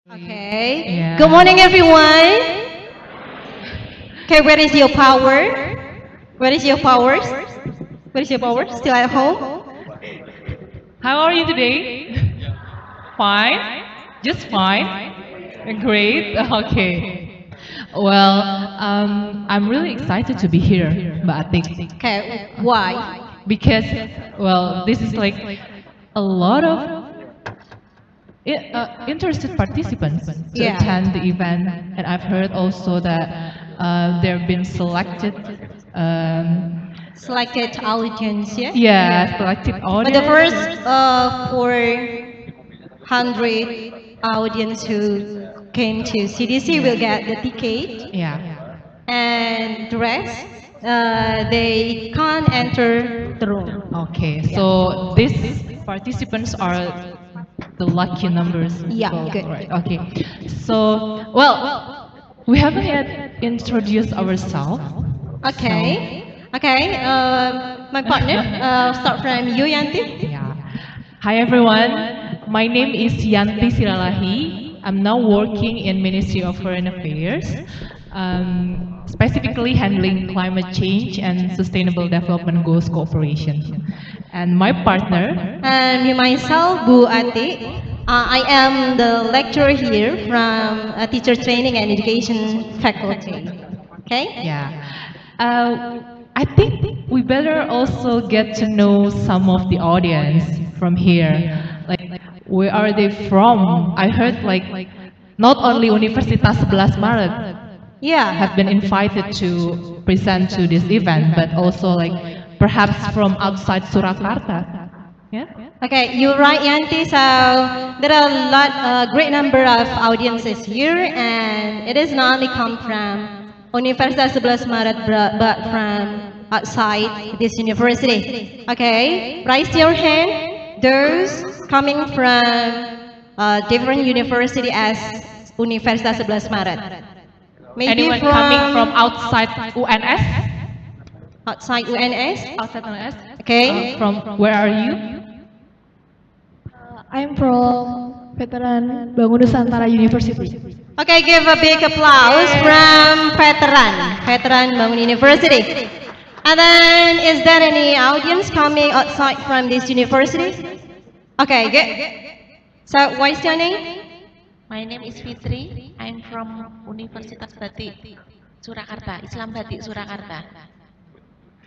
Okay. Yeah. Good morning, everyone. Okay, where is your power? Where is your powers? Where is your power? Still at home? How are you today? Fine? Just fine? Great? Okay. Well, I'm really excited to be here, Mbak Atik. Okay, why? Because, well, this is like a lot of interested participants to Yeah. attend the event, and I've heard also that they've been selected. Selected audience, yeah? Yeah, selected But the audience. first 400 audience who came to CDC will get the ticket, Yeah. and the rest, they can't enter the room. Okay, so these participants are the lucky numbers. Yeah, People, good. right? Okay. So, well, we haven't yet introduced ourselves. Okay. Okay. My partner. Start from you, Yanti. Yeah. Hi everyone. My name is Yanti Siralahi. I'm now working in Ministry of Foreign Affairs, specifically handling climate change and sustainable development goals cooperation. And my partner. And me myself, Bu Ati. I am the lecturer here from Teacher Training and Education Faculty. Okay. Yeah. I think we better also get to know some of the audience from here. Like, where are they from? I heard like not only Universitas 11 Maret Yeah. have been invited to present to this event, but also like perhaps from outside Surakarta. Yeah? Okay, you're right, Yanti. So there are a great number of audiences here, and it is not only come from Universitas 11 Maret, but from outside this university. Okay, raise your hand. Those coming from different university as Universitas 11 Maret. Maybe Anyone coming from outside UNS? outside UNS. Outside UNS? Okay. From where are you? I'm from Veteran Bangun Nusantara University. Okay, give a big applause from Veteran Bangun University. And then, is there any audience coming outside from this university? Okay, good. So, what's your name? My name is Fitri. I'm from Universitas Batik Surakarta, Islam Batik Surakarta.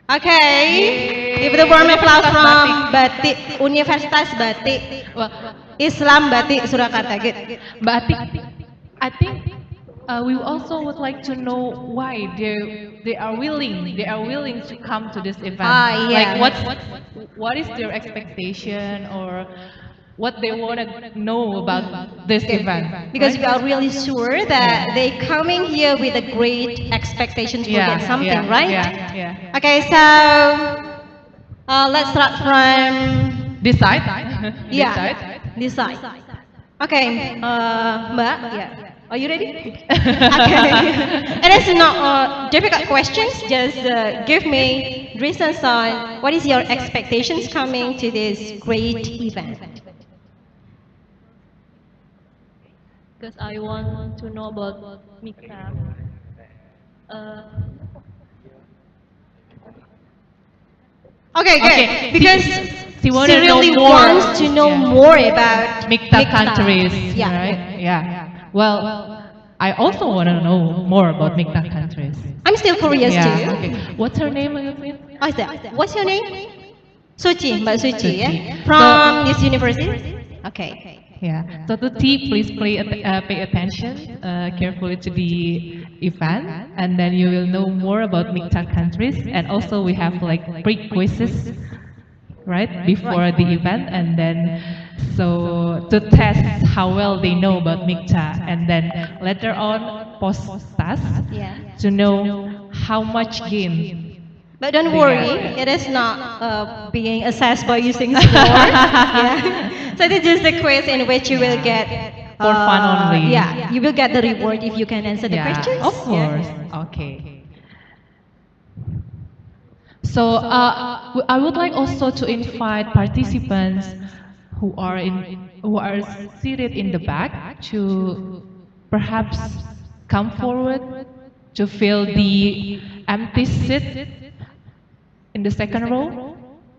Okay, give the warm applause from Batik, Universitas Batik, Islam Batik Surakarta. Good. But I think we also would like to know why they are willing to come to this event. Yeah. Like what is their expectation, or what they want to know about this event? Because right? we are really sure that they coming here with a great expectation to get something, right? Yeah. Okay, so let's start from This side? this side. Okay, Mbak, yeah. Are you ready? Okay. It is not difficult questions. Just give me reasons on what is your expectations coming to this great event. Because I want to know about Mikta. Okay, good. Because she really wants to know more about Mikta countries, Yeah. right? Yeah. Well, I also want to know more about Mikta countries. I'm still curious too. Okay. What's her name again? Oh, is that? What's your name? Suci, Mbak Suci, yeah? Suci. From this university? Okay. Yeah. So Tuti, please pay attention carefully to the event, and then you will know more about Mikta countries. And also we have like pre-quizzes, right, before the event, and then so to test how well they know about Mikta, and then later on post-task to know how much gain. But don't worry, it is not being assessed by using score. Yeah. So this is the quiz in which you will get For fun only. Yeah, you will get the reward if you can answer the questions. Of course. Okay. So I would like also to invite participants who are seated in the back to perhaps come forward to fill the empty seat in the second row?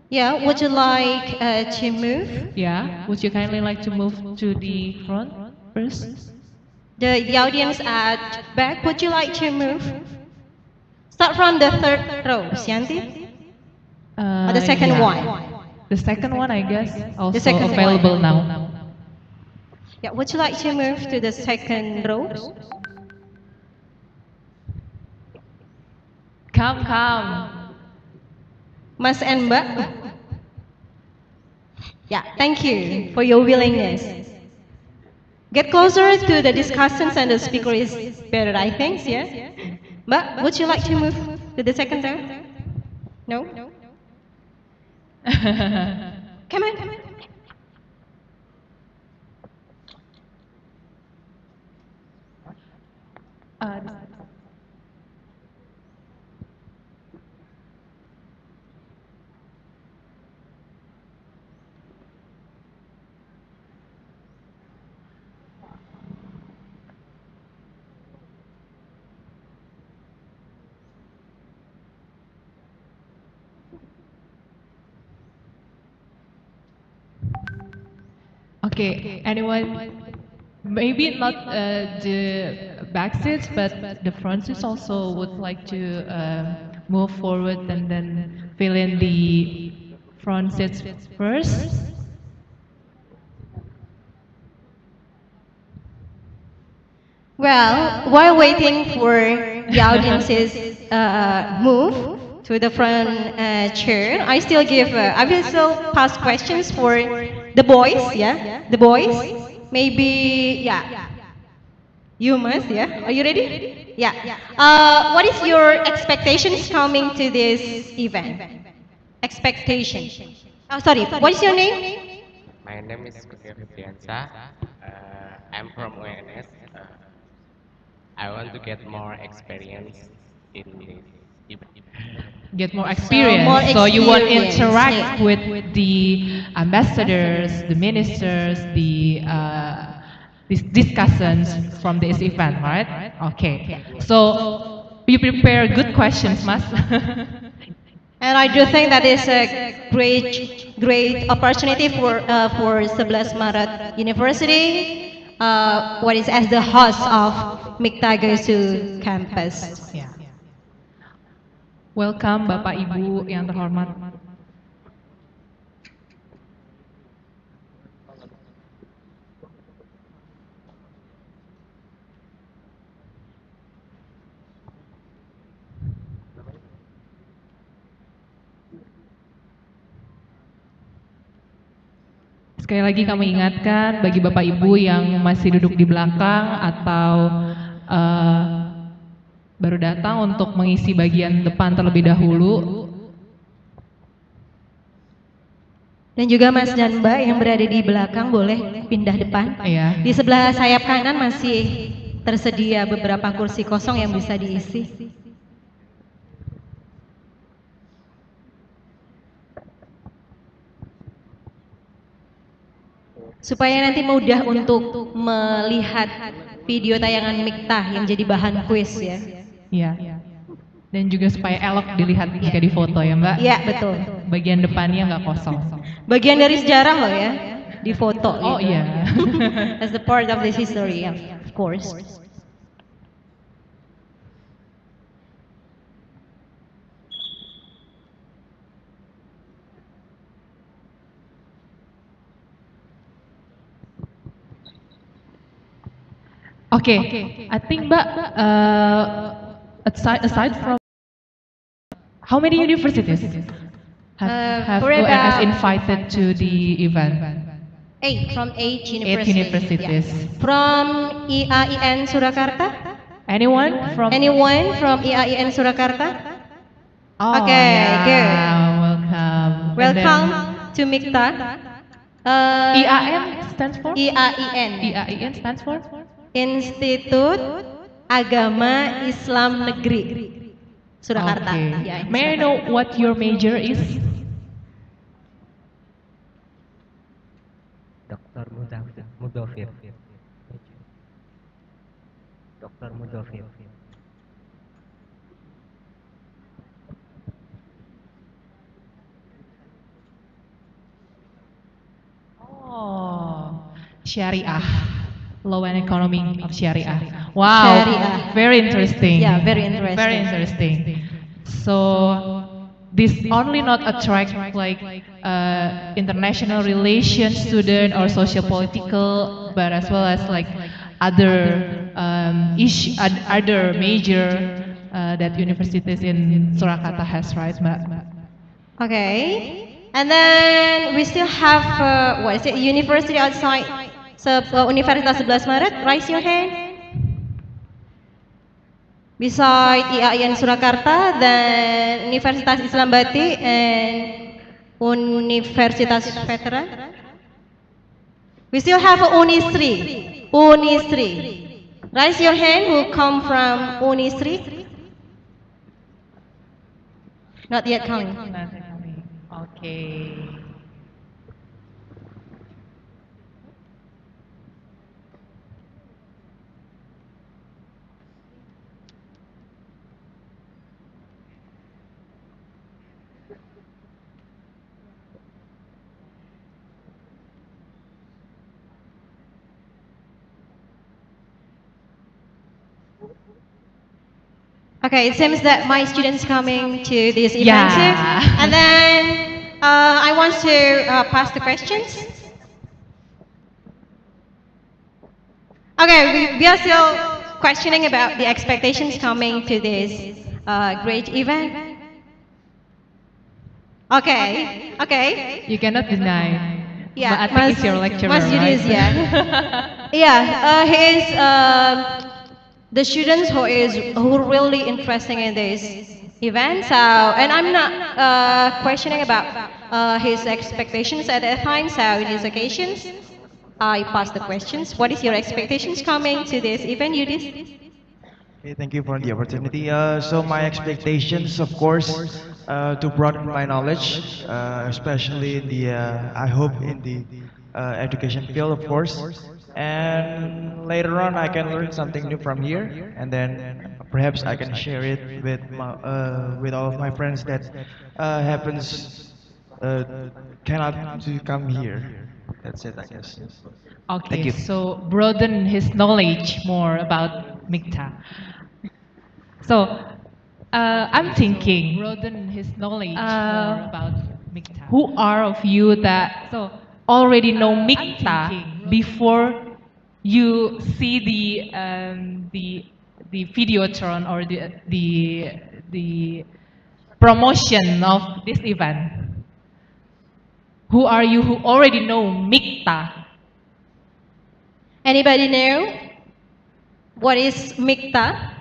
Yeah, would you like to move? Yeah, would you kindly like to move to the front first? The audience at back, would you like to move? Start from the third row, Shanti. Or the second Yeah. one. The second one, I guess, also second available one. now. Yeah, would you like to move to the second row? Come. Mas and Mbak? Yeah, thank you for your willingness. Get closer to the discussants and the speaker is better, I think, yeah? Mbak, would you like to move to the second row? No? Come on. Okay, anyone? Maybe not the back seats, but the front seats also would like to move forward and then fill in the front seats first. Well, while waiting for the audience's move to the front chair, I will still pass questions for the boys, yeah? The boys? Maybe, yeah. You must, yeah? Are you ready? Yeah. What is your expectations coming to this event? Expectation. Oh, sorry, what is your name? My name is Fianza. I'm from UNS. I want to get more experience in this event. Get more more experience. So you want to experience, interact yeah. with the ambassadors, the ministers, the discussants from this event, right? Okay. So you prepare good questions, Mas. And I do think that is a great opportunity for 11 Maret University, what is as the host of Mikta Goes to Campus. Ya. Welcome Bapak Ibu yang terhormat. Sekali lagi kami ingatkan bagi Bapak Ibu yang masih duduk di belakang atau baru datang untuk mengisi bagian depan terlebih dahulu. Dan juga Mas dan Mbak yang berada di belakang boleh pindah depan. Iya. Di sebelah sayap kanan masih tersedia beberapa kursi kosong yang bisa diisi. Supaya nanti mudah untuk melihat video tayangan Mikta yang jadi bahan kuis ya. Iya. Dan juga supaya elok dilihat jika difoto ya Mbak. Iya betul. Bagian depannya nggak kosong. Bagian dari sejarah loh ya, di foto. Oh gitu. iya. As the part of this history, of course. Okay, I think Mbak, aside from how many universities have for UNS about- invited to the event? 8 from 8 8 universities. universities. Yeah. From IAIN Surakarta? Anyone from? Anyone from IAIN Surakarta? Oh, Okay, yeah, good. Welcome. And Welcome to Mikta. IAIN stands for? IAIN. IAIN stands for? Institut Agama Islam Negeri Surakarta. Okay. Ya, May I know what your major is? Dr. Mudofir. Dr. Mudofir. Oh, Syariah, law and economy of Syariah. Wow, Syariah. very interesting. Yeah, very interesting. Very interesting. So this only not attract like international relations student or socio political, but as well as like other other major that universities in Surakarta has, right, Mbak? Okay. And then we still have, what is it, university outside, Universitas 11 Maret, raise your hand. Beside IAIN Surakarta, then Universitas Islam Bati and Universitas Veteran. We still have Unisri. Unisri. Raise your hand who come from Unisri. Not yet coming. Okay. Okay, it seems that my students coming to this event Yeah. too. And then I want to pass the questions. Okay, we are still questioning about the expectations coming to this great event. Okay, okay. You cannot deny. Yeah, But I think it's your lecturer, Mas right? Yudis, yeah. Yeah, he is the students who really interesting in this event. So, and I'm not questioning about his expectations at that time. So, in these occasions, I pass the questions. What is your expectations coming to this event, Yudis? Okay, thank you for the opportunity. So my expectations, of course, to broaden my knowledge, especially in the, I hope in the education field, of course. And later on, I can learn something new from here, and then perhaps I can share it with all of my friends that happens uh, cannot to come here. That's it, I guess. Thank Okay, you. so broaden his knowledge more about Mikta. So I'm thinking, broaden his knowledge more about Mikta. Who are of you that already know Mikta before you see the videotron or the promotion of this event? Who are you who already know Mikta? Anybody know what is Mikta?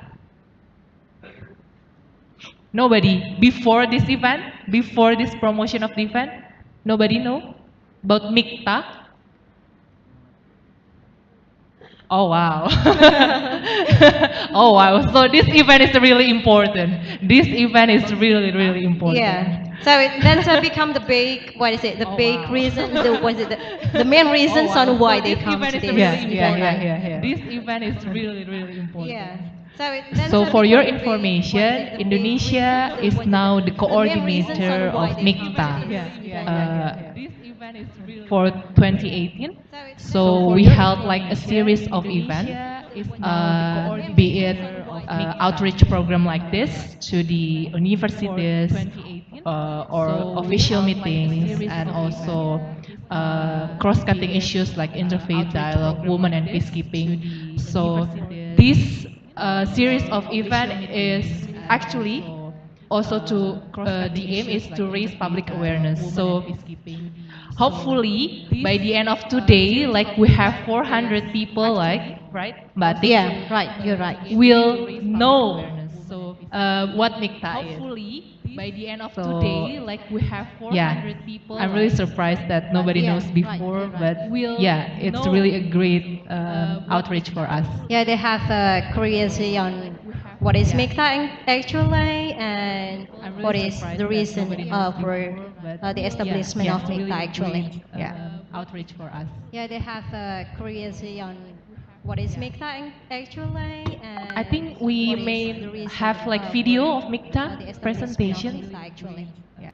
Nobody. Before this event, before this promotion of the event, nobody know about Mikta? Oh wow. Oh wow. So this event is really important. This event is really, really important. Yeah. So that's become the big, what is it? The big reason. The main reasons on why they come to this event. Yeah. This event is really, really important. Yeah. So for your information, Indonesia is now the coordinator of Mikta for 2018. So we held like a series of events, be it outreach program like this to the universities or official meetings, and also cross-cutting issues like interfaith dialogue, women and peacekeeping. So this series of event is actually also to the aim is to raise public awareness. So hopefully by the end of today, like we have 400 people, like right, Yeah, right. You're right. will know what Mikta is. Hopefully by the end of today, like we have 400 people. I'm really surprised that nobody knows before, but yeah, it's really a great outreach for us. Yeah, they have curiosity on what is Mikta actually and what is the reason for the establishment of Mikta actually. Yeah, outreach for us. Yeah, they have curiosity on what is Mikta actually, I and think we what is may the reason have like for video of the Mikta establishment of presentation. Mikta actually. Yeah.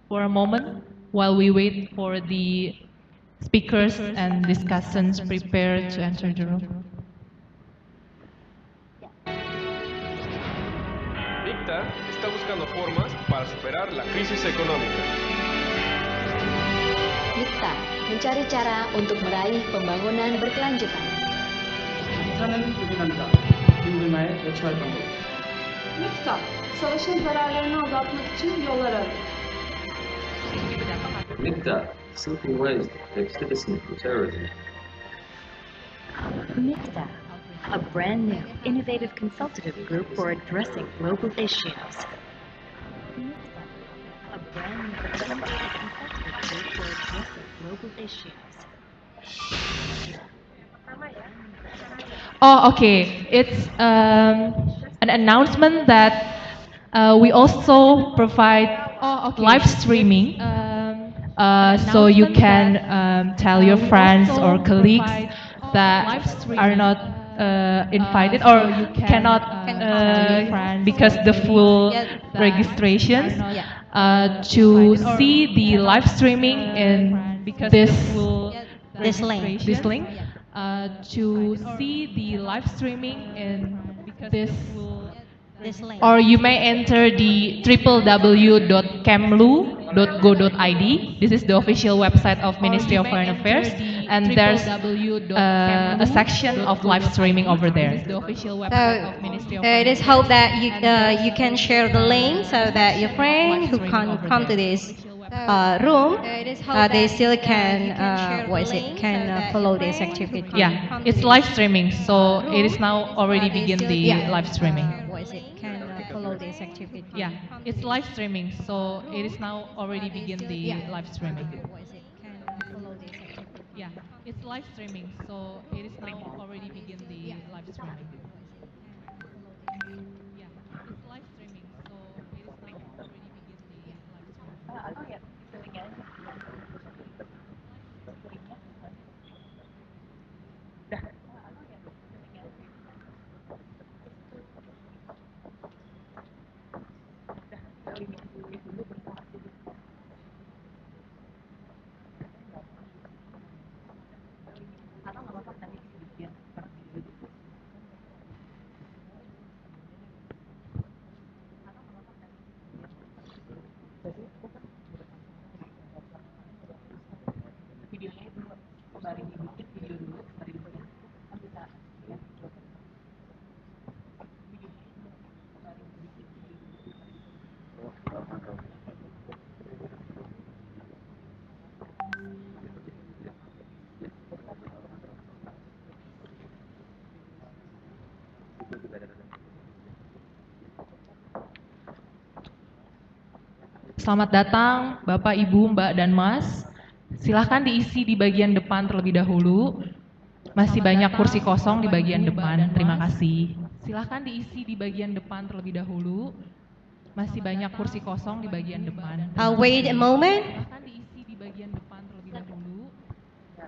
For a moment while we wait for the speakers and discussants prepare to enter the room. Mikta está buscando formas para superar la crisis económica. Mikta mencari cara untuk meraih pembangunan berkelanjutan. Mikta, savaşın zararlarını azaltmak için yollar arıyor. Mikta, seeking ways to protect citizens from terrorism. Mikta, a brand new, innovative consultative group for addressing global issues. Mikta, a brand new, innovative consultative group for addressing global issues. Oh, okay. It's an announcement that we also provide live streaming. So you can tell your friends or colleagues that are not invited or you cannot because the full registrations to see the live streaming in this link to see the live streaming in this or you may enter the www.kemlu.go.id. This is the official website of Ministry of Foreign Affairs, and there's a section of live streaming over there. So it is hope that you can share the link so that your friend who can come to this room, they still can follow this activity. Yeah, it's live streaming, so it is now already begin the live streaming. Follow this activity. Yeah, it's live streaming, so it is now already begin the live streaming. Yeah, it's live streaming, so it is now already begin the live streaming. Yeah, it's live streaming, so it is now already begin the live streaming. Selamat datang Bapak, Ibu, Mbak, dan Mas. Silahkan diisi di bagian depan terlebih dahulu. Masih banyak kursi kosong di bagian depan. Terima kasih. Silahkan diisi di bagian depan terlebih dahulu. Masih banyak kursi kosong di bagian depan. Wait a moment. Silahkan diisi di bagian depan terlebih dahulu.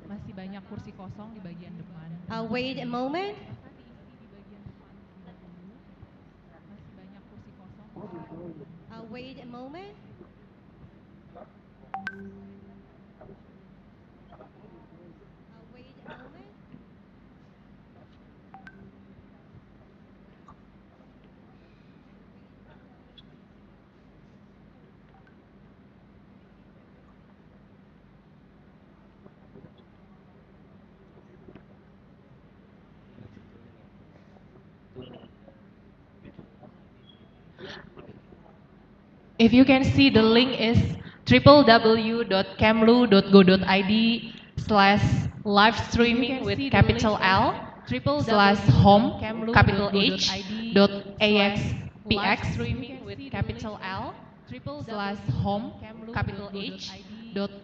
Masih banyak kursi kosong di bagian depan. Wait a moment. Masih banyak kursi kosong. Wait a moment. If you can see, the link is www.kemlu.go.id/live streaming with capital L /home capital H .axpx with capital L /home capital H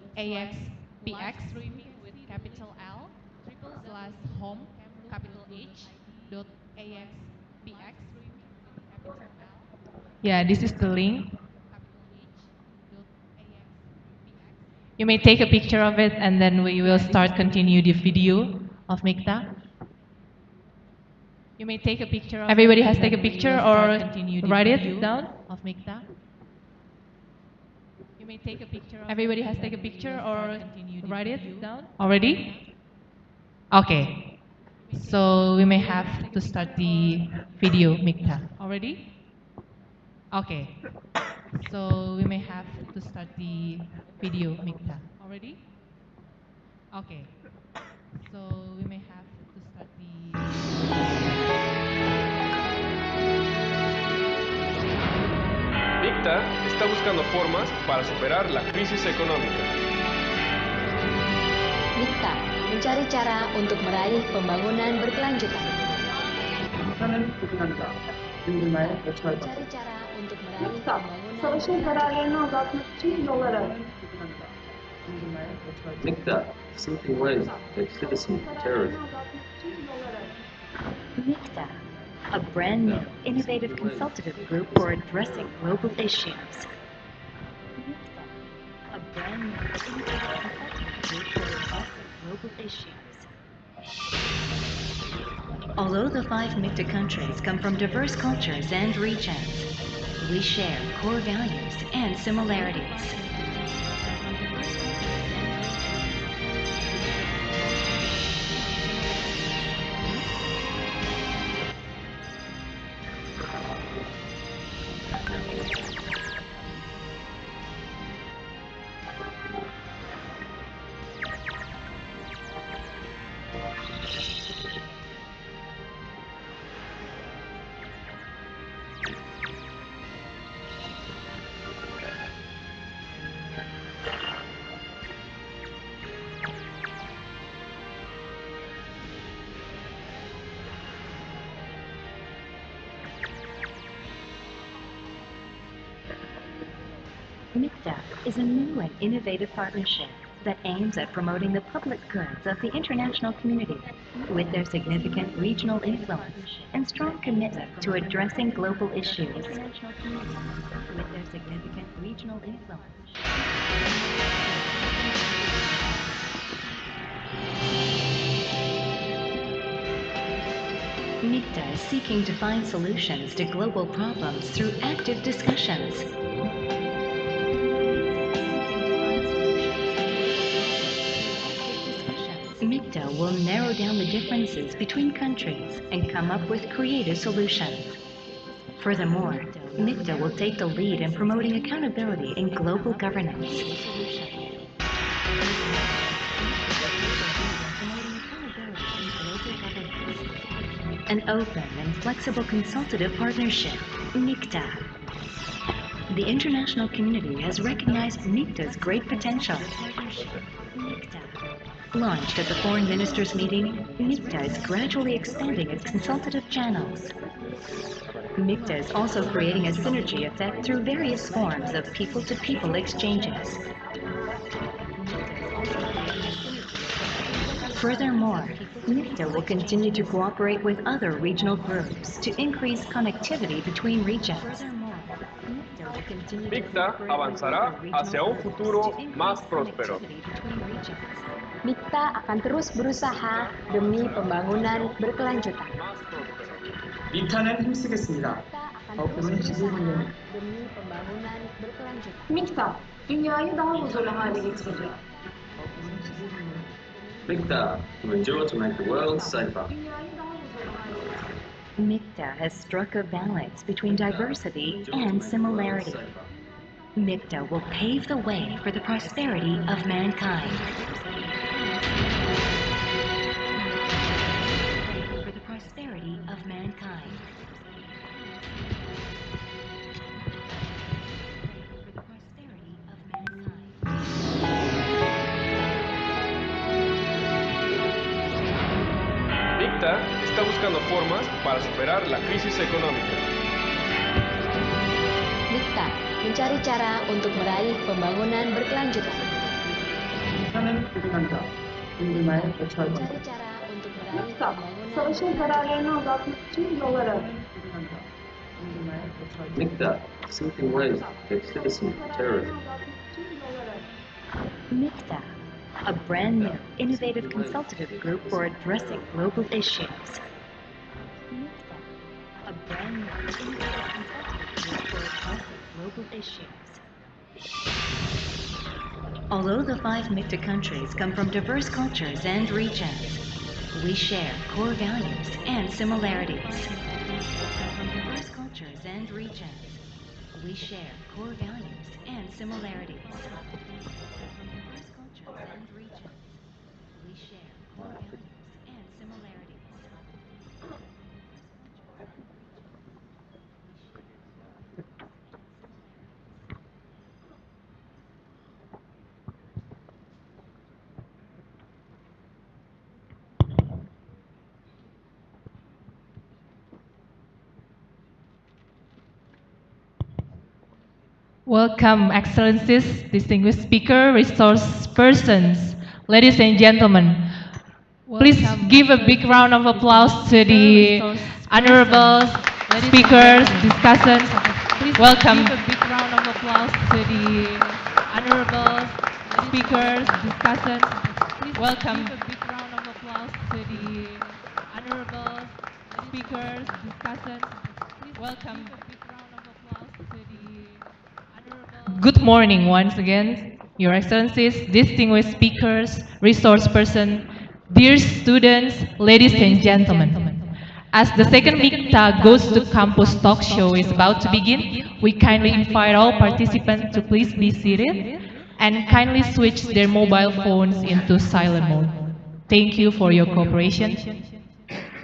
.axpx with capital L /home capital H .axpx. Yeah, this is the link. You may take a picture of it and then we will start continue the video of Mikta. You may take a picture of everybody has take a picture or write it down of Mikta. You may take a picture of everybody has take a picture or write it down already? Okay. So we may have to start the video, Mikta. Already? Okay. So we may have to start the video, Mikta. Already? Okay. So we may have to start the Mikta está buscando formas para superar la crisis económica. Mikta mencari cara untuk meraih pembangunan berkelanjutan. Mencari cara untuk meraih Mikta, pembangunan savaşın zararlarını azaltmak için yollar arıyor. Mikta, seeking ways to protect citizens from terrorism. Mikta, a brand new, innovative consultative group for addressing global issues. Mikta, a brand new, innovative consultative group for addressing global issues. Although the 5 Mikta countries come from diverse cultures and regions, we share core values and similarities. Mikta is a new and innovative partnership that aims at promoting the public goods of the international community with their significant regional influence and strong commitment to addressing global issues. With their significant regional influence. Mikta is seeking to find solutions to global problems through active discussions. Mikta will narrow down the differences between countries and come up with creative solutions. Furthermore, Mikta will take the lead in promoting accountability in global governance. An open and flexible consultative partnership, Mikta. The international community has recognized Mikta's great potential. Launched at the Foreign Ministers meeting, Mikta is gradually expanding its consultative channels. Mikta is also creating a synergy effect through various forms of people-to-people exchanges. Furthermore, Mikta will continue to cooperate with other regional groups to increase connectivity between regions. Mikta avanzará hacia un futuro más próspero. Mikta akan terus berusaha demi pembangunan berkelanjutan. 믹타는 힘쓰겠습니다. 더욱은 11년 Demi pembangunan berkelanjutan. Mikta, dünyayı daha huzurlu hale getirecek. Mikta, to endure to make the world safer. Dünyayı daha huzurlu hale getirecek. Mikta has struck a balance between diversity and similarity. Mikta will pave the way for the prosperity of mankind. For the prosperity of mankind. For the prosperity of mankind. Mikta está buscando formas para superar la crisis económica. Mikta mencari cara untuk meraih pembangunan berkelanjutan. 믹타는 도전한다. 인류만의 개척을 Mencari cara untuk meraih Mikta, pembangunan savaşın zararlarını azaltmak için yollar arıyor. 도전한다. 인류만의 개척을 Mikta, seeking ways to protect citizens from terrorism. Mikta, a brand new, innovative consultative group for addressing global issues. brand new innovative consultative group for addressing global issues. Although the 5 Mikta countries come from diverse cultures and regions, we share core values and similarities. From diverse cultures and regions, we share core values and similarities. From diverse cultures and regions, we share core values and similarities. Welcome, Excellencies, distinguished speaker, resource persons, ladies and gentlemen. Please give a big round of applause to the honorable speakers, discussants. Welcome. Give a big round of applause to the honorable speakers, discussants. Welcome. Give a big round of applause to the honorable speakers, discussants. Welcome. Good morning once again, Your Excellencies, distinguished speakers, resource person, dear students, ladies and gentlemen. As the second Mikta Goes to Campus talk show is about to begin, we kindly invite all participants to please be seated and kindly switch their mobile phones into silent mode. Thank you for your cooperation.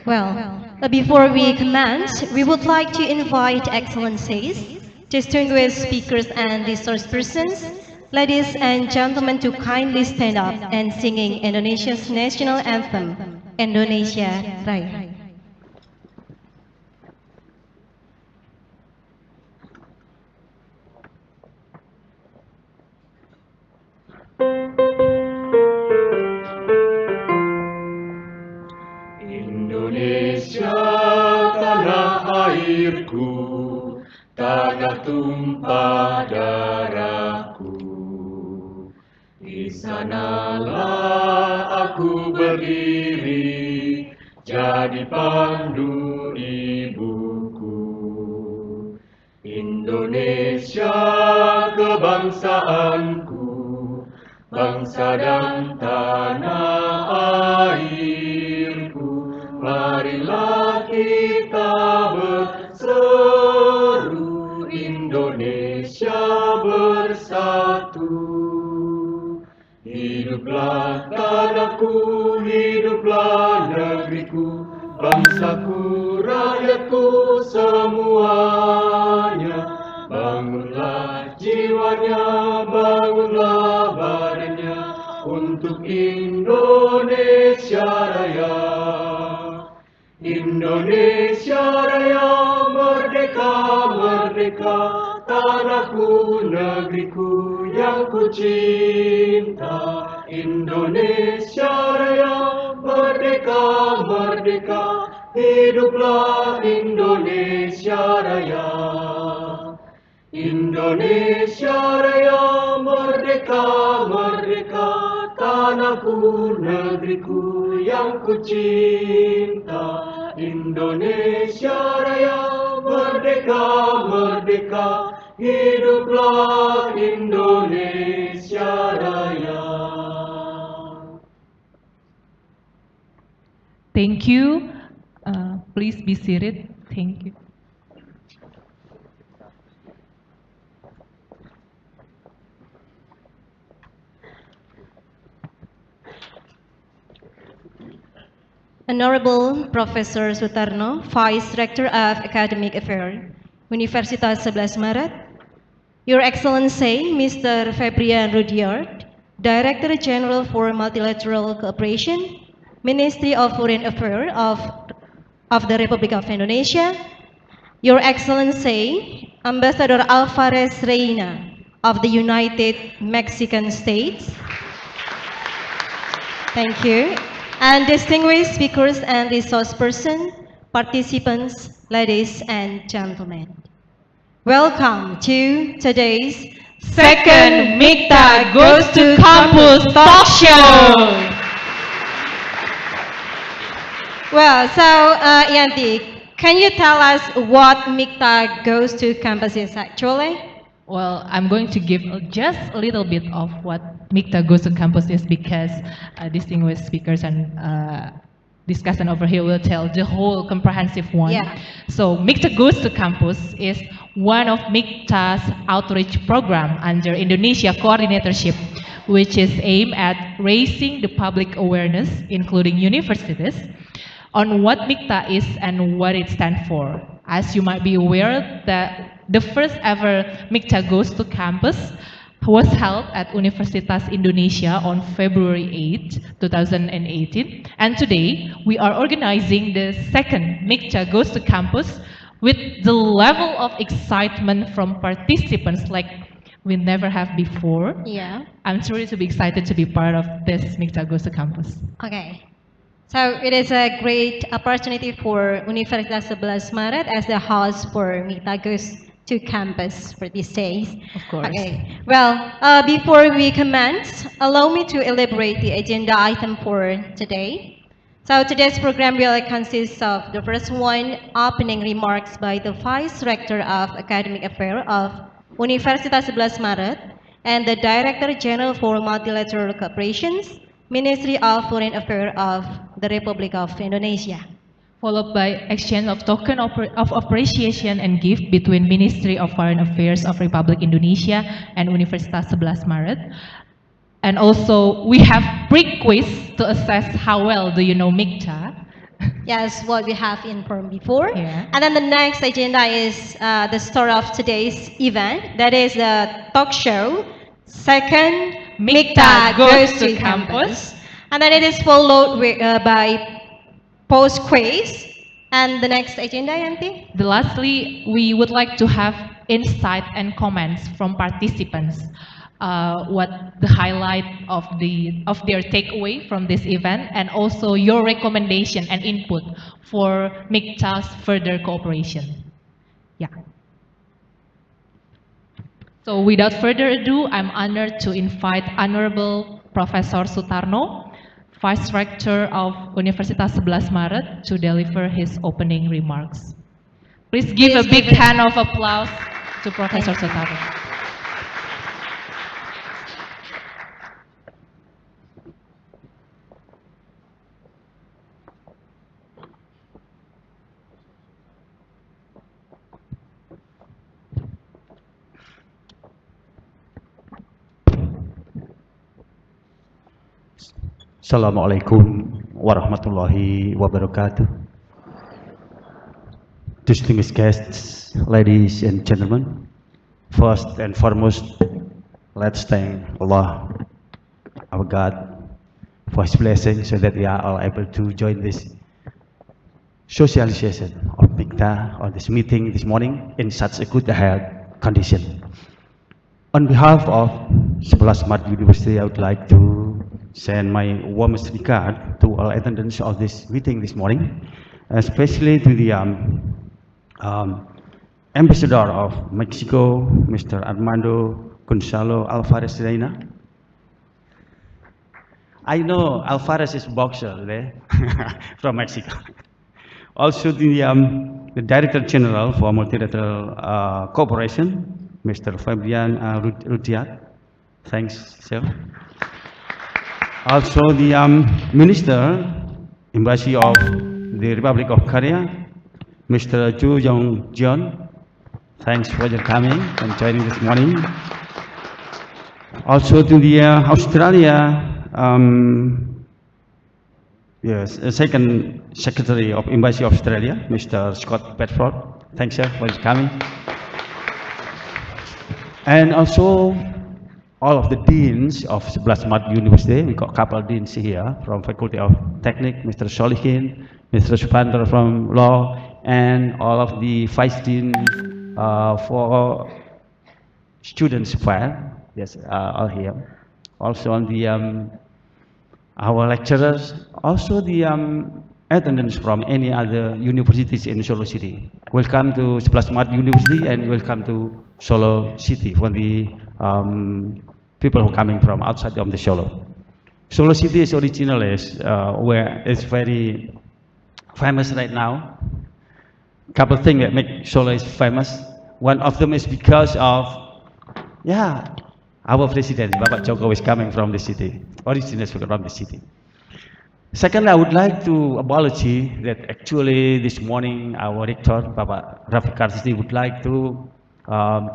Well, before we commence, we would like to invite Excellencies, distinguished speakers and resource persons, ladies and gentlemen, to kindly stand up and singing Indonesia's national anthem, Indonesia Raya. Indonesia tanah airku, tanah tumpah darahku. Di sanalah aku berdiri, jadi pandu ibuku. Indonesia kebangsaanku, bangsa dan tanah airku. Marilah kita berseru, Indonesia bersatu. Hiduplah tanahku, hiduplah negeriku, bangsaku, rakyatku semuanya. Bangunlah jiwanya, bangunlah badannya, untuk Indonesia Raya. Indonesia Raya, merdeka, merdeka, tanahku, negeriku yang ku cinta. Indonesia Raya, merdeka, merdeka, hiduplah Indonesia Raya. Indonesia Raya, merdeka, merdeka, tanahku, negeriku yang ku cinta. Indonesia Raya, merdeka, merdeka, hiduplah Indonesia Raya. Thank you. Please be seated. Thank you. Honorable Professor Sutarno, Vice Rector of Academic Affairs, Universitas 11 Maret. Your Excellency, Mr. Fabian Rudyard, Director General for Multilateral Cooperation, Ministry of Foreign Affairs of the Republic of Indonesia. Your Excellency, Ambassador Alvarez Reina of the United Mexican States. Thank you. And distinguished speakers and resource persons, participants, ladies and gentlemen. Welcome to today's second Mikta Goes to Campus talk show. Well, so Yanti, Can you tell us what Mikta goes to campus is actually? Well, I'm going to give just a little bit of what Mikta Goes to Campus is because distinguished speakers and discussion over here will tell the whole comprehensive one. Yeah. So Mikta Goes to Campus is one of Mikta's outreach program under Indonesia coordinatorship, which is aimed at raising the public awareness, including universities, on what Mikta is and what it stands for. As you might be aware, that the first ever Mikta Goes to Campus was held at Universitas Indonesia on February 8, 2018. And today, we are organizing the second Mikta Goes to Campus with the level of excitement from participants like we never have before. Yeah. I'm truly to be excited to be part of this Mikta Goes to Campus. Okay. So it is a great opportunity for Universitas 11 Maret as the host for Mikta Goes to Campus for these days. Of course. Okay. Well, before we commence, allow me to elaborate the agenda item for today. So today's program will consist of the first one, opening remarks by the Vice Rector of Academic Affairs of Universitas 11 Maret and the Director General for Multilateral Cooperations, Ministry of Foreign Affairs of the Republic of Indonesia. Followed by exchange of token of appreciation and gift between Ministry of Foreign Affairs of Republic Indonesia and Universitas 11 Maret. And also, we have pre-quiz to assess how well do you know Mikta. Yes, what we have informed before. Yeah. And then the next agenda is the start of today's event. That is the talk show, second Mikta Goes to Campus. And then it is followed by post-quiz. And the next agenda, Yanti? Lastly, we would like to have insight and comments from participants. What the highlight of their takeaway from this event, and also your recommendation and input for Mikta's further cooperation. Yeah. So without further ado, I'm honored to invite Honorable Professor Sutarno, Vice Rector of Universitas 11 Maret, to deliver his opening remarks. Please give a big hand of applause to Professor Sutarno. Assalamualaikum warahmatullahi wabarakatuh. Distinguished guests, ladies and gentlemen, first and foremost, let's thank Allah, our God, for His blessing so that we are all able to join this socialization of Mikta on this meeting this morning in such a good health condition. On behalf of 11 Maret University, I would like to send my warmest regard to all attendants of this meeting this morning, especially to the Ambassador of Mexico, Mr. Armando Gonzalo Alvarez Reina. I know Alvarez is boxer there from Mexico. Also the Director General for Multilateral Cooperation, Mr. Fabian Rudiat. Thanks, sir. Also the Minister, Embassy of the Republic of Korea, Mr. Chu Yong Jeon. Thanks for your coming and joining this morning. Also to the Australia, yes, Second Secretary of Embassy of Australia, Mr. Scott Bedford. Thanks, sir, for your coming. And also all of the deans of 11 Maret University. We got a couple of deans here from Faculty of Technique, Mr. Solihin, Mr. Supander from Law, and all of the vice dean for students file. Yes, all here. Also on the our lecturers, also the attendants from any other universities in Solo City. Welcome to 11 Maret University and welcome to Solo City for the people who are coming from outside of the Solo. Solo City is originally where it's very famous right now. couple of things that make Solo famous. One of them is because of, yeah, our president, Bapak Jokowi, is coming from the city, originally from the city. Second, I would like to apologize that actually this morning our rector, Bapak Rafi Kartisi, would like to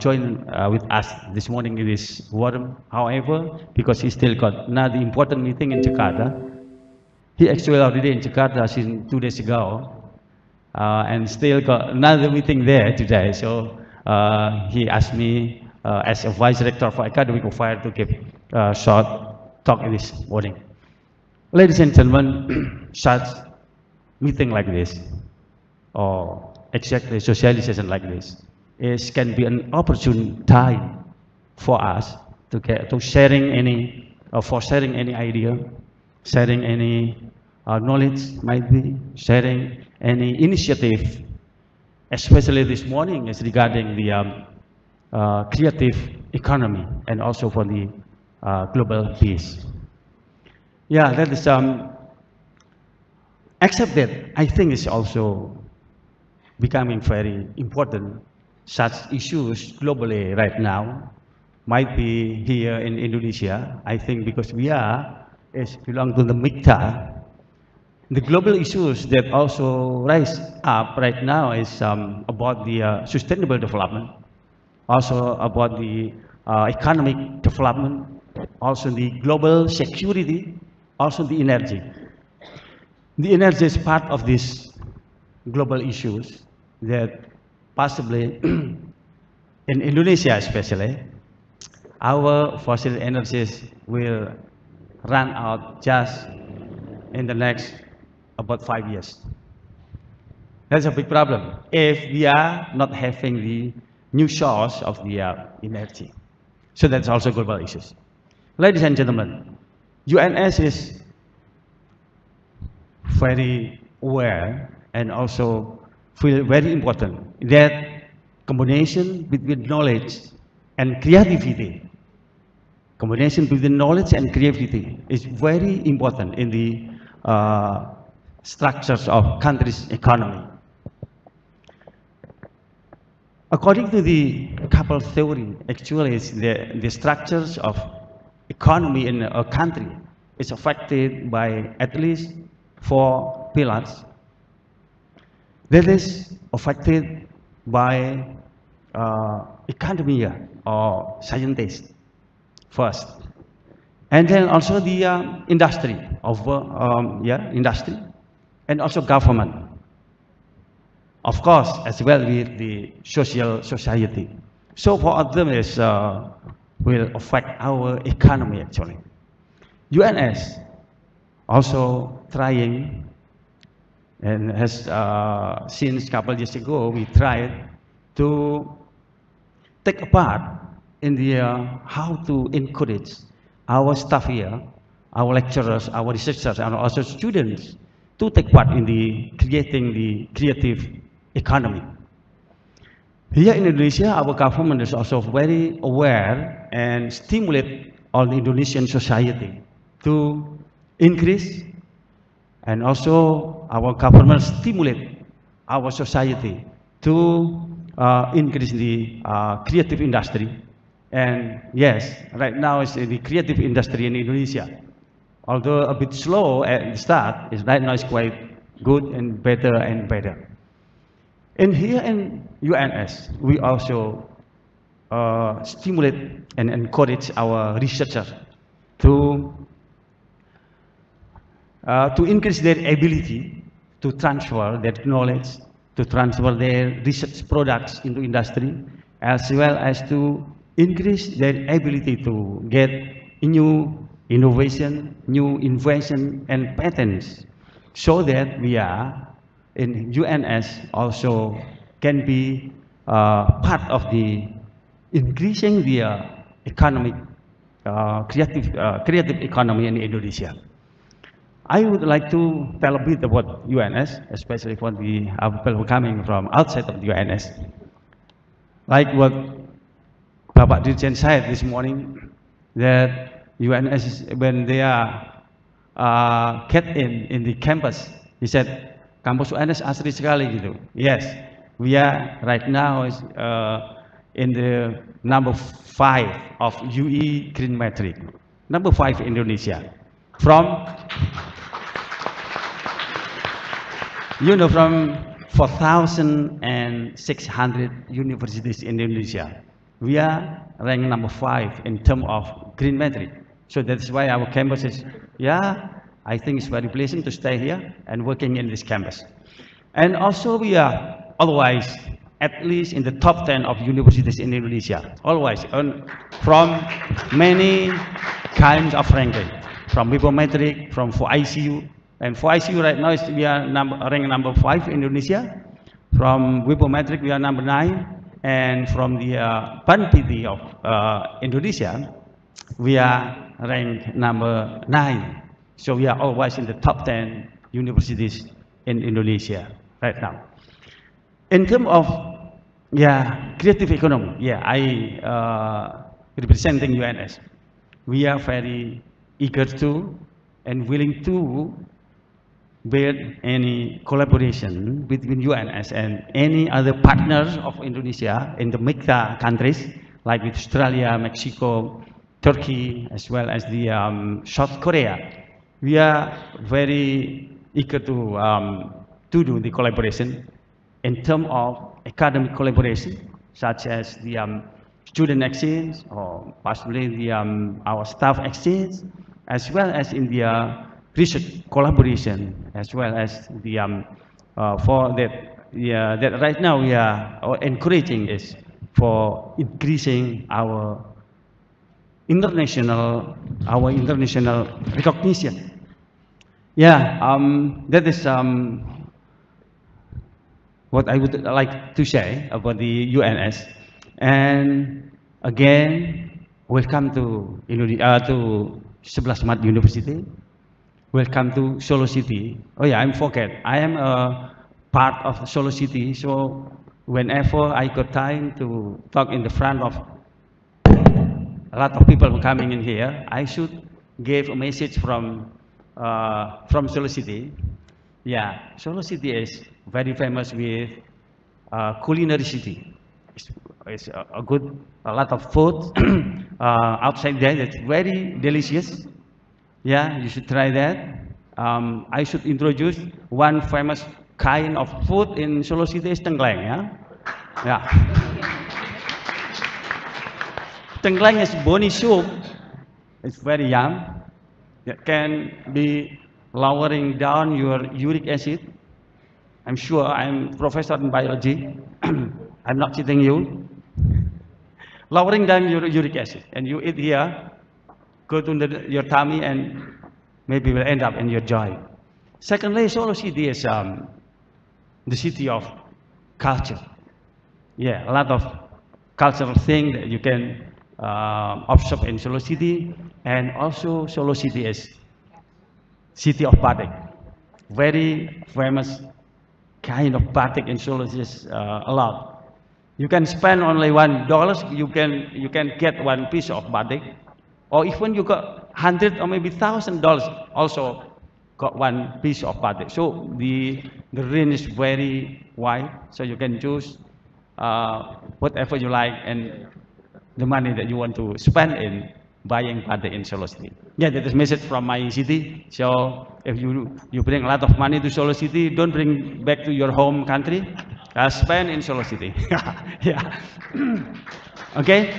join with us this morning in this forum. However, because he still got another important meeting in Jakarta, he actually already in Jakarta since 2 days ago, and still got another meeting there today. So he asked me as a vice rector for academic affairs to give a short talk this morning. Ladies and gentlemen, such meeting like this, or exactly socialization like this, can be an opportune time for us to get to sharing any, for sharing any idea, sharing any knowledge, might be sharing any initiative, especially this morning is regarding the creative economy and also for the global peace. Yeah, that is except that I think it's also becoming very important. Such issues globally right now might be here in Indonesia. I think because we belong to the Mikta. The global issues that also rise up right now is about the sustainable development, also about the economic development, also the global security, also the energy. The energy is part of these global issues that possibly in Indonesia especially, our fossil energies will run out just in the next about 5 years. That's a big problem if we are not having the new source of the energy. So that's also global issues. Ladies and gentlemen, UNS is very aware and also feel very important that combination between knowledge and creativity, is very important in the structures of country's economy. According to the couple theory, actually is the structures of economy in a country is affected by at least 4 pillars. That is affected by academia or scientists first, and then also the industry industry, and also government. Of course, as well with the social society. So for of them is will affect our economy actually. UNS also trying, and has since a couple years ago we tried to take a part in the how to encourage our staff here, our lecturers, our researchers, and also students to take part in the creating the creative economy. Here in Indonesia, our government is also very aware and stimulate all the Indonesian society to increase, and also our government stimulate our society to increase the creative industry. And yes, right now is the creative industry in Indonesia, although a bit slow at the start, is right now is quite good and better and better. And here in UNS, we also stimulate and encourage our researchers to increase their ability to transfer their knowledge, to transfer their research products into industry, as well as to increase their ability to get new innovation, new invention, and patents, so that we are in UNS also can be part of the increasing the economic creative economy in Indonesia. I would like to tell a bit about UNS, especially for the people who coming from outside of the UNS. Like what Bapak Dirjen said this morning, that UNS, when they are get in the campus, he said, kampus UNS asri sekali gitu. Yes, We are right now in the number 5 of UE Green Metric. Number 5 Indonesia. From, you know, from 4,600 universities in Indonesia, we are ranked number 5 in terms of green metric. So that's why our campus is, yeah, I think it's very pleasant to stay here and working in this campus. And also we are always at least in the top 10 of universities in Indonesia, always, from many kinds of ranking, from Wipometric, from for ICU, and for ICU right now we are ranked number 5 in Indonesia. From Wipometric we are number 9, and from the PAN-PT of Indonesia we are ranked number 9. So we are always in the top 10 universities in Indonesia right now. In terms of creative economy, I representing UNS. We are very eager to and willing to build any collaboration between UNS and any other partners of Indonesia in the Mikta countries, like with Australia, Mexico, Turkey, as well as the South Korea. We are very eager to do the collaboration in terms of academic collaboration, such as the student exchange, or possibly the our staff exchange, as well as in the research collaboration, as well as the for that that right now we are encouraging is for increasing our international recognition. That is what I would like to say about the UNS. And again, welcome to 11 Maret University. Welcome to Solo City. Oh yeah, I forget. I am a part of Solo City, so whenever I got time to talk in the front of a lot of people who coming in here, I should give a message from Solo City. Yeah, Solo City is very famous with culinary city. It's a lot of food outside there that's very delicious. Yeah, you should try that. I should introduce one famous kind of food in Solo City is tengkleng. Yeah. Tengkleng is bony soup. It's very yum. It can be lowering down your uric acid. I'm sure I'm professor in biology. I'm not cheating you. Lowering down your uric acid, and you eat here, go to your tummy, and maybe will end up in your joint. Secondly, Solo City is the city of culture. Yeah, a lot of cultural things that you can observe in Solo City, and also Solo City is city of batik. Very famous kind of batik in Solo is a lot. You can spend only $1, you can get one piece of batik, or even you got $100 or maybe $1,000 also got one piece of batik. So the range is very wide, so you can choose whatever you like and the money that you want to spend in buying batik in Solo City. Yeah, that is message from my city. So if you bring a lot of money to Solo City, don't bring back to your home country. Spend in Solo City. Yeah. Okay.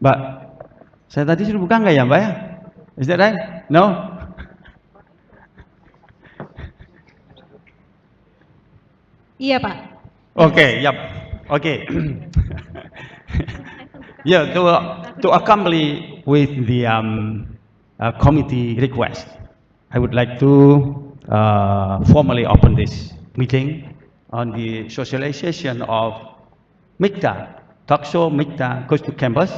Mbak, saya tadi suruh buka nggak ya, Mbak ya? Is that right? No? Iya, Pak. Okay, yep. Okay. Yeah, to accompany with the committee request, I would like to formally open this meeting on the socialization of Mikta, talk show Mikta goes to campus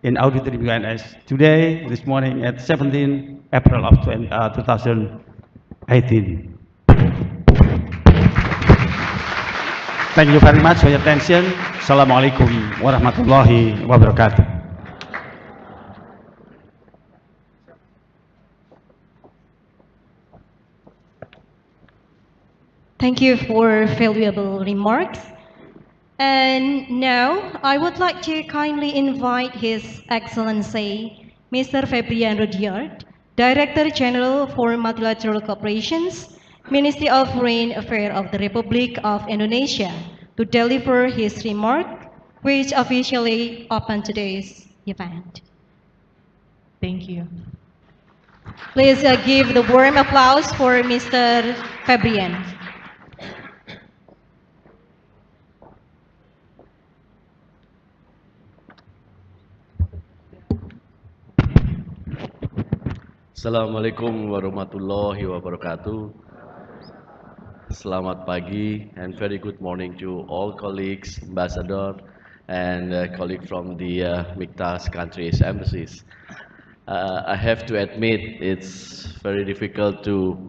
in Auditorium UNS today, this morning at 17 April of 2018. Thank you very much for your attention. Assalamualaikum warahmatullahi wabarakatuh. Thank you for valuable remarks. And now, I would like to kindly invite His Excellency, Mr. Febrian Rudyard, Director General for Multilateral Cooperations, Ministry of Foreign Affairs of the Republic of Indonesia, to deliver his remark, which officially opened today's event. Thank you. Please give the warm applause for Mr. Febrian. Assalamualaikum warahmatullahi wabarakatuh. Selamat pagi and very good morning to all colleagues, ambassador, and colleagues from the Mikta's countries embassies. I have to admit it's very difficult to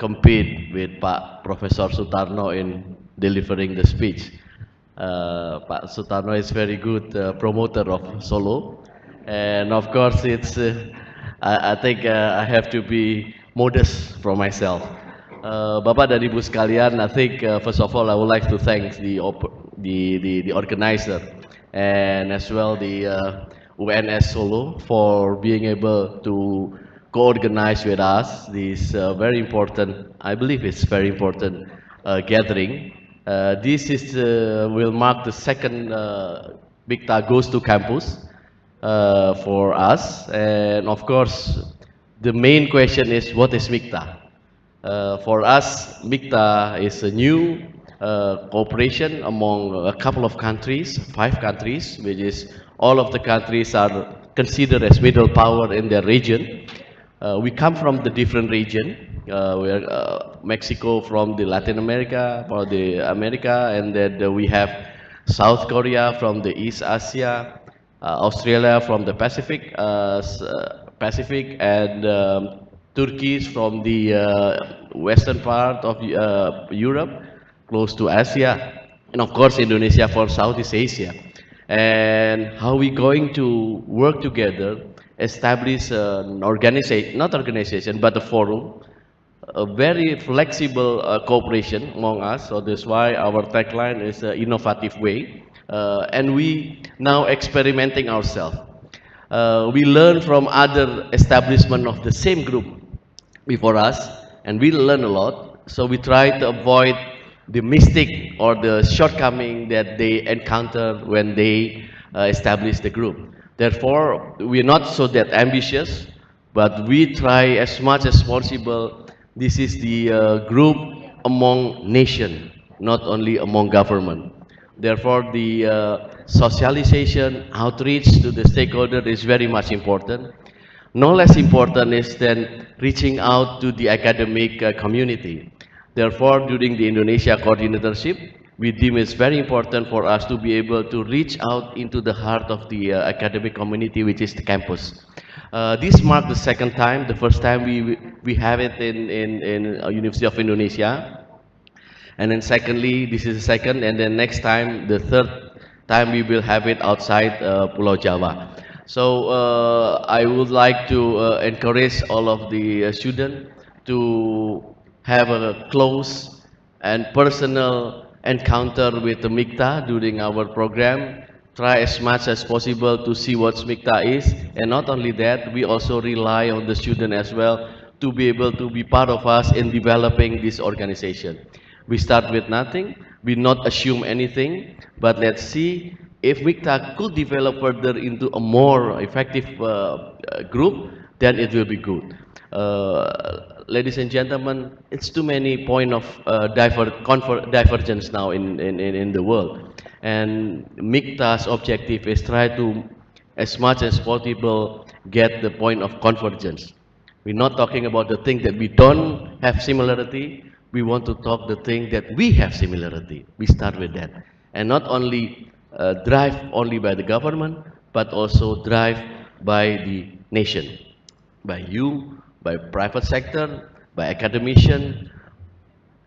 compete with Pak Professor Sutarno in delivering the speech. Pak Sutarno is very good promoter of Solo, and of course it's I think I have to be modest for myself. Bapak dan Ibu sekalian, I think first of all I would like to thank the organizer and as well the UNS Solo for being able to co-organize with us this very important, I believe it's very important gathering. This is will mark the second Mikta Goes to Campus for us, and of course the main question is what is Mikta? For us, Mikta is a new cooperation among a couple of countries, 5 countries, which is all of the countries are considered as middle power in their region. We come from the different region. We are Mexico from the Latin America, or the America, and then we have South Korea from the East Asia, Australia from the Pacific, and Turkey is from the western part of Europe, close to Asia, and of course Indonesia for Southeast Asia. And how we going to work together, establish an organization, not organization, but a forum, a very flexible cooperation among us. So that's why our tagline is innovative way, and we now experimenting ourselves. We learn from other establishment of the same group before us, and we learn a lot. So we try to avoid the mistake or the shortcoming that they encounter when they establish the group. Therefore, we are not so that ambitious, but we try as much as possible. This is the group among nation, not only among government. Therefore, the socialization, outreach to the stakeholder is very much important. No less important is then reaching out to the academic community. Therefore, during the Indonesia coordinatorship, we deem it's very important for us to be able to reach out into the heart of the academic community, which is the campus. This marked the second time. The first time we have it in University of Indonesia. And then secondly, this is the second, and then next time, the third time we will have it outside Pulau Jawa. So I would like to encourage all of the students to have a close and personal encounter with the Mikta during our program. Try as much as possible to see what Mikta is, and not only that, we also rely on the student as well to be able to be part of us in developing this organization. We start with nothing, we not assume anything, but let's see if Mikta could develop further into a more effective group, then it will be good. Ladies and gentlemen, it's too many point of divergence now in the world. And Mikta's objective is try to, as much as possible, get the point of convergence. We're not talking about the thing that we don't have similarity. We want to talk the thing that we have similarity. We start with that. And not only drive only by the government, but also drive by the nation, by you, by private sector, by academician,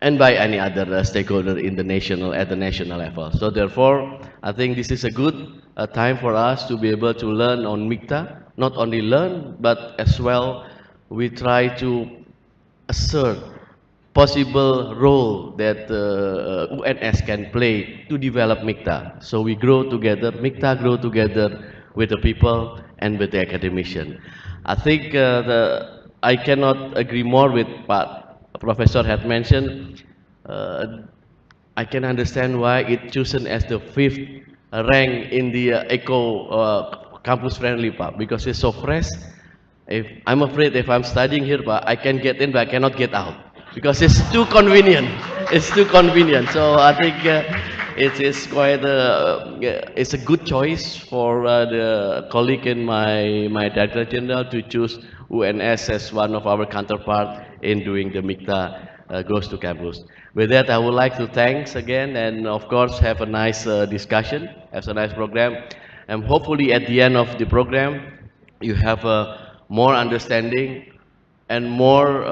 and by any other stakeholder in the at the national level. So therefore, I think this is a good time for us to be able to learn on Mikta. Not only learn, but as well, we try to assert possible role that UNS can play to develop Mikta. So we grow together, Mikta grow together with the people and with the academician. I think I cannot agree more with what Professor had mentioned. I can understand why it chosen as the fifth rank in the eco campus friendly part, because it's so fresh. If I'm afraid if I'm studying here, but I can get in, but I cannot get out because it's too convenient. It's too convenient. So I think it's quite it's a good choice for the colleague in my Director General to choose UNS as one of our counterpart in doing the MICTA goes to campus. With that, I would like to thanks again, and of course have a nice discussion, have a nice program, and hopefully at the end of the program you have a more understanding and more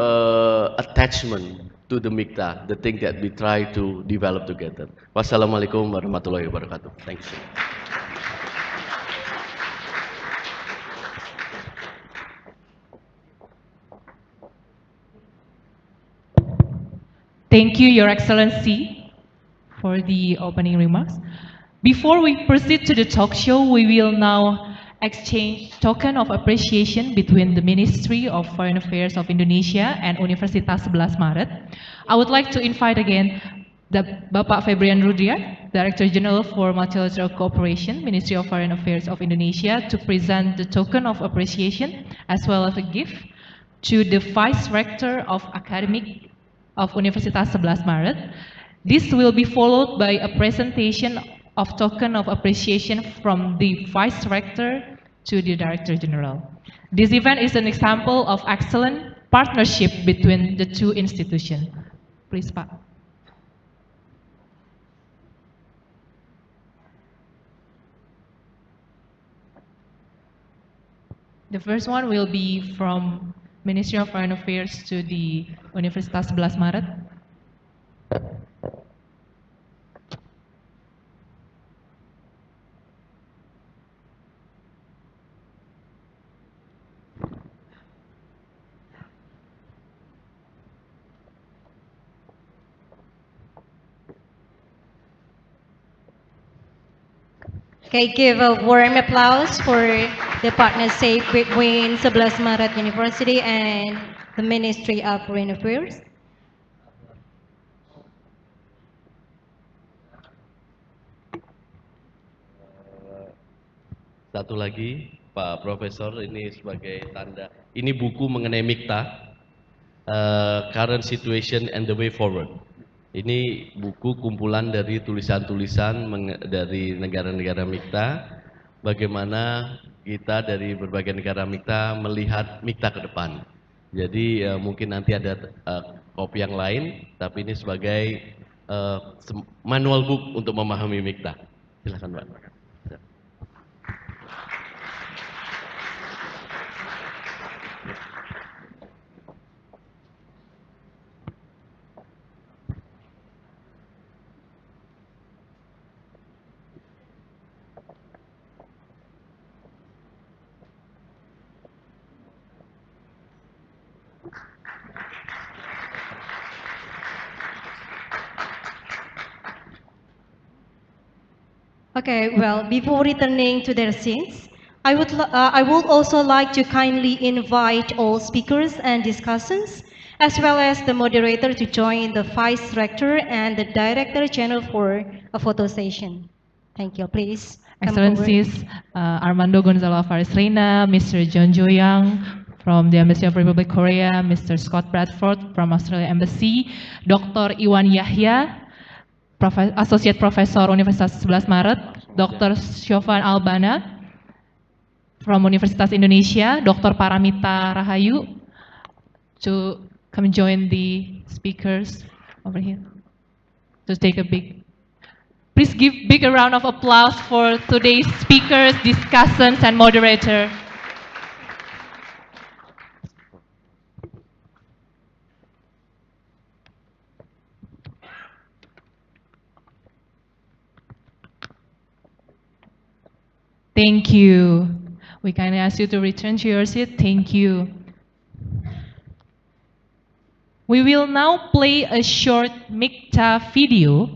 attachment to the MICTA, the thing that we try to develop together. Wassalamualaikum warahmatullahi wabarakatuh. Thanks. Thank you, Your Excellency, for the opening remarks. Before we proceed to the talk show, we will now exchange token of appreciation between the Ministry of Foreign Affairs of Indonesia and Universitas 11 Maret. I would like to invite again the Bapak Febrian Rudriat, Director General for Multilateral Cooperation, Ministry of Foreign Affairs of Indonesia, to present the token of appreciation as well as a gift to the Vice Rector of Academic of Universitas 11 Maret. This will be followed by a presentation of token of appreciation from the Vice Rector to the Director General. This event is an example of excellent partnership between the two institutions. Please, Pak. The first one will be from Ministry of Foreign Affairs to the Universitas 11 Maret. Okay, give a warm applause for the partnership between 11 Maret University and the Ministry of Foreign Affairs. Satu lagi, Pak Profesor, ini sebagai tanda. Ini buku mengenai MICTA, Current Situation and the Way Forward. Ini buku kumpulan dari tulisan-tulisan dari negara-negara MICTA, bagaimana kita dari berbagai negara MICTA melihat MICTA ke depan. Jadi mungkin nanti ada kopi yang lain, tapi ini sebagai manual book untuk memahami MICTA. Silakan, Pak. Okay, well, before returning to their seats, I would also like to kindly invite all speakers and discussants, as well as the moderator, to join the Vice Rector and the Director General for a photo session. Thank you. Please come Excellencies, Armando Gonzalo Alvarez Reina, Mr. John Jo Young from the Embassy of Republic Korea, Mr. Scott Bradford from Australia Embassy, Dr. Iwan Yahya, Associate Professor Universitas 11 Maret, Dr. Syovan Albana from Universitas Indonesia, Dr. Paramita Rahayu, to come join the speakers over here. To take a please give big round of applause for today's speakers, discussants, and moderator. Thank you. We kindly ask you to return to your seat. Thank you. We will now play a short Mikta video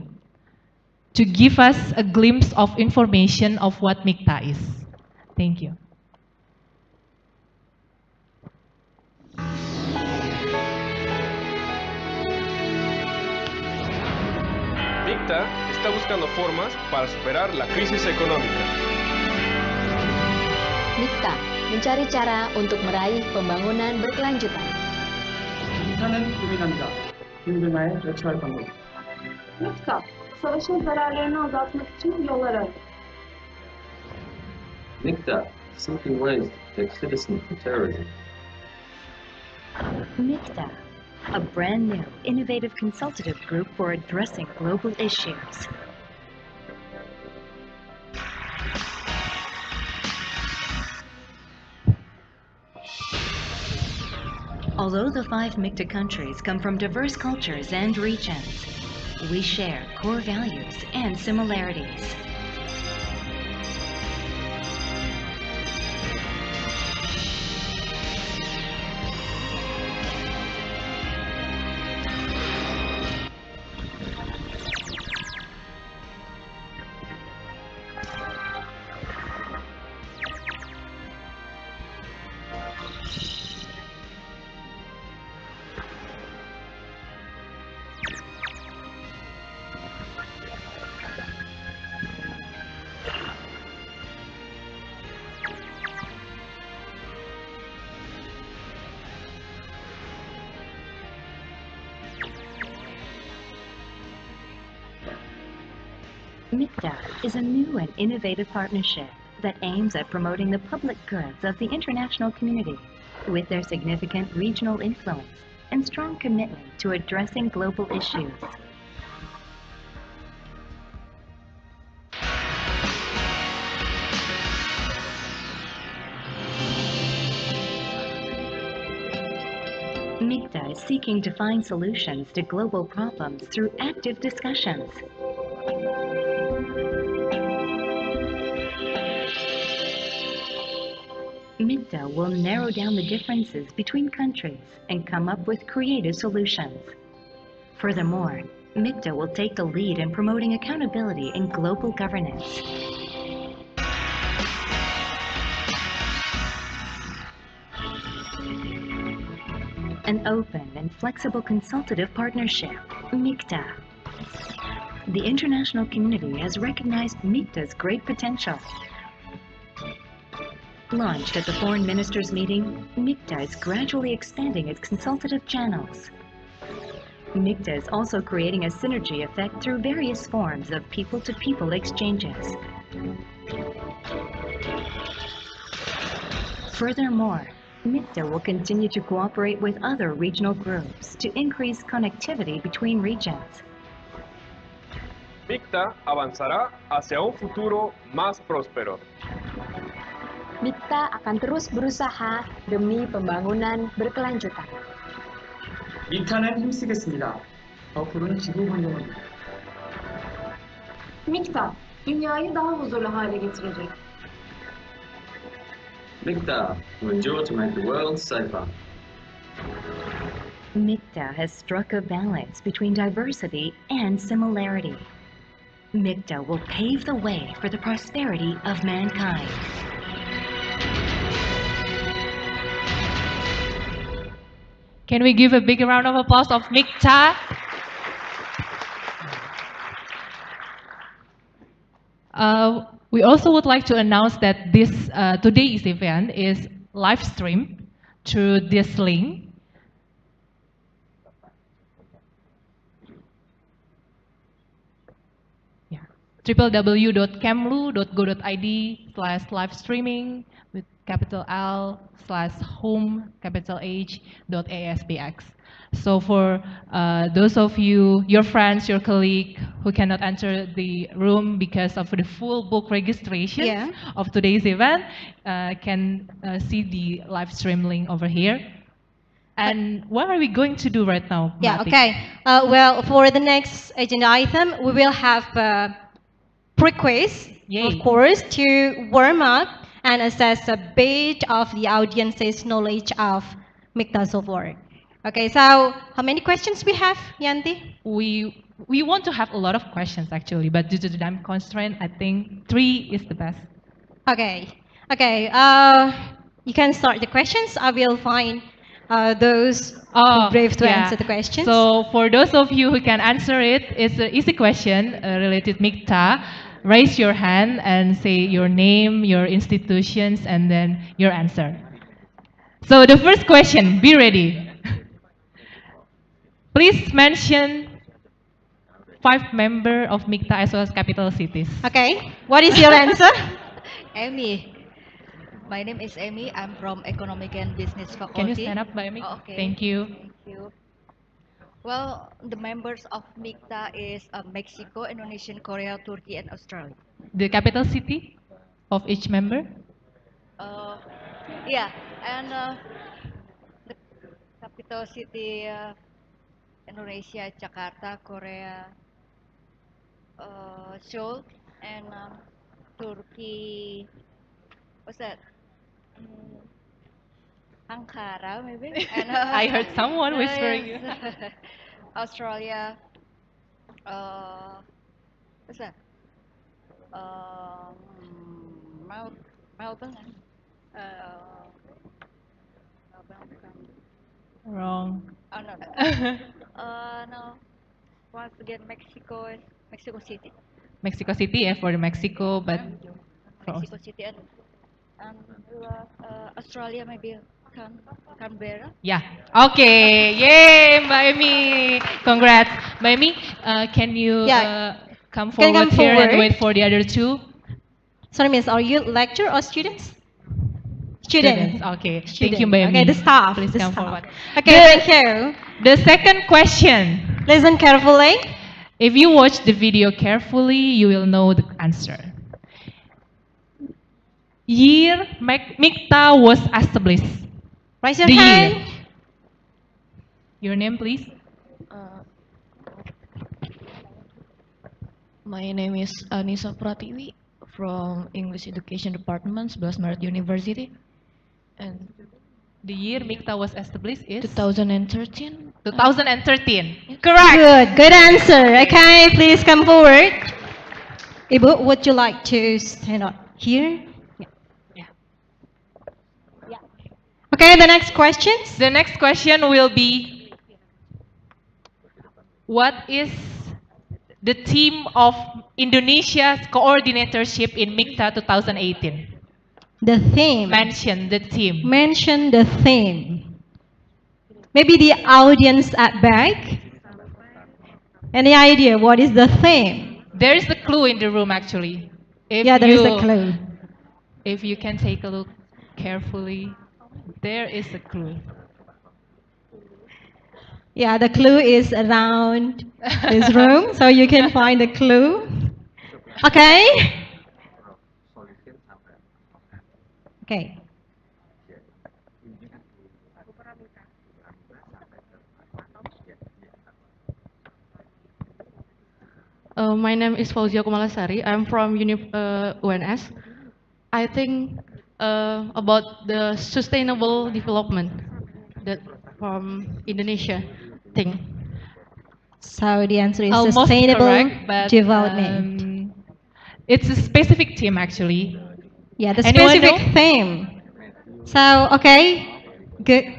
to give us a glimpse of information of what Mikta is. Thank you. Mikta está buscando formas para superar la crisis económica. Mikta mencari cara untuk meraih pembangunan berkelanjutan. Mikta는 고민합니다. 힘듦을 대처할 방법. Mikta, savaşın zararlarını azaltmak için yollar arıyor. Mikta, seeking ways to protect citizens from terrorism. Mikta, a brand new, innovative consultative group for addressing global issues. Although the 5 Mikta countries come from diverse cultures and regions, we share core values and similarities. Mikta is a new and innovative partnership that aims at promoting the public goods of the international community with their significant regional influence and strong commitment to addressing global issues. Mikta is seeking to find solutions to global problems through active discussions. Mikta will narrow down the differences between countries and come up with creative solutions. Furthermore, Mikta will take the lead in promoting accountability in global governance. An open and flexible consultative partnership, Mikta. The international community has recognized Mikta's great potential. Launched at the Foreign Ministers meeting, Mikta is gradually expanding its consultative channels. Mikta is also creating a synergy effect through various forms of people-to-people exchanges. Furthermore, Mikta will continue to cooperate with other regional groups to increase connectivity between regions. Mikta avanzará hacia un futuro más próspero. Mikta akan terus berusaha demi pembangunan berkelanjutan. mikta는 힘쓰겠습니다. 앞으로는 지구 환경을 Mikta, dünyayı daha huzurlu hale getirecek. Mikta will endure to make the world safer. Mikta has struck a balance between diversity and similarity. Mikta will pave the way for the prosperity of mankind. Can we give a big round of applause of Mikta? We also would like to announce that this today's event is live streamed through this link. Yeah. www.kemlu.go.id/live streaming with capital L/home capital H.ASBX. So for those of you, your friends, your colleague who cannot enter the room because of the full book registration of today's event, can see the live stream link over here. And what are we going to do right now, Yeah, Mati? okay. Well, for the next agenda item, we will have a pre-quiz, of course, to warm up and assess a bit of the audience's knowledge of Mikta so far. Okay, so how many questions we have, Yanti? We want to have a lot of questions actually, but due to the time constraint, I think 3 is the best. Okay, okay. You can start the questions. I will find those who brave to answer the questions. So for those of you who can answer it, it's an easy question related Mikta. Raise your hand and say your name, your institutions, and then your answer. So the first question, be ready. Please mention 5 members of Mikta as well as capital cities. Okay, what is your answer? Amy. My name is Amy. I'm from Economic and Business Faculty. Can you stand up by me? Oh, okay. Thank you. Thank you. Well, the members of MICTA is Mexico, Indonesia, Korea, Turkey, and Australia. The capital city of each member? Yeah, and the capital city Indonesia, Jakarta, Korea, Seoul, and Turkey. What's that? Ankara, maybe. And, I heard someone whispering. yes. Australia. What's that? Melbourne. Wrong. Oh no. No. Once again, Mexico City. Mexico City, yeah, for the Mexico, but Mexico City and Australia maybe Canberra. yeah. Okay. Yay, Mbak Emi. Congrats. Mbak Emi, can you come forward here and wait for the other 2? Sorry, miss, are you lecturer or students? Students. Okay. Student. Thank you, Mbak Emi. Okay, the staff. Please the come staff. forward. Okay, thank you. The second question. Listen carefully. If you watch the video carefully, you will know the answer. Year Mikta was established. Raise your hand. Year. Your name, please. My name is Anissa Pratiwi from English Education Department, 11 Maret University. And the year Mikta was established is? 2013. 2013. Correct. Good answer. Okay, please come forward. Ibu, would you like to stand up here? Okay, the next question. The next question will be, what is the theme of Indonesia's coordinatorship in Mikta 2018? The theme. Mention the theme. Mention the theme. Maybe the audience at back. Any idea what is the theme? There is a clue in the room actually. There is a clue. If you can take a look carefully, there is a clue. Yeah, the clue is around this room, so you can find the clue. Okay? Okay. My name is Fauzia Kumalasari. I'm from UNS. I think about the sustainable development that from Indonesia thing. So the answer is Almost sustainable correct, but, development. It's a specific theme actually. Yeah, the Anyone specific know? theme. So, okay, good.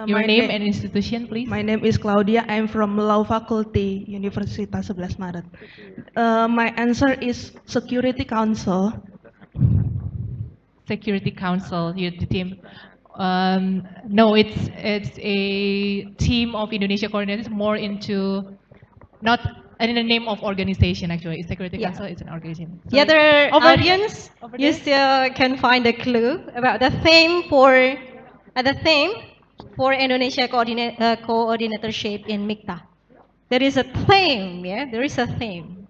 Your name and institution, please. My name is Claudia. I'm from Law Faculty, Universitas 11 Maret. My answer is Security Council. Security Council, the team. No, it's a team of Indonesia coordinators, more into not in the name of organization actually. Security Council is an organization. The other audience, you still can find a clue about the theme for Indonesia coordinatorship in Mikta. There is a theme, yeah. There is a theme.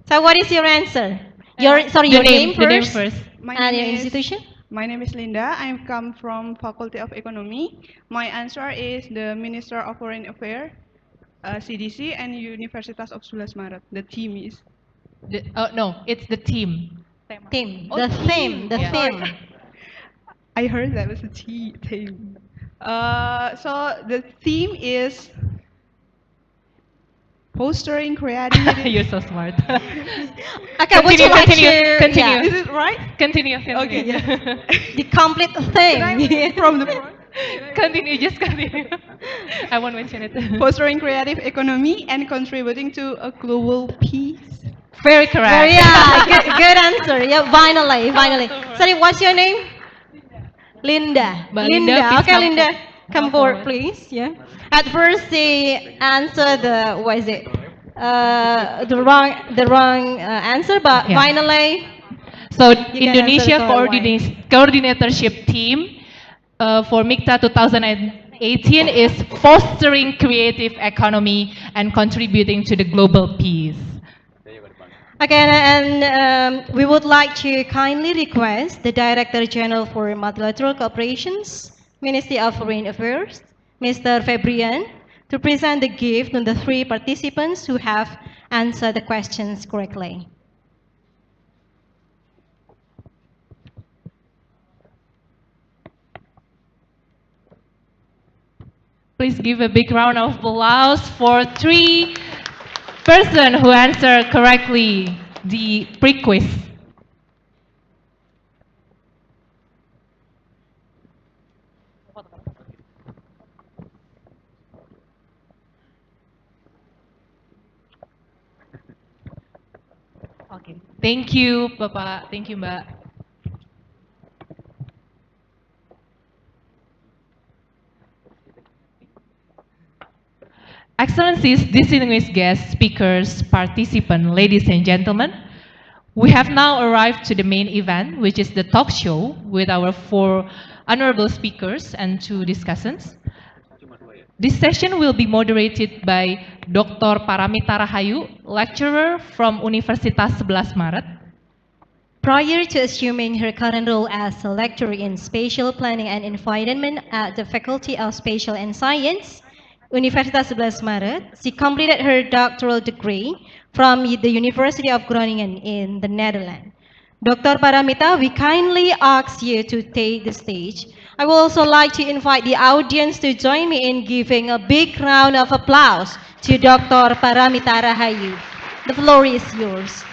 So, what is your answer? Your name first. The name first. And your institution. My name is Linda. I come from Faculty of Economy. My answer is the Minister of Foreign Affairs, CDC, and Universitas of 11 Maret. The team is. No, it's the team. Theme. Oh, The theme. theme. The Yeah. theme. I heard that was a theme. So the theme is fostering creativity. You're so smart. Okay, would you like to? Continue. Yeah. Is it right? Continue. Okay, yes. The complete theme. From the front. Continue, just continue. I won't mention it. Fostering creative economy and contributing to a global peace. Very correct. Very, yeah, good answer. Yeah, finally. Sorry, what's your name? Linda. Mbak Linda, please Okay, come Linda, come forward, forward. please. Yeah. At first, they answer the what is it? The wrong answer, but Yeah. finally, So you can answer Indonesia the correct one. coordinatorship team for Mikta 2018 is fostering creative economy and contributing to the global peace. Okay, and we would like to kindly request the Director General for Multilateral Cooperations, Ministry of Foreign Affairs, Mr. Febrian, to present the gift to the three participants who have answered the questions correctly. Please give a big round of applause for three persons who answered correctly the pre-quiz. Okay. Thank you, Bapak. Thank you, Mbak. Excellencies, distinguished guests, speakers, participants, ladies and gentlemen, we have now arrived to the main event, which is the talk show with our four honorable speakers and two discussants. This session will be moderated by Dr. Paramita Rahayu, lecturer from Universitas 11 Maret. Prior to assuming her current role as a lecturer in spatial planning and environment at the Faculty of Spatial and Science, Universitas 11 Maret, she completed her doctoral degree from the University of Groningen in the Netherlands. Dr. Paramita, we kindly ask you to take the stage. I would also like to invite the audience to join me in giving a big round of applause to Dr. Paramita Rahayu. The floor is yours.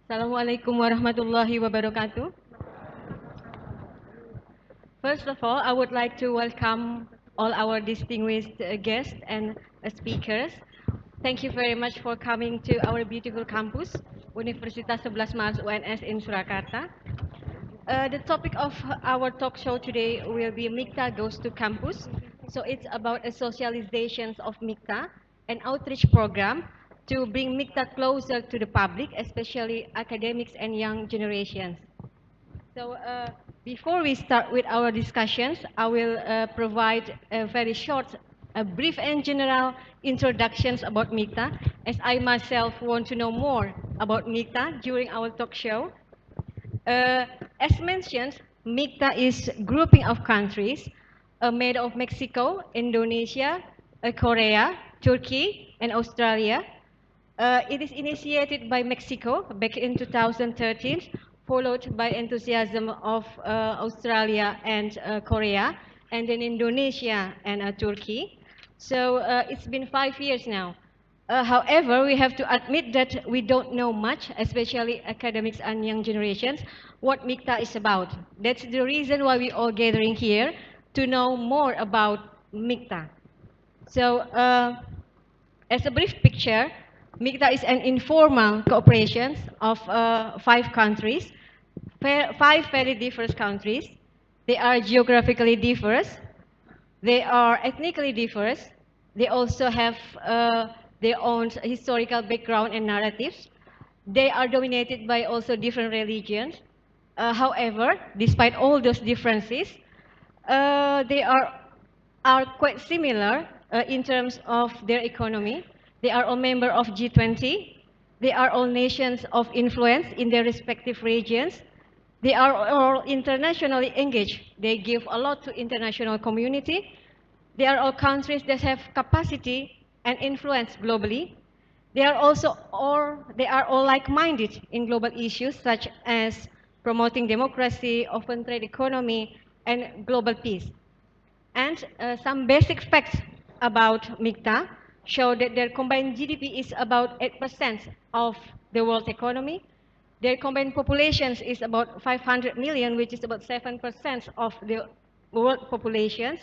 Assalamualaikum warahmatullahi wabarakatuh. First of all, I would like to welcome all our distinguished guests and speakers. Thank you very much for coming to our beautiful campus, Universitas 11 Maret UNS in Surakarta. The topic of our talk show today will be Mikta Goes to Campus. So it's about a socialization of Mikta, an outreach program to bring Mikta closer to the public, especially academics and young generations. So before we start with our discussions, I will provide a very short, brief and general introductions about Mikta, as I myself want to know more about Mikta during our talk show. As mentioned, Mikta is grouping of countries made of Mexico, Indonesia, Korea, Turkey, and Australia. It is initiated by Mexico back in 2013, followed by enthusiasm of Australia and Korea, and then Indonesia and Turkey. So it's been 5 years now. However, we have to admit that we don't know much, especially academics and young generations, what Mikta is about. That's the reason why we all gathering here, to know more about Mikta. So, as a brief picture, Mikta is an informal cooperation of 5 countries, 5 very diverse countries. They are geographically diverse, they are ethnically diverse, they also have their own historical background and narratives. They are dominated by also different religions. However, despite all those differences, they are quite similar in terms of their economy. They are all members of G20. They are all nations of influence in their respective regions. They are all internationally engaged. They give a lot to international community. They are all countries that have capacity and influence globally. They are also they are all like-minded in global issues such as promoting democracy, open trade economy, and global peace. And some basic facts about MICTA show that their combined GDP is about 8% of the world economy. Their combined populations is about 500 million, which is about 7% of the world populations.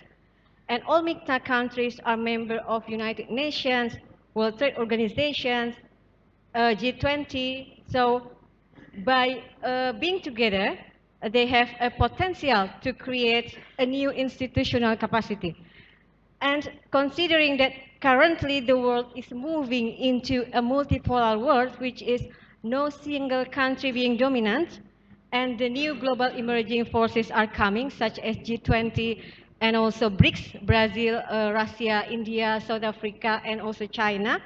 And all MICTA countries are members of United Nations, World Trade Organizations, G20. So by being together, they have a potential to create a new institutional capacity. And considering that currently the world is moving into a multipolar world, which is no single country being dominant, and the new global emerging forces are coming, such as G20 and also BRICS, Brazil, Russia, India, South Africa, and also China.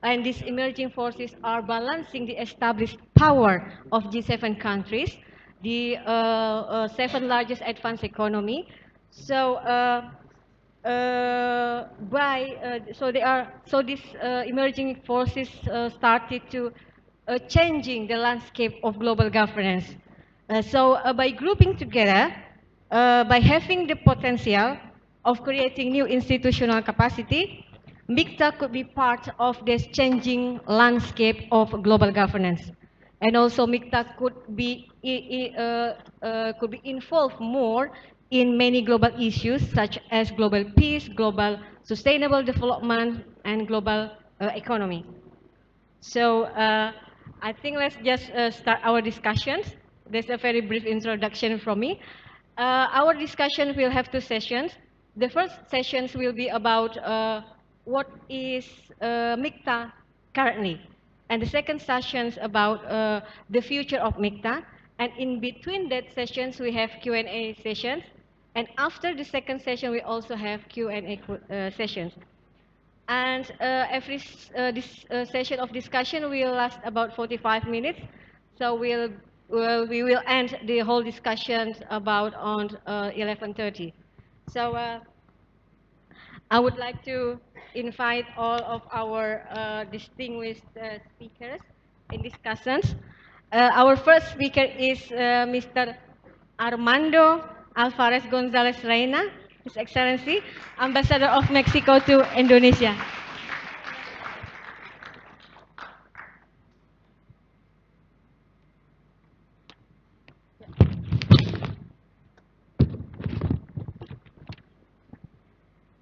And these emerging forces are balancing the established power of G7 countries, the seven largest advanced economy. So so these emerging forces started to changing the landscape of global governance. By grouping together, by having the potential of creating new institutional capacity, MICTA could be part of this changing landscape of global governance. And also MICTA could be involved more in many global issues such as global peace, global sustainable development, and global economy. So I think let's just start our discussions. There's a very brief introduction from me. Our discussion will have two sessions. The first sessions will be about what is MICTA currently. And the second sessions about the future of MICTA. And in between that sessions, we have Q&A sessions. And after the second session, we also have Q&A sessions. And this session of discussion will last about 45 minutes. So we will end the whole discussion about on 11:30. So I would like to invite all of our distinguished speakers in discussions. Our first speaker is Mr. Armando Alvarez Gonzalez Reina, His Excellency, Ambassador of Mexico to Indonesia.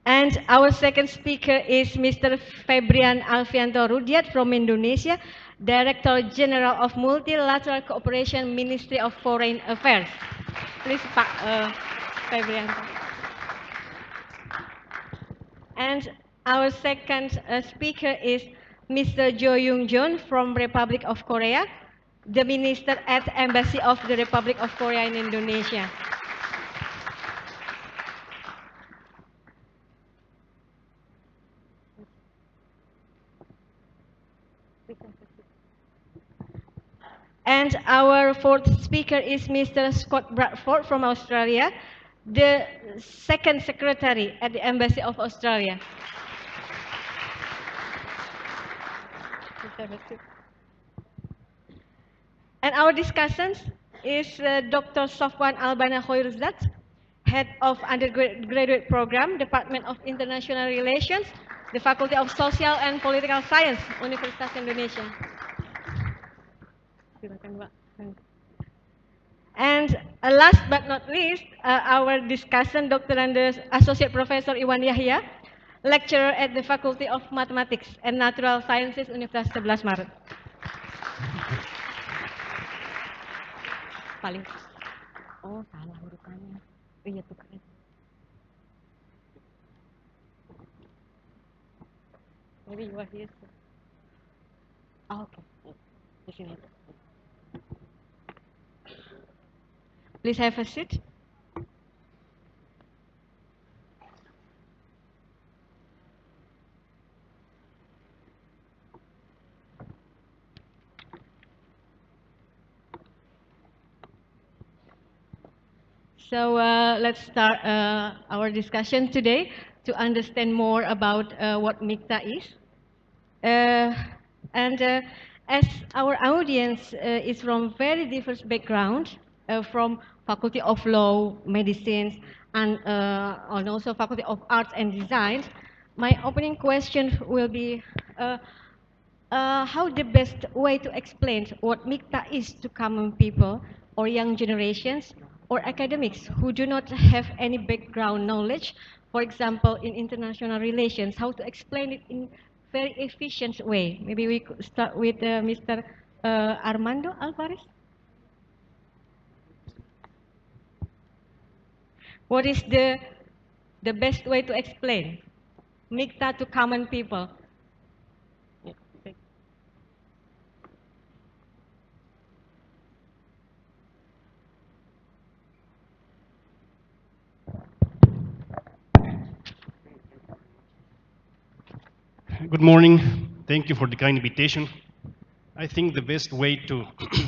And our second speaker is Mr. Febrian Alfianto Rudiat from Indonesia, Director General of Multilateral Cooperation, Ministry of Foreign Affairs. Please, Pak Febrian. And our second speaker is Mr. Jo Young Jun from Republic of Korea, the Minister at Embassy of the Republic of Korea in Indonesia. And our fourth speaker is Mr. Scott Bradford from Australia, the second secretary at the Embassy of Australia. And our discussant is Dr. Sofwan Albana Khoirzad, Head of Undergraduate Program, Department of International Relations, the Faculty of Social and Political Science, Universitas Indonesia. And last but not least, our discussant, Dr. Associate Professor Iwan Yahya, lecturer at the Faculty of Mathematics and Natural Sciences, Universitas 11 Maret. Paling. Oh, salah urutannya. Iya tuh keren. Maybe you are here. Oh, okay. Di sini. Please have a seat. So let's start our discussion today. to understand more about what Mikta is. And as our audience is from very diverse background, from Faculty of Law, Medicine, and also Faculty of Arts and Design, my opening question will be, how the best way to explain what Mikta is to common people or young generations or academics who do not have any background knowledge, for example, in international relations, how to explain it in very efficient way. Maybe we could start with Mr. Armando Alvarez. What is the best way to explain Mikta to common people? Good morning. Thank you for the kind invitation. I think the best way to,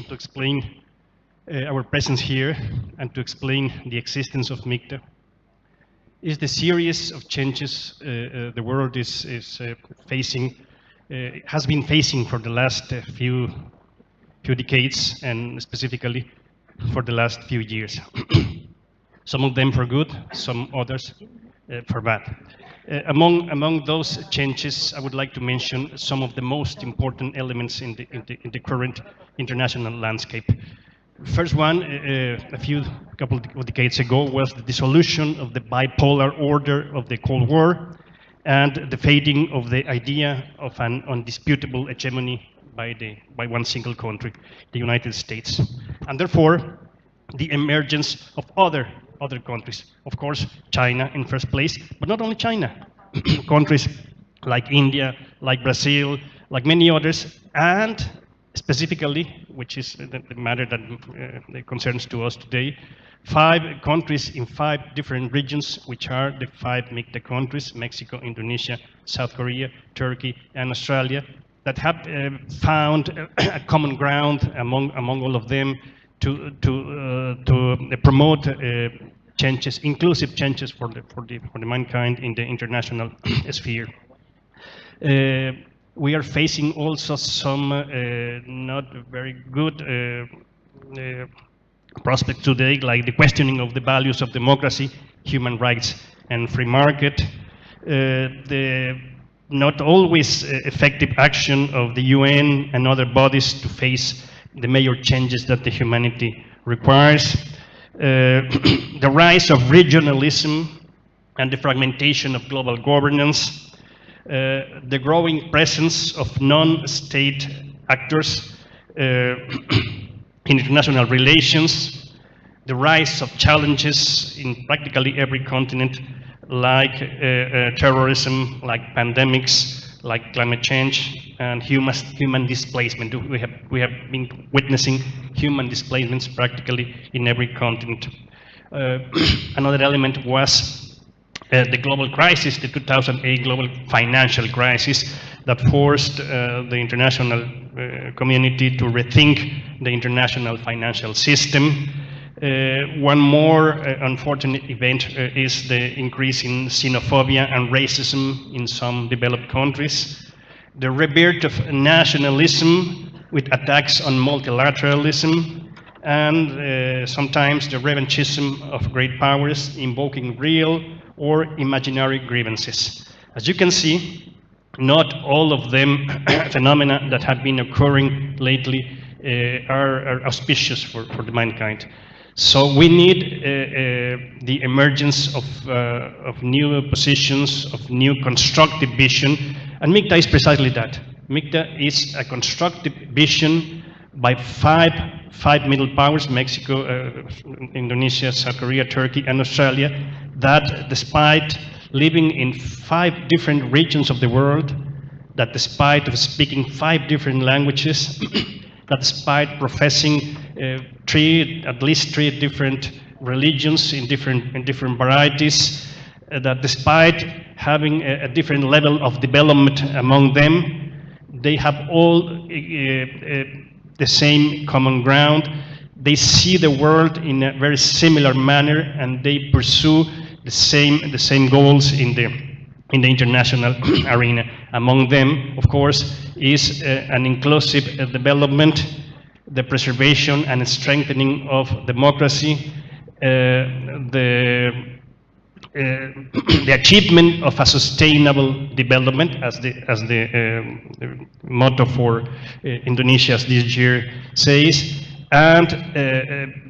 to explain our presence here and to explain the existence of Mikta is the series of changes the world is facing, has been facing for the last few decades, and specifically for the last few years. Some of them for good, some others for bad. Among those changes, I would like to mention some of the most important elements in the current international landscape. First one, a couple of decades ago, was the dissolution of the bipolar order of the Cold War and the fading of the idea of an undisputable hegemony by one single country, the United States. And therefore, the emergence of other countries. Of course, China in first place, but not only China. Countries like India, like Brazil, like many others, and specifically, which is the matter that concerns to us today, 5 countries in 5 different regions, which are the 5 Mikta countries, Mexico, Indonesia, South Korea, Turkey, and Australia, that have found a common ground among all of them to promote changes, inclusive changes for the mankind in the international sphere. We are facing also some not very good prospects today, like the questioning of the values of democracy, human rights, and free market. The not always effective action of the UN and other bodies to face the major changes that the humanity requires. The rise of regionalism and the fragmentation of global governance, the growing presence of non-state actors in international relations, the rise of challenges in practically every continent, like terrorism, like pandemics, like climate change, and human displacement. We have been witnessing human displacements practically in every continent. Another element was the global crisis, the 2008 global financial crisis, that forced the international community to rethink the international financial system. One more unfortunate event is the increase in xenophobia and racism in some developed countries. The rebirth of nationalism with attacks on multilateralism, and sometimes the revanchism of great powers invoking real or imaginary grievances. As you can see, not all of them phenomena that have been occurring lately are auspicious for the mankind. So we need the emergence of new positions, of new constructive vision, and Mikta is precisely that. Mikta is a constructive vision by five middle powers, Mexico, Indonesia, South Korea, Turkey, and Australia, that despite living in 5 different regions of the world, that despite of speaking 5 different languages, that despite professing at least three different religions in different varieties, that despite having a different level of development among them, they have all the same common ground. They see the world in a very similar manner, and they pursue the same goals in the in the international arena. Among them, of course, is an inclusive development, the preservation and strengthening of democracy, the achievement of a sustainable development, as the motto for Indonesia this year says, and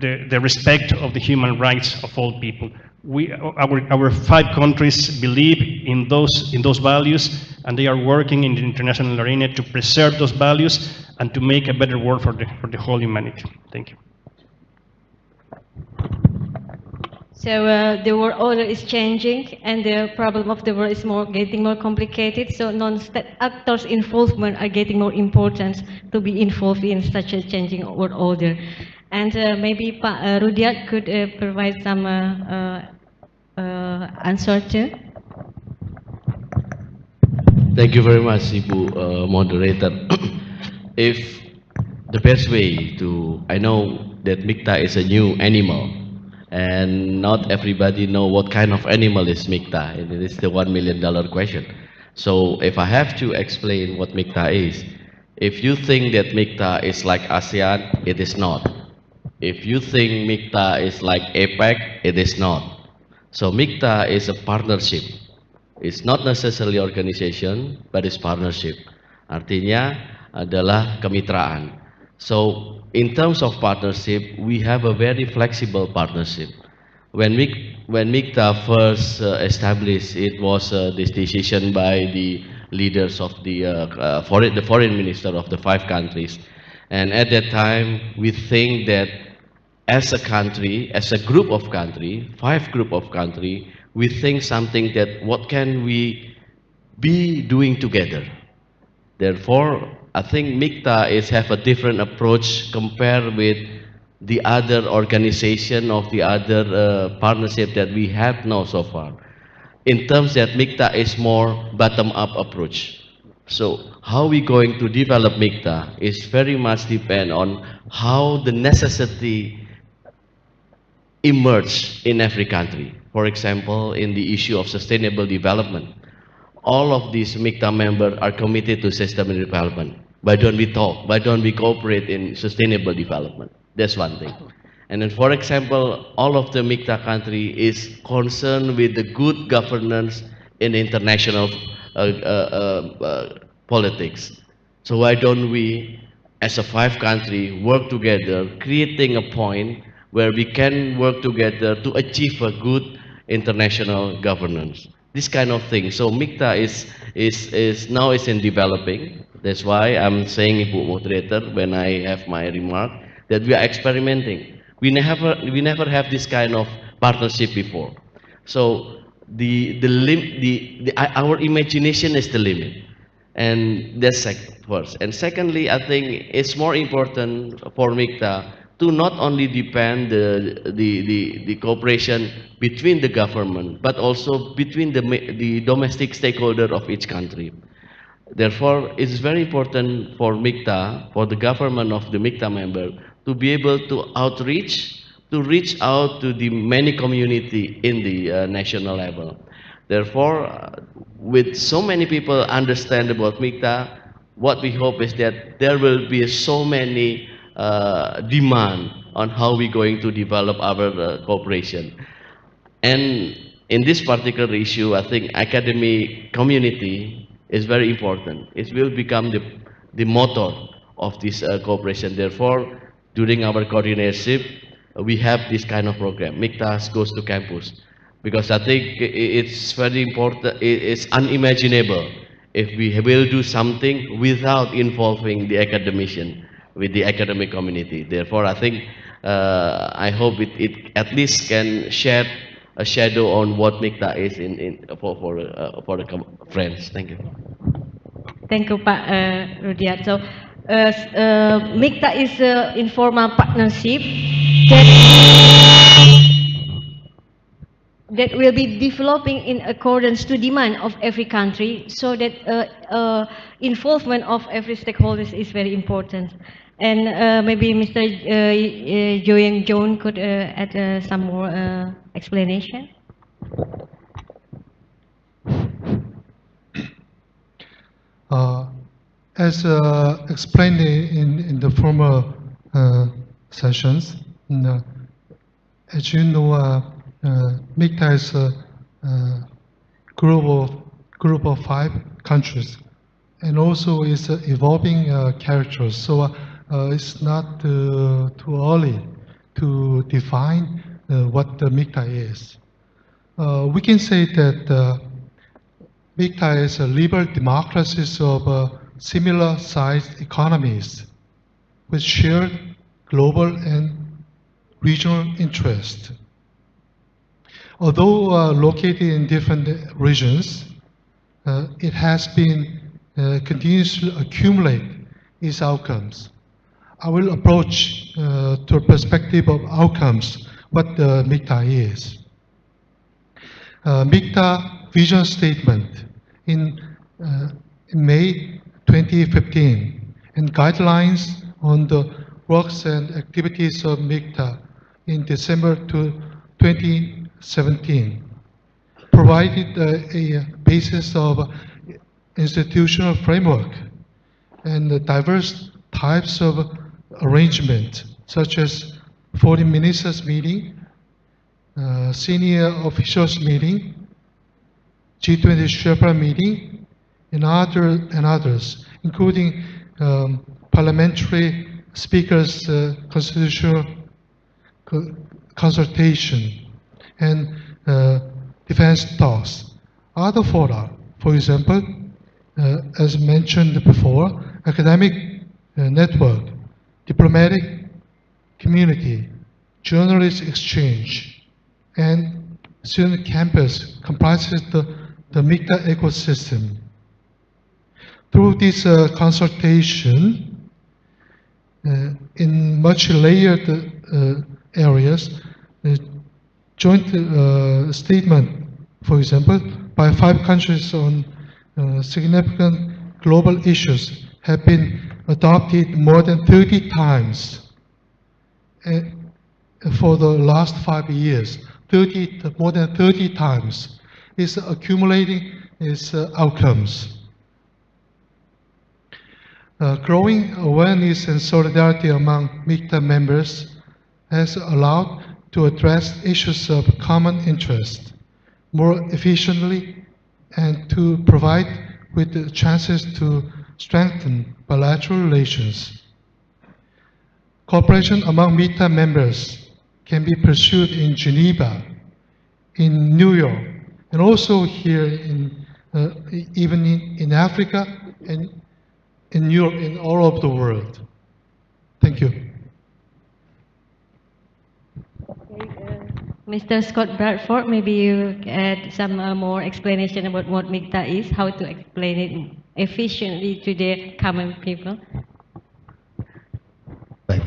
the respect of the human rights of all people. Our 5 countries believe in those values, and they are working in the international arena to preserve those values and to make a better world for the whole humanity. Thank you. So the world order is changing, and the problem of the world is getting more complicated. So non-state actors' involvement are getting more important to be involved in such a changing world order. And maybe Pak Rudiat could provide some answer too. Thank you very much, Ibu moderator. If the best way to, I know that Mikta is a new animal, and not everybody know what kind of animal is Mikta, and it is the $1 million question. So if I have to explain what Mikta is, if you think that Mikta is like ASEAN, it is not. If you think Mikta is like APEC, it is not. So Mikta is a partnership. It's not necessarily organization, but it's partnership. Artinya adalah kemitraan. So in terms of partnership, we have a very flexible partnership. When Mikta first established, it was this decision by the leaders of the foreign minister of the 5 countries. And at that time, we think that as a country, as a group of country, 5 group of country, we think something that what can we be doing together. Therefore, I think Mikta have a different approach compared with the other organization of the other partnership that we have now so far. In terms that Mikta is more bottom-up approach. So how we going to develop Mikta is very much depend on how the necessity emerge in every country. For example, in the issue of sustainable development, all of these Mikta members are committed to sustainable development. Why don't we talk? Why don't we cooperate in sustainable development? That's one thing. And then, for example, all of the Mikta country is concerned with the good governance in international politics. So why don't we, as a 5 country, work together, creating a point where we can work together to achieve a good international governance. This kind of thing. So Mikta is now in developing. That's why I'm saying, Ibu Moderator, when I have my remark, that we are experimenting. We never have this kind of partnership before. So our imagination is the limit. And that's first. And secondly, I think it's more important for Mikta to not only depend the cooperation between the government, but also between the domestic stakeholder of each country. Therefore, it's very important for Mikta, for the government of the Mikta member, to be able to reach out to the many community in the national level. Therefore, with so many people understand about Mikta, what we hope is that there will be so many demand on how we're going to develop our cooperation. And in this particular issue, I think academic community is very important. It will become the motor of this cooperation. Therefore, during our coordination, we have this kind of program, Mikta Goes to Campus. Because I think it's very important, it's unimaginable if we will do something without involving the academician, with the academic community. Therefore, I think, I hope it at least can shed a shadow on what Mikta is for the friends. Thank you. Thank you, Pak Rudiat. So, Mikta is an informal partnership that will be developing in accordance to demand of every country, so that involvement of every stakeholders is very important. And maybe Mr. Joyen John could add some more explanation. As explained in the former sessions, as you know, Mikta is a group of 5 countries, and also is evolving characters. So it's not too early to define what the Mikta is. We can say that Mikta is a liberal democracies of similar-sized economies with shared global and regional interest. Although located in different regions, it has been continuously accumulate its outcomes. I will approach to a perspective of outcomes what the Mikta is. Mikta vision statement in May 2015 and guidelines on the works and activities of Mikta in December 2017 provided a basis of institutional framework and the diverse types of arrangement such as foreign ministers meeting, senior officials meeting, G20 Sherpa meeting, and others, including parliamentary speakers' constitutional consultation and defense talks. Other fora, for example, as mentioned before, academic network, diplomatic community, journalist exchange, and student campus comprises the Mikta ecosystem. Through this consultation, in much layered areas, joint statement, for example, by 5 countries on significant global issues have been adopted more than 30 times for the last 5 years. More than 30 times is accumulating its outcomes. Growing awareness and solidarity among Mikta members has allowed to address issues of common interest more efficiently and to provide with the chances to strengthen bilateral relations. Cooperation among Mikta members can be pursued in Geneva, in New York, and also here even in Africa and in Europe and all over the world. Thank you. Mr. Scott Bradford, maybe you add some more explanation about what Mikta is, how to explain it efficiently to the common people. Baik,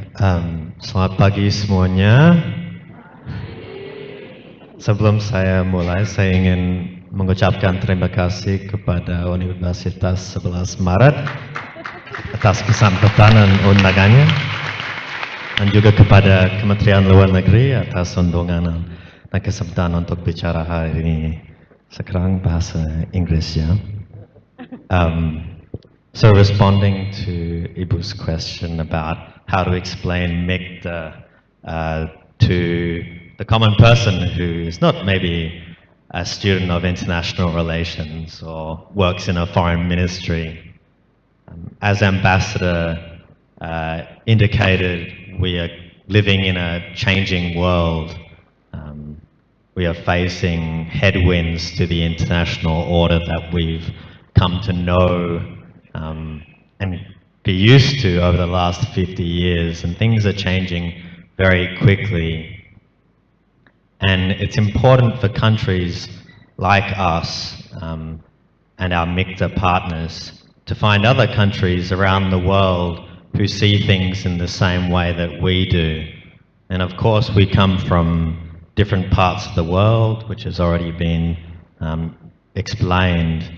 selamat pagi semuanya. Sebelum saya mulai, saya ingin mengucapkan terima kasih kepada Universitas 11 Maret atas kesempatan dan undangannya, dan juga kepada Kementerian Luar Negeri atas undangan dan kesempatan untuk bicara hari ini. Sekarang bahasa Inggris ya. So responding to Ibu's question about how to explain Mikta to the common person who is not maybe a student of international relations or works in a foreign ministry. As Ambassador indicated, we are living in a changing world. We are facing headwinds to the international order that we've come to know and be used to over the last 50 years, and things are changing very quickly. And it's important for countries like us and our Mikta partners to find other countries around the world who see things in the same way that we do. And of course, we come from different parts of the world, which has already been explained,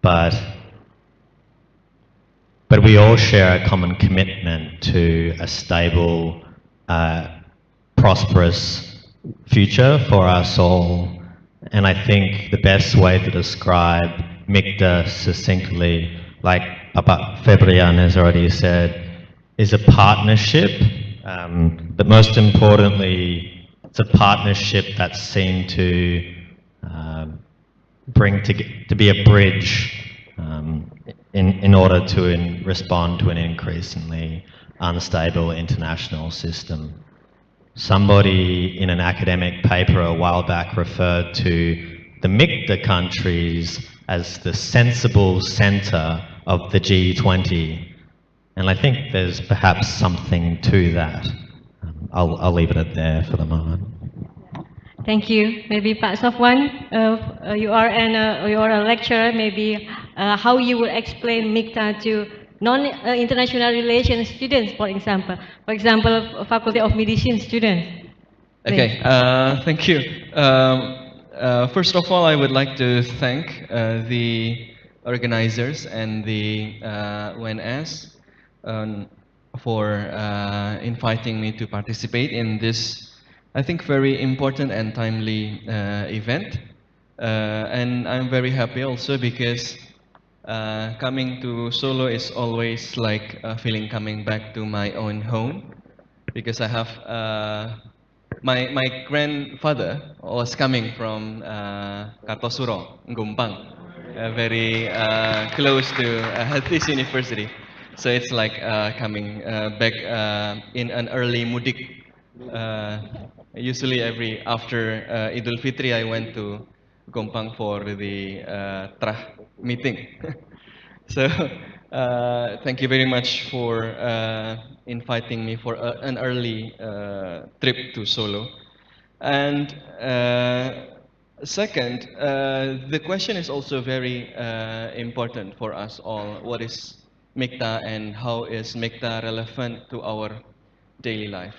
but we all share a common commitment to a stable, prosperous future for us all. And I think the best way to describe Mikta succinctly like Bapak Febrian has already said, is a partnership, but most importantly, it's a partnership that's seen to to be a bridge in order to respond to an increasingly unstable international system. Somebody in an academic paper a while back referred to the Mikta countries as the sensible center of the G20. And I think there's perhaps something to that. I'll leave it at there for the moment. Thank you. Maybe Pak Sofwan, you are a lecturer. Maybe how you would explain Mikta to non-international relations students, for example. For example, Faculty of Medicine students. Okay, thank you. First of all, I would like to thank the organizers and the ONS for inviting me to participate in this, I think, very important and timely event. And I'm very happy also because coming to Solo is always like a feeling coming back to my own home, because I have my grandfather was coming from Kartosuro, Gompang, very close to this university. So it's like coming back in an early mudik. Usually after Idul Fitri, I went to Gompang for the Trah meeting. So thank you very much for inviting me for an early trip to Solo. And second, the question is also very important for us all. What is Mikta and how is Mikta relevant to our daily life?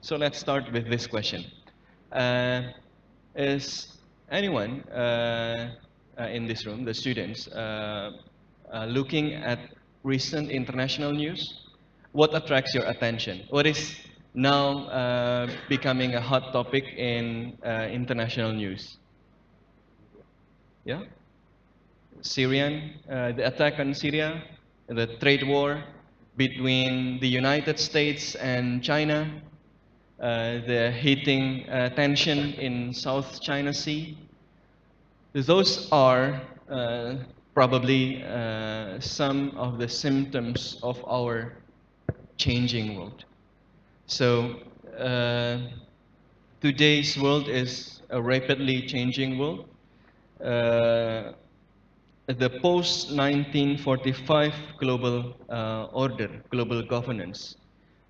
So let's start with this question. Is anyone in this room, the students, looking at recent international news? What attracts your attention? What is now becoming a hot topic in international news? Yeah? The attack on Syria, the trade war between the United States and China, the heating tension in South China Sea. Those are probably some of the symptoms of our changing world. So today's world is a rapidly changing world. The post-1945 global order, global governance,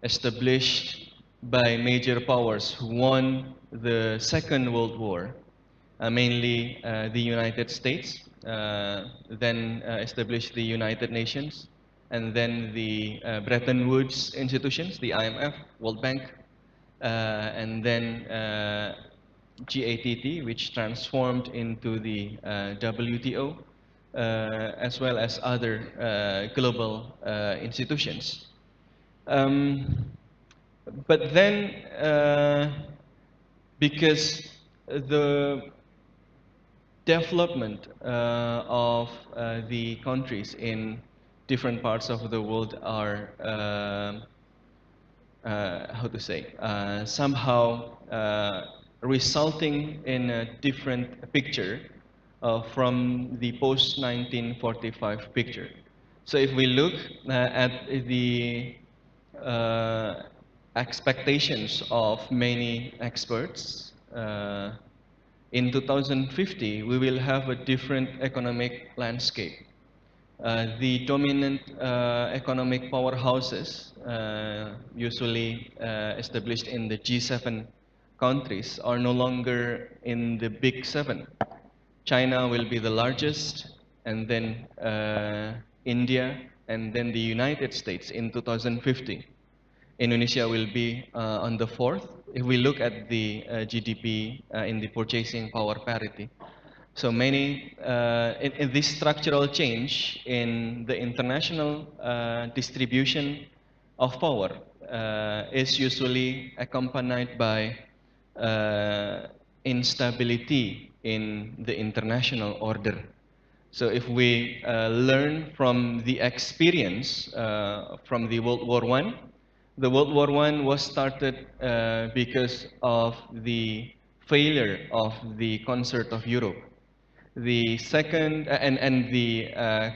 established by major powers who won the Second World War, mainly the United States, then established the United Nations, and then the Bretton Woods institutions, the IMF, World Bank, and then GATT, which transformed into the WTO, as well as other global institutions. But then, because the development of the countries in different parts of the world are, how to say, somehow resulting in a different picture from the post-1945 picture. So if we look at the expectations of many experts, in 2050 we will have a different economic landscape. The dominant economic powerhouses, usually established in the G7 countries, are no longer in the big seven. China will be the largest, and then India, and then the United States in 2050. Indonesia will be on the fourth if we look at the GDP in the purchasing power parity. So many, in this structural change in the international distribution of power is usually accompanied by instability in the international order. So if we learn from the experience from the World War I, the World War I was started because of the failure of the concert of Europe. The second, and the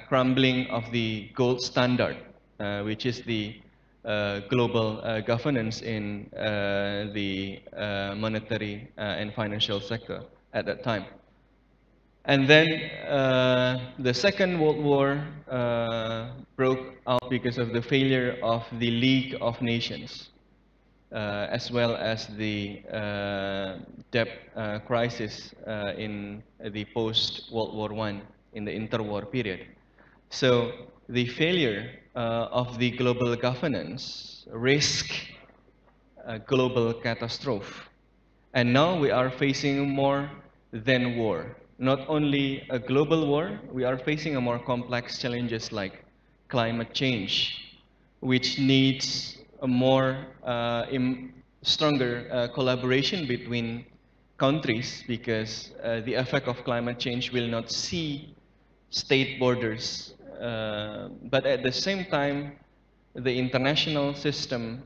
crumbling of the gold standard, which is the global governance in the monetary and financial sector at that time. And then the Second World War broke out because of the failure of the League of Nations, as well as the debt crisis in the post-World War I, in the interwar period. So the failure of the global governance risked a global catastrophe. And now we are facing more than war. Not only a global war, we are facing a more complex challenges like climate change, which needs a more stronger collaboration between countries, because the effect of climate change will not see state borders. But at the same time, the international system,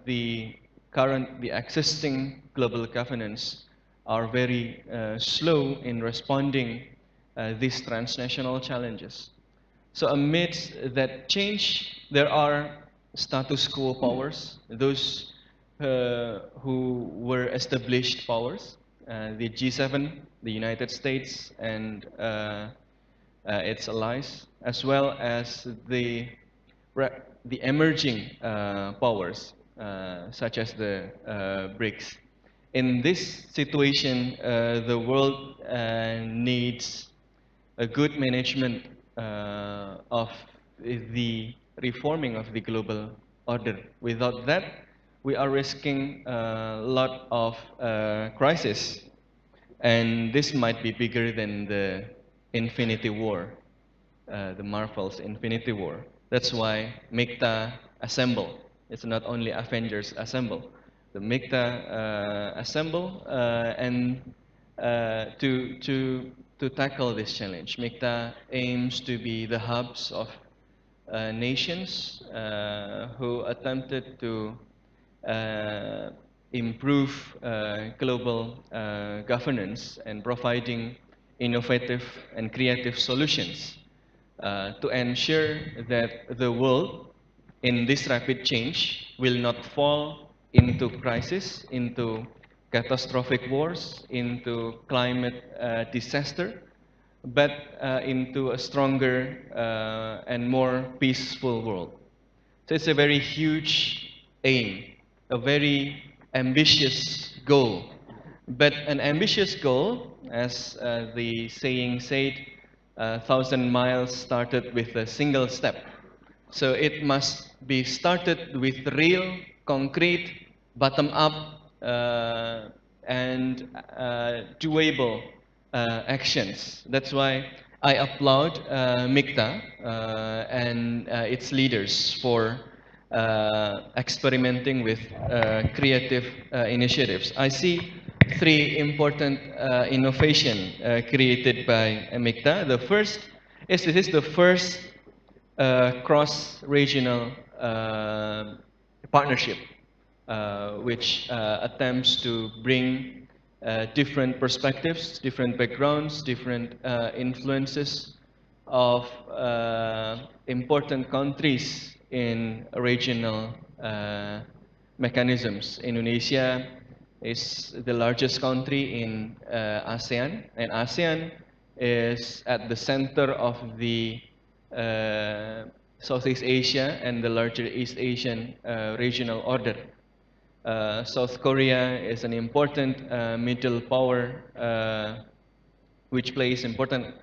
the existing global governance are very slow in responding these transnational challenges. So amidst that change, there are status quo powers, those who were established powers, the G7, the United States, and its allies, as well as the emerging powers, such as the BRICS. In this situation, the world needs a good management of the reforming of the global order. Without that, we are risking a lot of crisis, and this might be bigger than the Infinity War, the Marvel's Infinity War. That's why Mikta assemble. It's not only Avengers assemble. The Mikta assemble and to tackle this challenge. Mikta aims to be the hubs of nations who attempted to improve global governance and providing innovative and creative solutions to ensure that the world in this rapid change will not fall into crisis, into catastrophic wars, into climate disaster, but into a stronger and more peaceful world. So it's a very huge aim, a very ambitious goal. But an ambitious goal, as the saying said, 1,000 miles started with a single step. So it must be started with real, concrete, bottom-up, and doable actions. That's why I applaud Mikta and its leaders for experimenting with creative initiatives. I see three important innovation created by Mikta. The first is this is the first cross-regional partnership, which attempts to bring different perspectives, different backgrounds, different influences of important countries in regional mechanisms. Indonesia is the largest country in ASEAN, and ASEAN is at the center of the Southeast Asia and the larger East Asian regional order. South Korea is an important middle power which plays important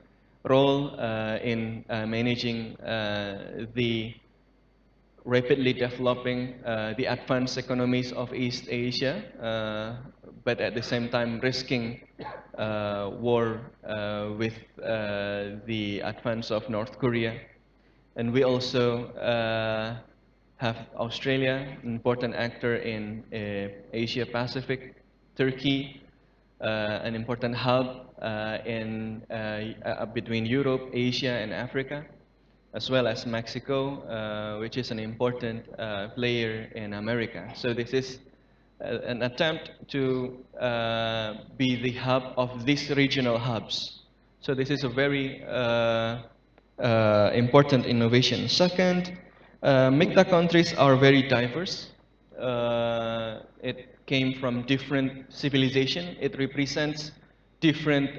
role in managing the rapidly developing the advanced economies of East Asia, but at the same time risking war with the advance of North Korea. And we also have Australia, an important actor in Asia Pacific, Turkey, an important hub between Europe, Asia, and Africa, as well as Mexico, which is an important player in America. So this is an attempt to be the hub of these regional hubs. So this is a very important innovation. Second, Mikta countries are very diverse. It came from different civilization. It represents different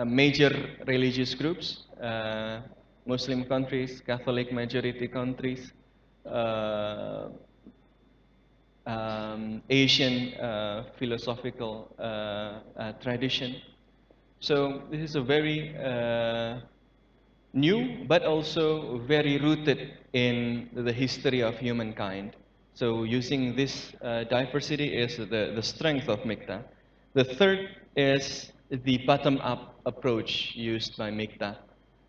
major religious groups, Muslim countries, Catholic majority countries, Asian philosophical tradition. So this is a very new, but also very rooted in the history of humankind. So using this diversity is the strength of Mikta. The third is the bottom-up approach used by Mikta.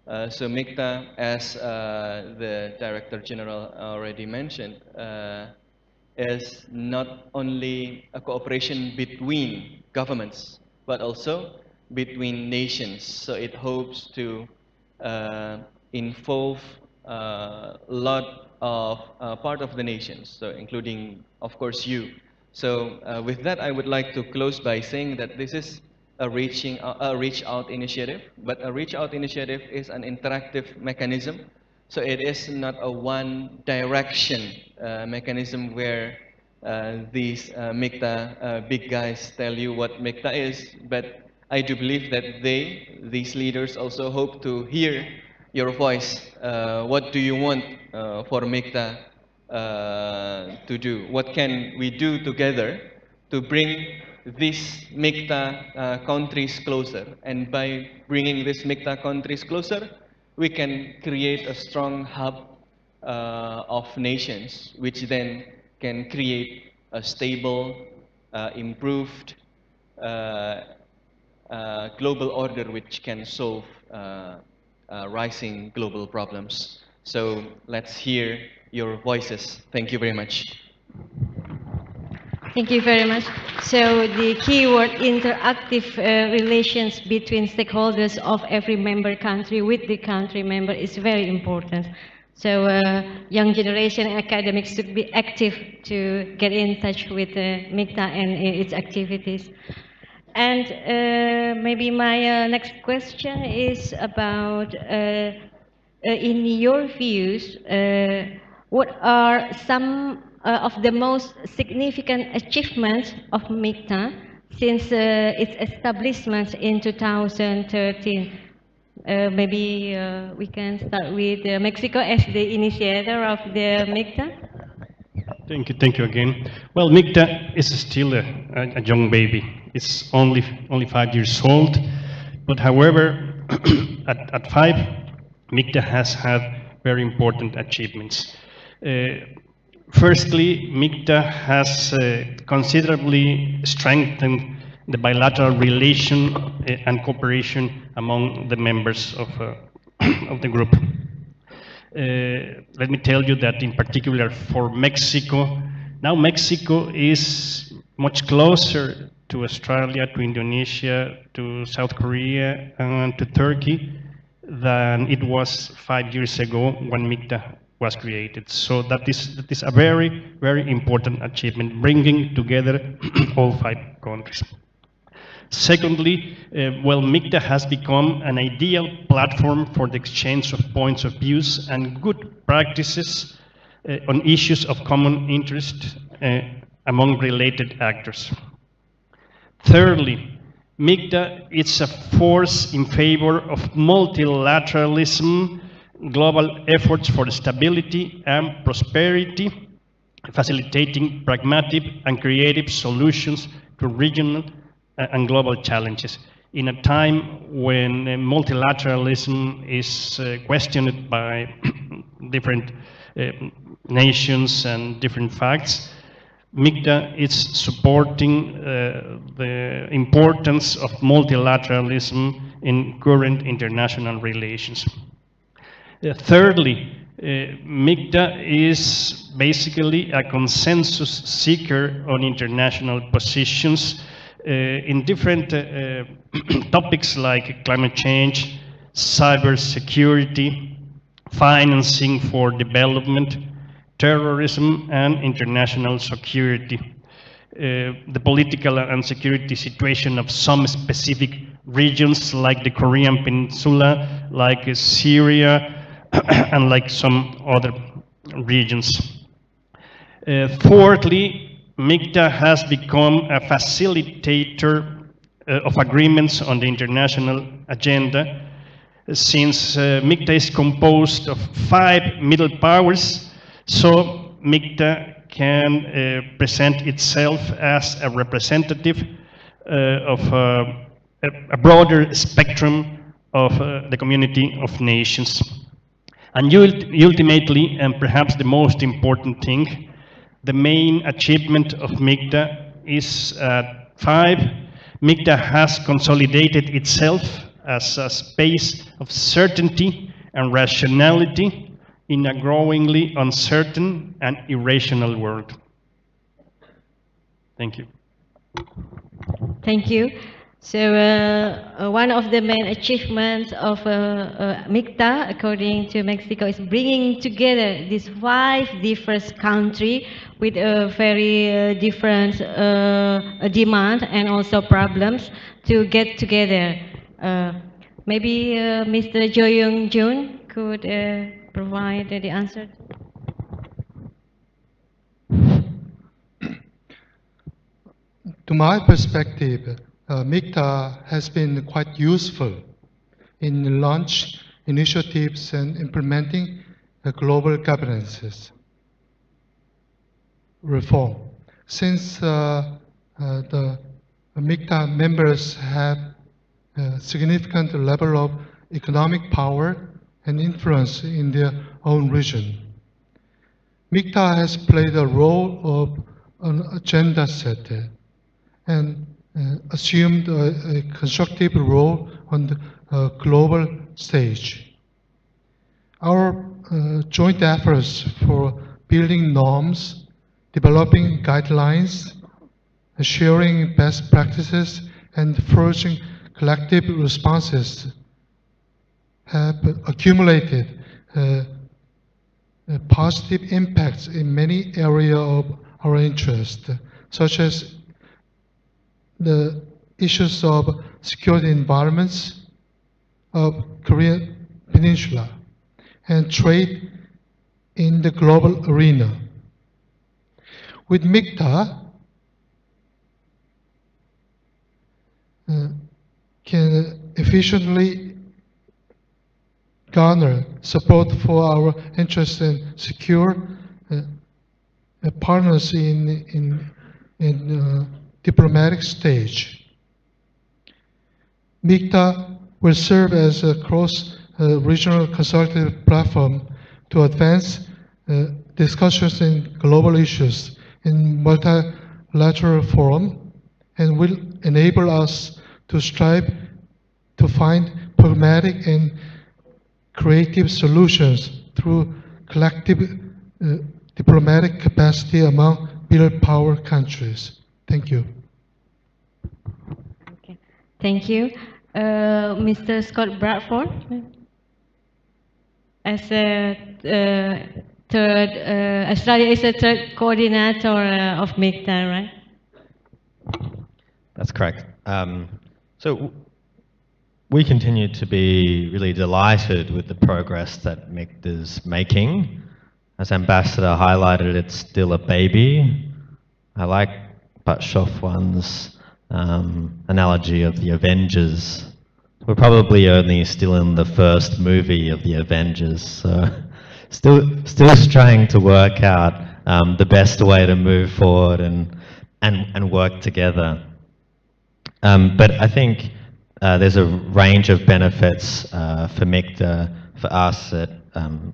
So Mikta, as the Director General already mentioned, is not only a cooperation between governments, but also between nations. So it hopes to involve a lot of part of the nations, so including, of course, you. So with that, I would like to close by saying that this is a reach out initiative, but a reach out initiative is an interactive mechanism. So it is not a one direction mechanism where these Mikta big guys tell you what Mikta is, but I do believe that these leaders also hope to hear your voice. What do you want for Mikta to do? What can we do together to bring these Mikta countries closer? And by bringing these Mikta countries closer, we can create a strong hub of nations, which then can create a stable, improved global order which can solve rising global problems. So let's hear your voices. Thank you very much. Thank you very much. So the keyword interactive relations between stakeholders of every member country with the country member is very important. So young generation academics should be active to get in touch with Mikta and its activities. And maybe my next question is about, in your views, what are some of the most significant achievements of Mikta since its establishment in 2013? Maybe we can start with Mexico as the initiator of the Mikta. Thank you again. Well, Mikta is still a young baby. It's only 5 years old, but however, at 5, Mikta has had very important achievements. Firstly, Mikta has considerably strengthened the bilateral relation and cooperation among the members of the group. Let me tell you that in particular for Mexico, now Mexico is much closer to Australia, to Indonesia, to South Korea, and to Turkey than it was 5 years ago when Mikta was created. So that is a very, very important achievement, bringing together all 5 countries. Secondly, well, Mikta has become an ideal platform for the exchange of points of views and good practices on issues of common interest among related actors. Thirdly, Mikta is a force in favor of multilateralism, global efforts for stability and prosperity, facilitating pragmatic and creative solutions to regional and global challenges. In a time when multilateralism is questioned by different nations and different facts, Mikta is supporting the importance of multilateralism in current international relations. Thirdly, Mikta is basically a consensus seeker on international positions, in different topics like climate change, cybersecurity, financing for development, terrorism, and international security. The political and security situation of some specific regions like the Korean Peninsula, like Syria, and like some other regions. Fourthly, Mikta has become a facilitator of agreements on the international agenda, since Mikta is composed of 5 middle powers, so Mikta can present itself as a representative of a broader spectrum of the community of nations. And ultimately, and perhaps the most important thing, the main achievement of Mikta is 5. Mikta has consolidated itself as a space of certainty and rationality in a growingly uncertain and irrational world. Thank you. Thank you. So one of the main achievements of Mikta, according to Mexico, is bringing together these 5 diverse countries with a very different demand and also problems to get together. Maybe Mr. Jo Young Jun could provide the answer. To my perspective, Mikta has been quite useful in launch initiatives and implementing global governance reform. Since the Mikta members have a significant level of economic power and influence in their own region, Mikta has played a role of an agenda setter and assumed a constructive role on the global stage. Our joint efforts for building norms, developing guidelines, sharing best practices, and forging collective responses have accumulated positive impacts in many areas of our interest, such as the issues of security environments of Korean Peninsula and trade in the global arena. With Mikta, can efficiently garner support for our interests and secure partners in diplomatic stage. Mikta will serve as a cross-regional consultative platform to advance discussions in global issues in multilateral forum and will enable us to strive to find pragmatic and creative solutions through collective diplomatic capacity among middle power countries. Thank you. Okay. Thank you. Mr. Scott Bradford, as a third, Australia is a third coordinator of Mikta, right? That's correct. So we continue to be really delighted with the progress that Mikta is making. As Ambassador highlighted, it's still a baby. I like Pat Shofwan's analogy of the Avengers. We're probably only still in the first movie of the Avengers, so still trying to work out the best way to move forward and work together. But I think there's a range of benefits for Mikta, for us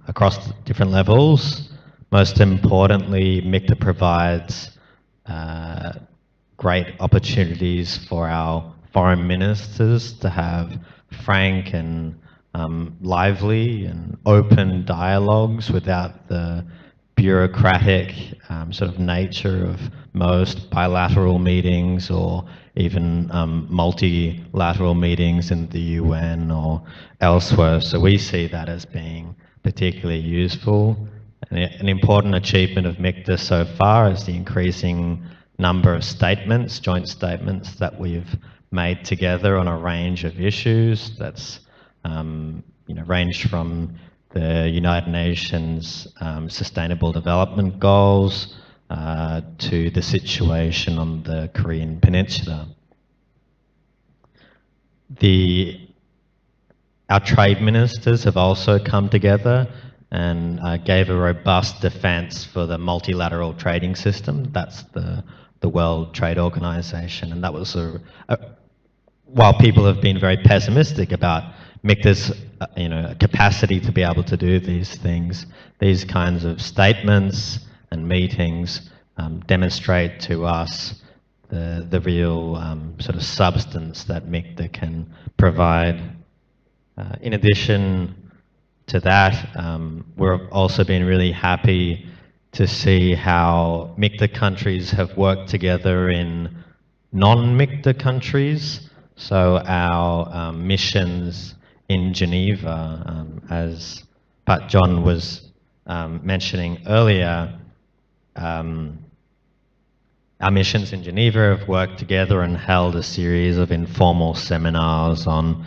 across different levels. Most importantly, Mikta provides great opportunities for our foreign ministers to have frank and lively and open dialogues without the bureaucratic sort of nature of most bilateral meetings or even multilateral meetings in the UN or elsewhere. So we see that as being particularly useful. An important achievement of MICTA so far is the increasing number of statements, joint statements that we've made together on a range of issues. That's ranged from the United Nations Sustainable Development Goals to the situation on the Korean Peninsula. Our trade ministers have also come together and gave a robust defense for the multilateral trading system. That's the World Trade Organization, and that was while people have been very pessimistic about MICTA's capacity to be able to do these things, these kinds of statements and meetings demonstrate to us the real sort of substance that MICTA can provide. In addition to that, we've also been really happy to see how MICTA countries have worked together in non-MICTA countries. So our missions in Geneva, as Pat John was mentioning earlier, our missions in Geneva have worked together and held a series of informal seminars on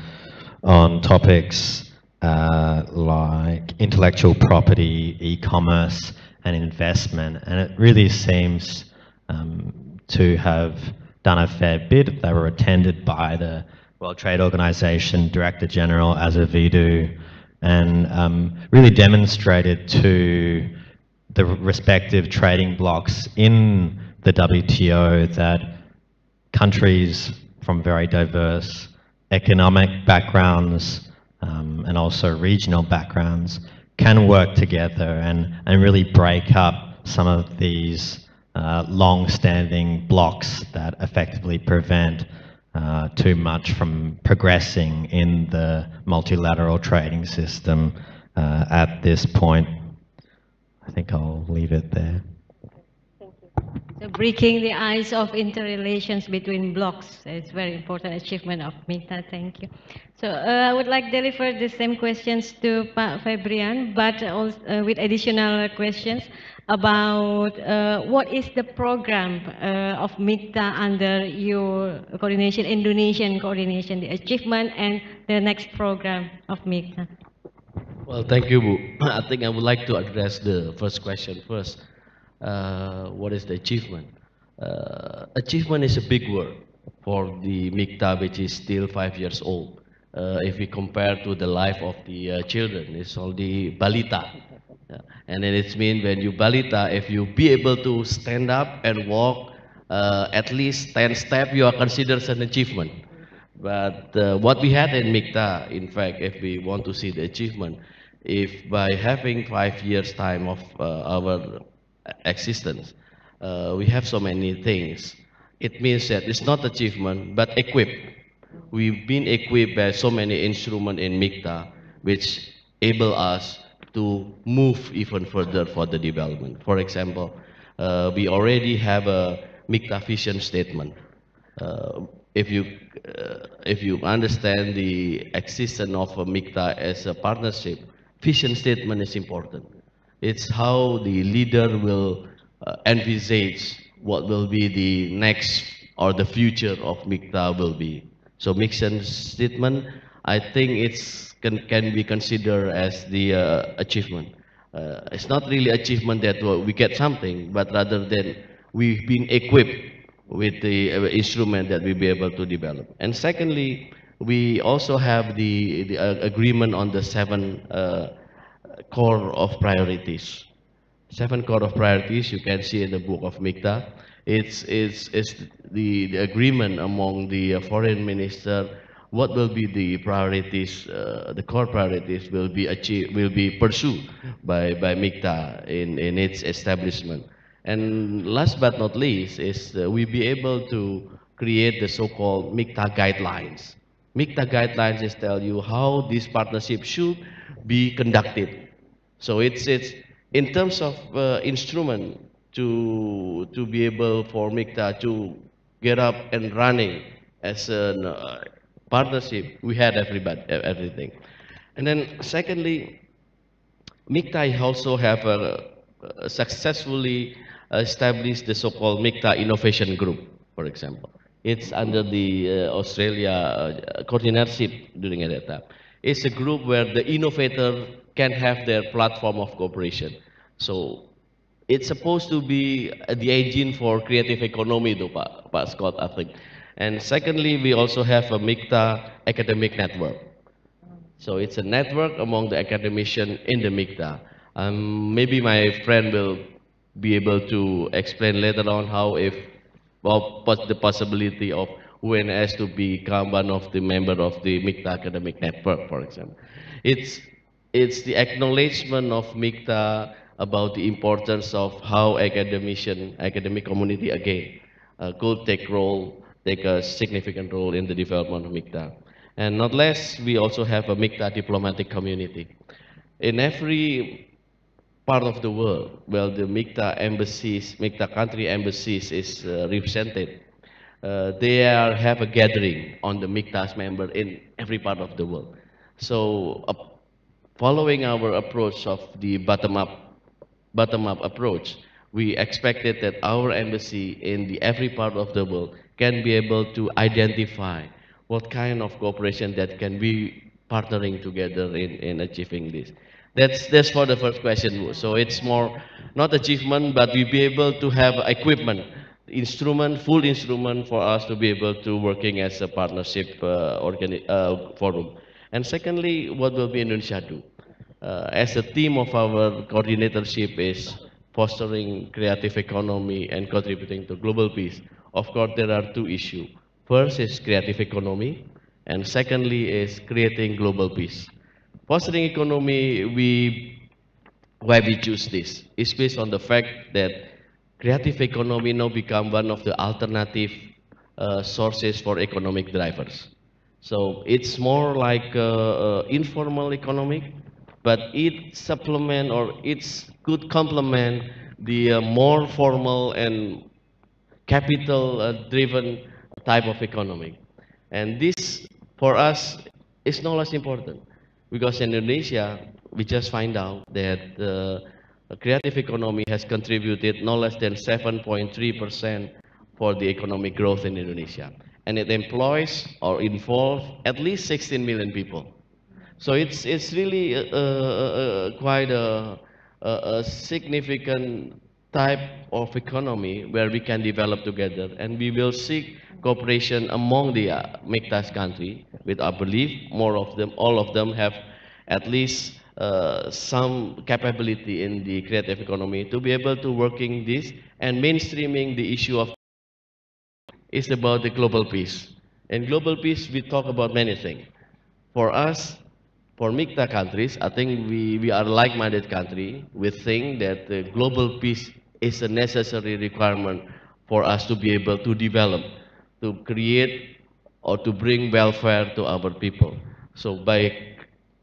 topics like intellectual property, e-commerce, and investment. And it really seems to have done a fair bit. They were attended by the World Trade Organization Director General Azevedo, and really demonstrated to the respective trading blocs in the WTO that countries from very diverse economic backgrounds and also regional backgrounds can work together and really break up some of these long-standing blocks that effectively prevent too much from progressing in the multilateral trading system at this point. I think I'll leave it there. So breaking the ice of interrelations between blocks is very important achievement of Mikta. Thank you. So I would like to deliver the same questions to Pak Febrian, but also, with additional questions about what is the program of Mikta under your coordination, Indonesian coordination, the achievement and the next program of Mikta. Well, thank you, Bu. I think I would like to address the first question first. What is the achievement? Achievement is a big word for the Mikta, which is still 5 years old. If we compare to the life of the children, it's only balita. Yeah. And then it means when you balita, if you be able to stand up and walk at least 10 steps, you are considered an achievement. But what we had in Mikta, in fact, if we want to see the achievement, if by having 5 years time of our existence, we have so many things, it means that it's not achievement, but equipped. We've been equipped by so many instruments in Mikta, which enable us to move even further for the development. For example, we already have a Mikta vision statement. If you understand the existence of a Mikta as a partnership, vision statement is important. It's how the leader will envisage what will be the next or the future of Mikta will be. So mission statement, I think can be considered as the achievement. It's not really achievement that we get something, but rather than we've been equipped with the instrument that we'll be able to develop. And secondly, we also have the agreement on the 7 core of priorities. 7 core of priorities you can see in the book of Mikta. It's the agreement among the foreign minister. What will be the priorities? The core priorities will be achieved, will be pursued by Mikta in its establishment. And last but not least is we be able to create the so-called Mikta guidelines. Mikta guidelines is tell you how this partnership should be conducted. So it's in terms of instrument to be able for Mikta to get up and running as a partnership, we had everything. And then secondly, Mikta also have successfully established the so-called Mikta Innovation Group, for example. It's under the Australia coordinatorship during that time. It's a group where the innovator can have their platform of cooperation. So it's supposed to be the engine for creative economy, though, Pak Scott, I think. And secondly, we also have a Mikta academic network. So it's a network among the academicians in the Mikta. Maybe my friend will be able to explain later on how if, well, the possibility of UNS to become one of the member of the Mikta academic network, for example. It's, it's the acknowledgement of Mikta about the importance of how academic community again could take a significant role in the development of Mikta. And not less, we also have a Mikta diplomatic community. In every part of the world, well, the Mikta embassies, Mikta country embassies is represented. Have a gathering on the Mikta's member in every part of the world. So, following our approach of the bottom-up approach, we expected that our embassy in the every part of the world can be able to identify what kind of cooperation that can be partnering together in achieving this. That's for the first question. So it's more not achievement, but we be able to have equipment, full instrument for us to be able to working as a partnership forum. And secondly, what will be Indonesia do? As a theme of our coordinatorship is fostering creative economy and contributing to global peace. Of course, there are two issues. First is creative economy, and secondly is creating global peace. Fostering economy, why we choose this is based on the fact that creative economy now become one of the alternative sources for economic drivers. So it's more like informal economic, but it supplement or it's could complement the more formal and capital driven type of economy. And this for us is no less important because in Indonesia we just find out that creative economy has contributed no less than 7.3% for the economic growth in Indonesia. And it employs or involves at least 16 million people. So it's really quite a significant type of economy where we can develop together, and we will seek cooperation among the Miktas country. With I believe all of them have at least some capability in the creative economy to be able to working this and mainstreaming the issue of is about the global peace. In global peace, we talk about many things. For us, for Mikta countries, I think we are like-minded country. We think that the global peace is a necessary requirement for us to be able to develop, to create or to bring welfare to our people. So by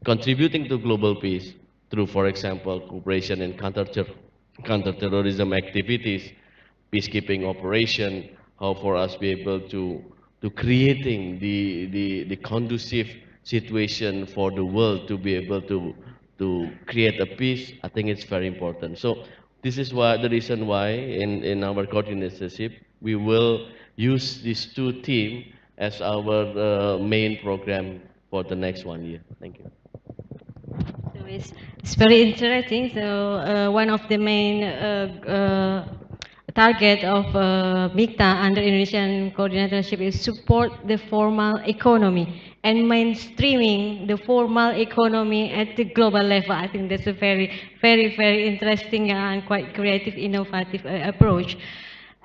contributing to global peace through, for example, cooperation in counterterrorism activities, peacekeeping operation, how for us be able to creating the conducive situation for the world to be able to create a peace, I think it's very important. So this is why the reason why in our coordinatorship we will use these two themes as our main program for the next 1 year. Thank you. So it's very interesting. So one of the main target of Mikta under Indonesian coordinatorship is support the formal economy and mainstreaming the formal economy at the global level. I think that's a very interesting and quite creative, innovative approach.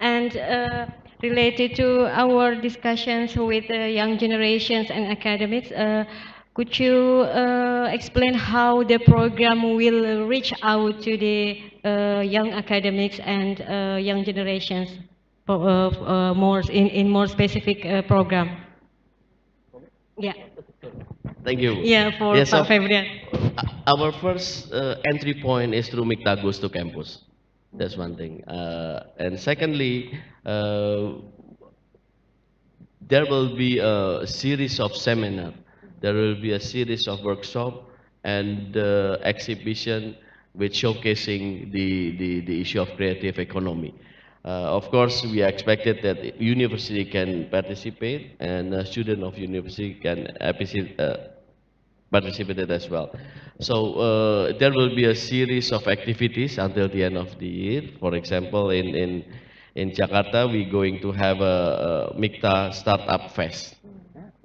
And related to our discussions with young generations and academics, could you explain how the program will reach out to the young academics and young generations more in more specific program? Yeah. Thank you. Yeah, for Yes, Pak Febrian. our first entry point is through Mikta Goes to Campus. That's one thing. And secondly, there will be a series of seminar. There will be a series of workshop and exhibition with showcasing the issue of creative economy. Of course, we expected that university can participate and a student of university can participated as well. So there will be a series of activities until the end of the year. For example, in Jakarta, we're going to have a Mikta Startup Fest.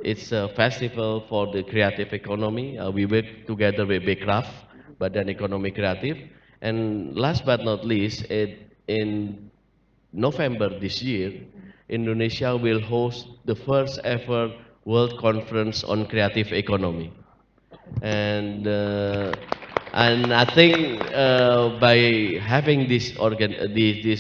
It's a festival for the creative economy. We work together with Bekraf, Badan Ekonomi Kreatif. And last but not least, in November this year, Indonesia will host the first ever World Conference on Creative Economy. And I think by having this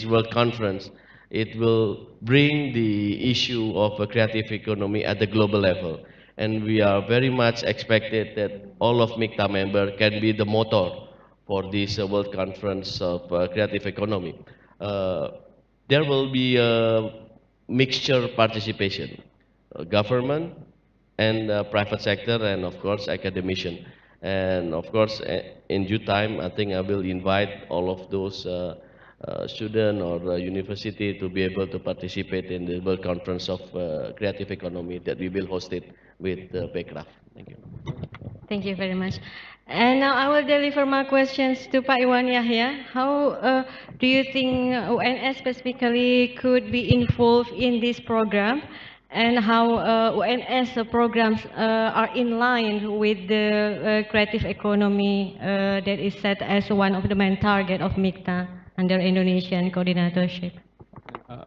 World Conference, it will bring the issue of a creative economy at the global level. And we are very much expected that all of Mikta member can be the motor for this World Conference of Creative Economy. There will be a mixture participation, government and private sector, and of course academician. And of course, in due time, I think I will invite all of those student or university to be able to participate in the World Conference of Creative Economy that we will host it with Bekraf. Thank you. Thank you very much. And now I will deliver my questions to Pak Iwan Yahya. How do you think UNS specifically could be involved in this program, and how UNS programs are in line with the creative economy that is set as one of the main target of Mikta under Indonesian coordinatorship?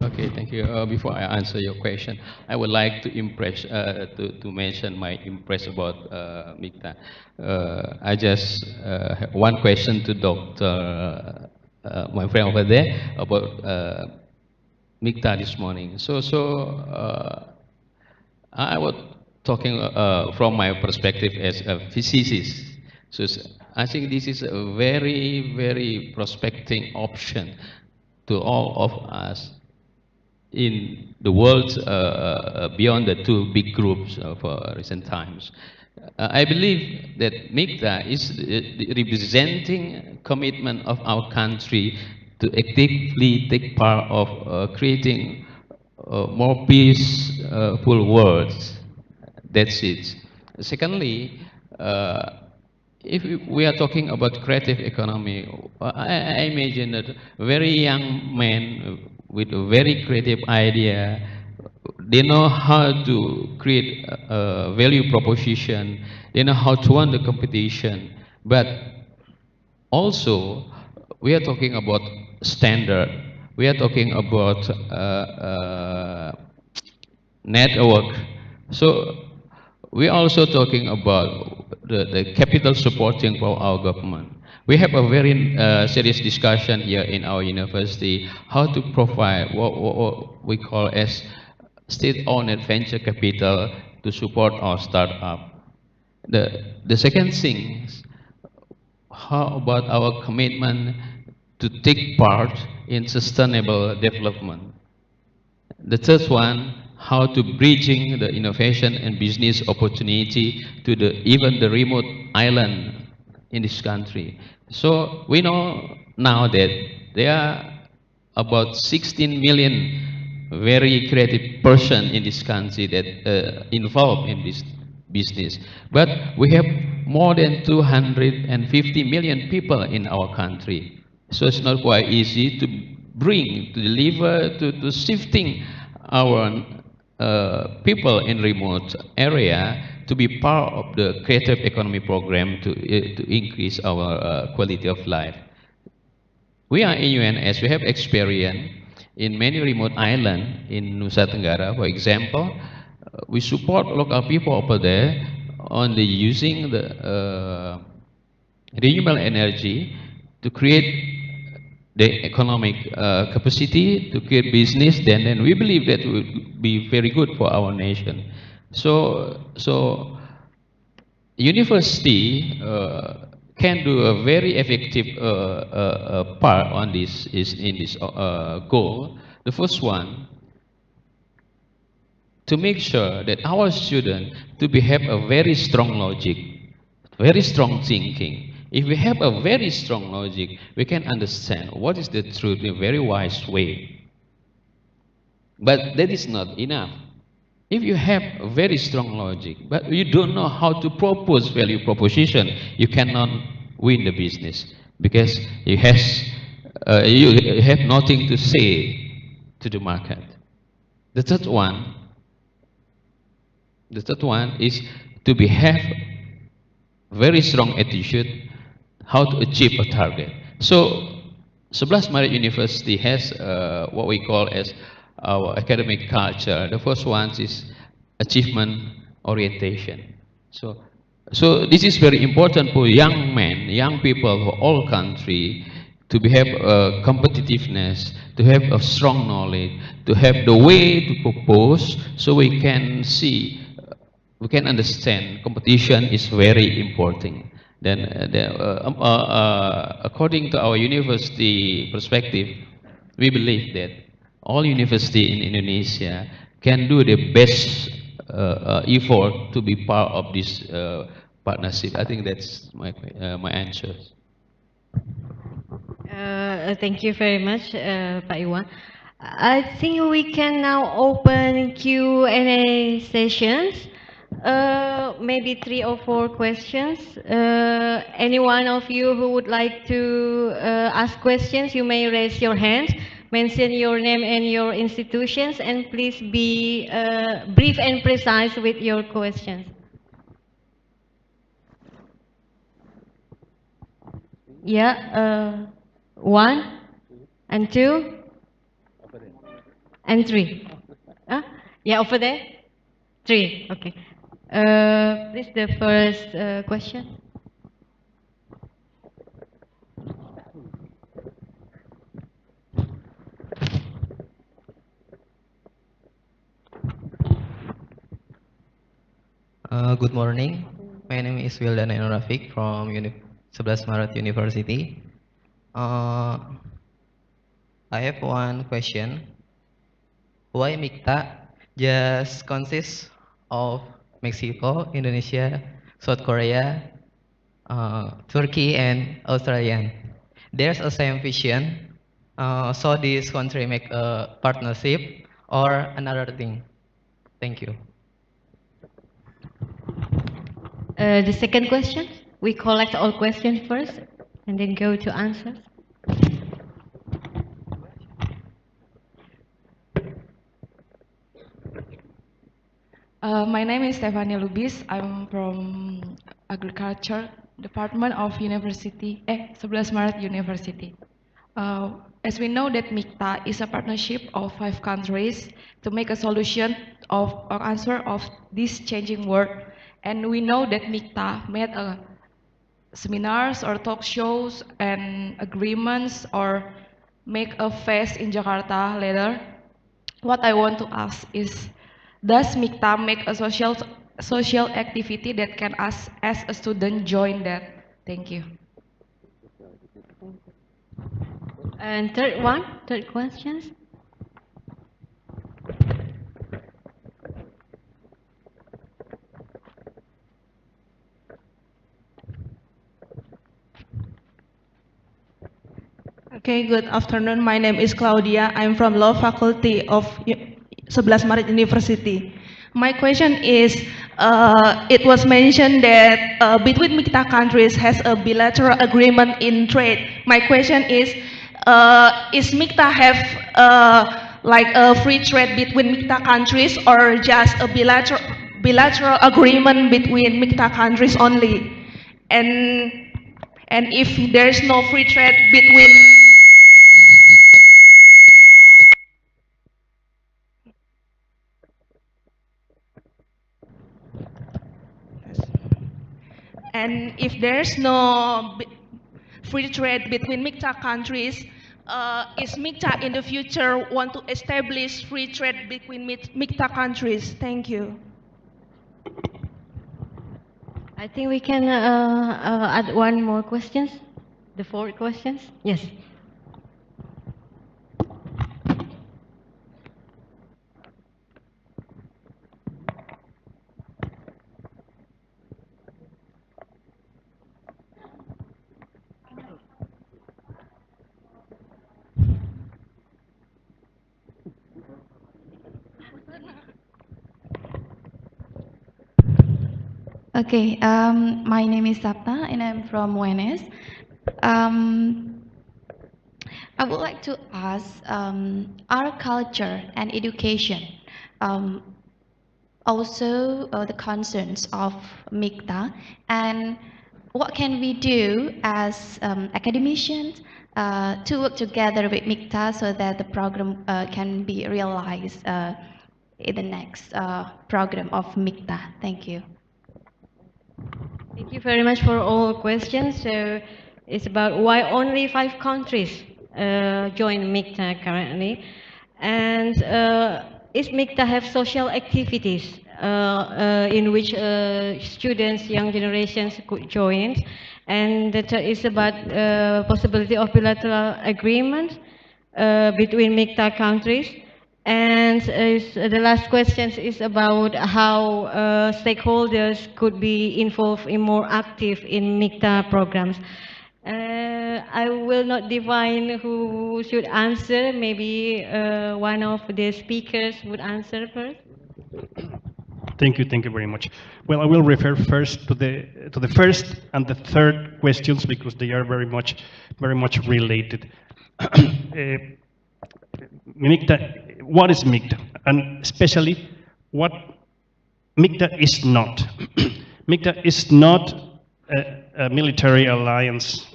Okay, thank you. Before I answer your question, I would like to to mention my impress about Mikta. I just have one question to Dr. My friend over there about Mikta this morning. I was talking from my perspective as a physicist. I think this is a very, very prospecting option to all of us in the world beyond the two big groups of recent times. I believe that Mikta is representing commitment of our country to actively take part of creating more peaceful world. That's it. Secondly, if we are talking about creative economy, I imagine that very young men with a very creative idea, they know how to create a value proposition, they know how to win the competition, but also we are talking about standard, we are talking about network. So we are also talking about the capital supporting for our government. We have a very serious discussion here in our university how to provide what we call as state-owned venture capital to support our startup. The second thing, how about our commitment to take part in sustainable development? The third one, how to bridging the innovation and business opportunity to even the remote island in this country. So we know now that there are about 16 million very creative person in this country that involved in this business. But we have more than 250 million people in our country. So it's not quite easy to bring, to deliver, to shifting our people in remote area to be part of the creative economy program to increase our quality of life. We are in UNS, we have experience in many remote islands in Nusa Tenggara, for example. We support local people over there on the using the renewable energy to create the economic capacity to create business, then we believe that would be very good for our nation. So university can do a very effective part on this in this goal. The first one, to make sure that our students have a very strong logic, very strong thinking. If we have a very strong logic, we can understand what is the truth in a very wise way. But that is not enough. If you have a very strong logic, but you don't know how to propose value proposition, you cannot win the business, because you have nothing to say to the market. The third one is to have very strong attitude how to achieve a target. So 11 Maret University has what we call as our academic culture. The first one is achievement orientation. So this is very important for young men, young people for all country, to have competitiveness, to have a strong knowledge, to have the way to propose, so we can see, we can understand competition is very important. Then according to our university perspective, we believe that all university in Indonesia can do the best effort to be part of this partnership. I think that's my answer. Thank you very much, Pak Iwan. I think we can now open Q&A sessions. Maybe 3 or 4 questions. Any one of you who would like to ask questions, you may raise your hand, mention your name and your institutions, and please be brief and precise with your questions. Yeah, 1 and 2 and 3. Yeah, over there. 3. Okay. Please, the first question. Good morning. My name is Wildan Rafiq from 11 Maret University. I have one question. Why Mikta just consists of Mexico, Indonesia, South Korea, Turkey, and Australia? There's a same vision, so this country make a partnership or another thing? Thank you. The second question, we collect all questions first and then go to answers. My name is Stephanie Lubis. I'm from Agriculture Department of University, 11 Maret University. As we know that Mikta is a partnership of 5 countries to make a solution of or answer of this changing world. And we know that Mikta made seminars or talk shows and agreements or make a fest in Jakarta later. What I want to ask is, does Mikta make a social activity that can us as a student join that? Thank you. And third questions. Okay, good afternoon. My name is Claudia. I'm from Law Faculty of 11 Maret University. My question is, it was mentioned that between Mikta countries has a bilateral agreement in trade. My question is Mikta have like a free trade between Mikta countries or just a bilateral agreement between Mikta countries only? And if there's no free trade between free trade between Mikta countries, is Mikta in the future want to establish free trade between Mikta countries? Thank you. I think we can add one more questions. The 4 questions. Yes. Okay, my name is Sapta and I'm from UNS. Um, I would like to ask our culture and education, um, also the concerns of Mikta, and what can we do as academicians to work together with Mikta so that the program can be realized in the next program of Mikta. Thank you. Thank you very much for all questions. So it's about why only 5 countries join MICTA currently, and is MICTA have social activities in which students, young generations could join, and the third is about possibility of bilateral agreement between MICTA countries. And the last question is about how stakeholders could be involved in more active in MICTA programs. I will not define who should answer. Maybe one of the speakers would answer first. Thank you very much. Well, I will refer first to the first and the third questions because they are very much related. MICTA, what is MICTA? And especially what MICTA is not. MICTA is not a military alliance.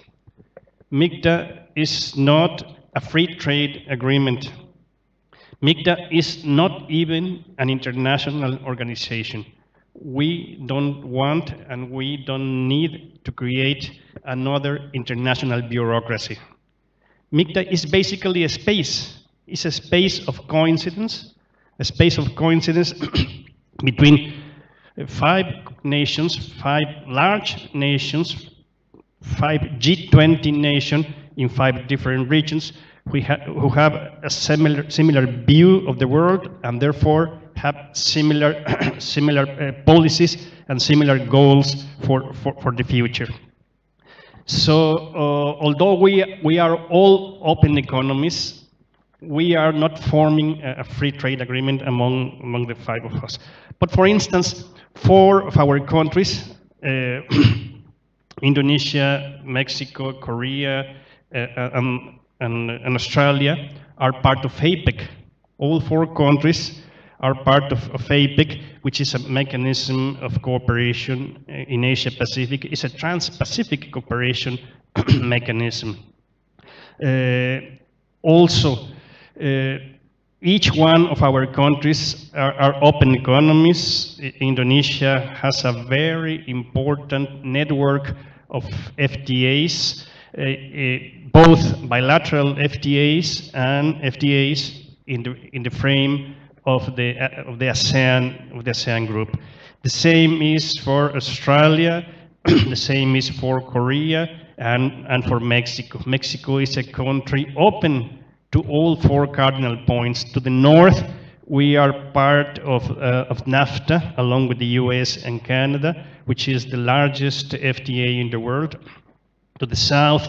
MICTA is not a free trade agreement. MICTA is not even an international organization. We don't want and we don't need to create another international bureaucracy. MICTA is basically a space. It's a space of coincidence, between 5 nations, 5 large nations, 5 G20 nations in 5 different regions who have a similar view of the world and therefore have similar policies and similar goals for the future. So although we are all open economies, we are not forming a free trade agreement among the 5 of us. But for instance, 4 of our countries, Indonesia, Mexico, Korea, and Australia, are part of APEC. All 4 countries are part of APEC, which is a mechanism of cooperation in Asia Pacific. It's a trans-Pacific cooperation mechanism. Also, each one of our countries are open economies. Indonesia has a very important network of FTAs, both bilateral FTAs and FTAs in the frame of the ASEAN group. The same is for Australia, the same is for Korea and for Mexico. Mexico is a country open to all 4 cardinal points. To the north, we are part of NAFTA, along with the US and Canada, which is the largest FTA in the world. To the south,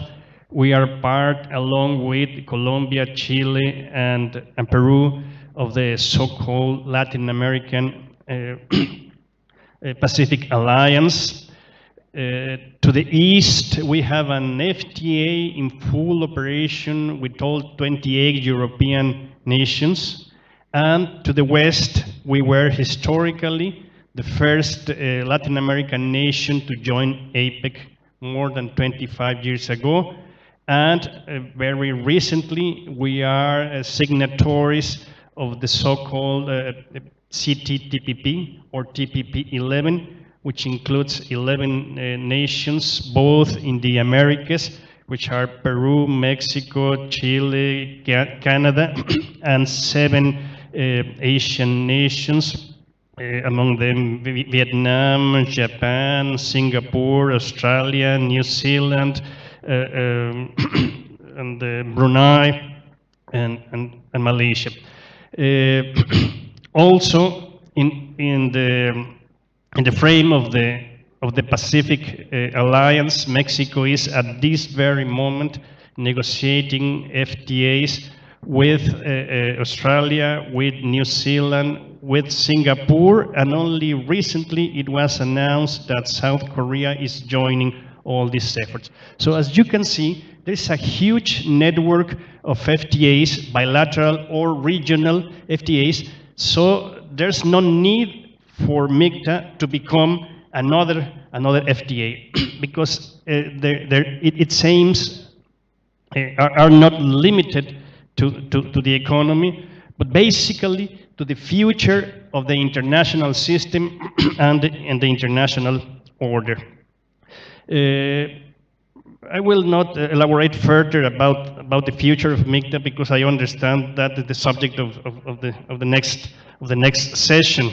we are part, along with Colombia, Chile, and Peru, of the so-called Latin American Pacific Alliance. To the east, we have an FTA in full operation with all 28 European nations. And to the west, we were historically the first Latin American nation to join APEC more than 25 years ago. And very recently, we are signatories of the so-called CTTPP, or TPP-11, which includes 11 nations, both in the Americas, which are Peru, Mexico, Chile, Canada, and 7 Asian nations, among them Vietnam, Japan, Singapore, Australia, New Zealand, and Brunei, and Malaysia. Also, in the frame of the Pacific Alliance, Mexico is at this very moment negotiating FTAs with Australia, with New Zealand, with Singapore, and only recently it was announced that South Korea is joining all these efforts. So as you can see, there's a huge network of FTAs, bilateral or regional FTAs, so there's no need for MICTA to become another FTA because its aims are not limited to the economy, but basically to the future of the international system and the international order. I will not elaborate further about the future of MICTA because I understand that is the subject of the next session.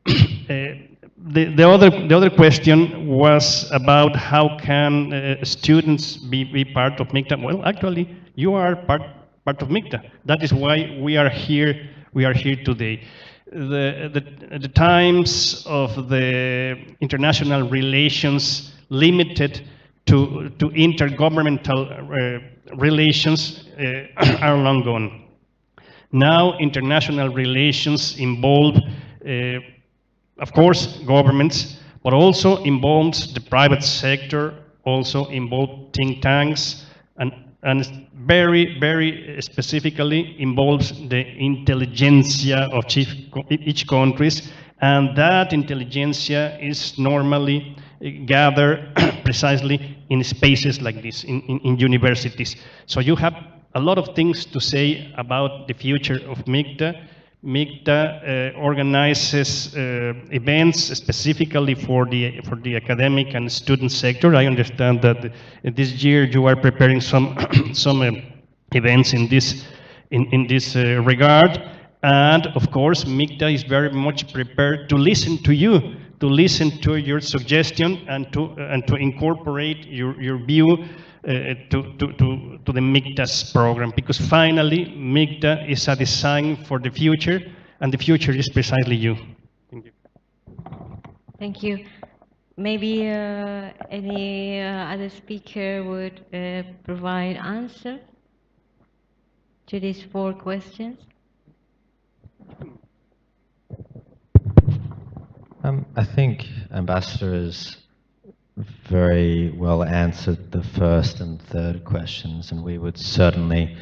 The other question was about how can students be part of MICTA. Well, actually, you are part of MICTA. That is why we are here. We are here today. The times of the international relations limited to intergovernmental relations are long gone. Now, international relations involve of course, governments, but also involves the private sector, also involve think tanks, and very, very specifically involves the intelligentsia of each countries, and that intelligentsia is normally gathered precisely in spaces like this, in universities. So you have a lot of things to say about the future of MICTA. MICTA organizes events specifically for the academic and student sector. I understand that this year you are preparing some events in this regard, and of course MICTA is very much prepared to listen to you, to listen to your suggestion, and to incorporate your view to the MICTA's program, because finally MICTA is a design for the future, and the future is precisely you. Thank you. Thank you. Maybe any other speaker would provide answer to these 4 questions. I think Ambassador has very well answered the first and third questions, and we would certainly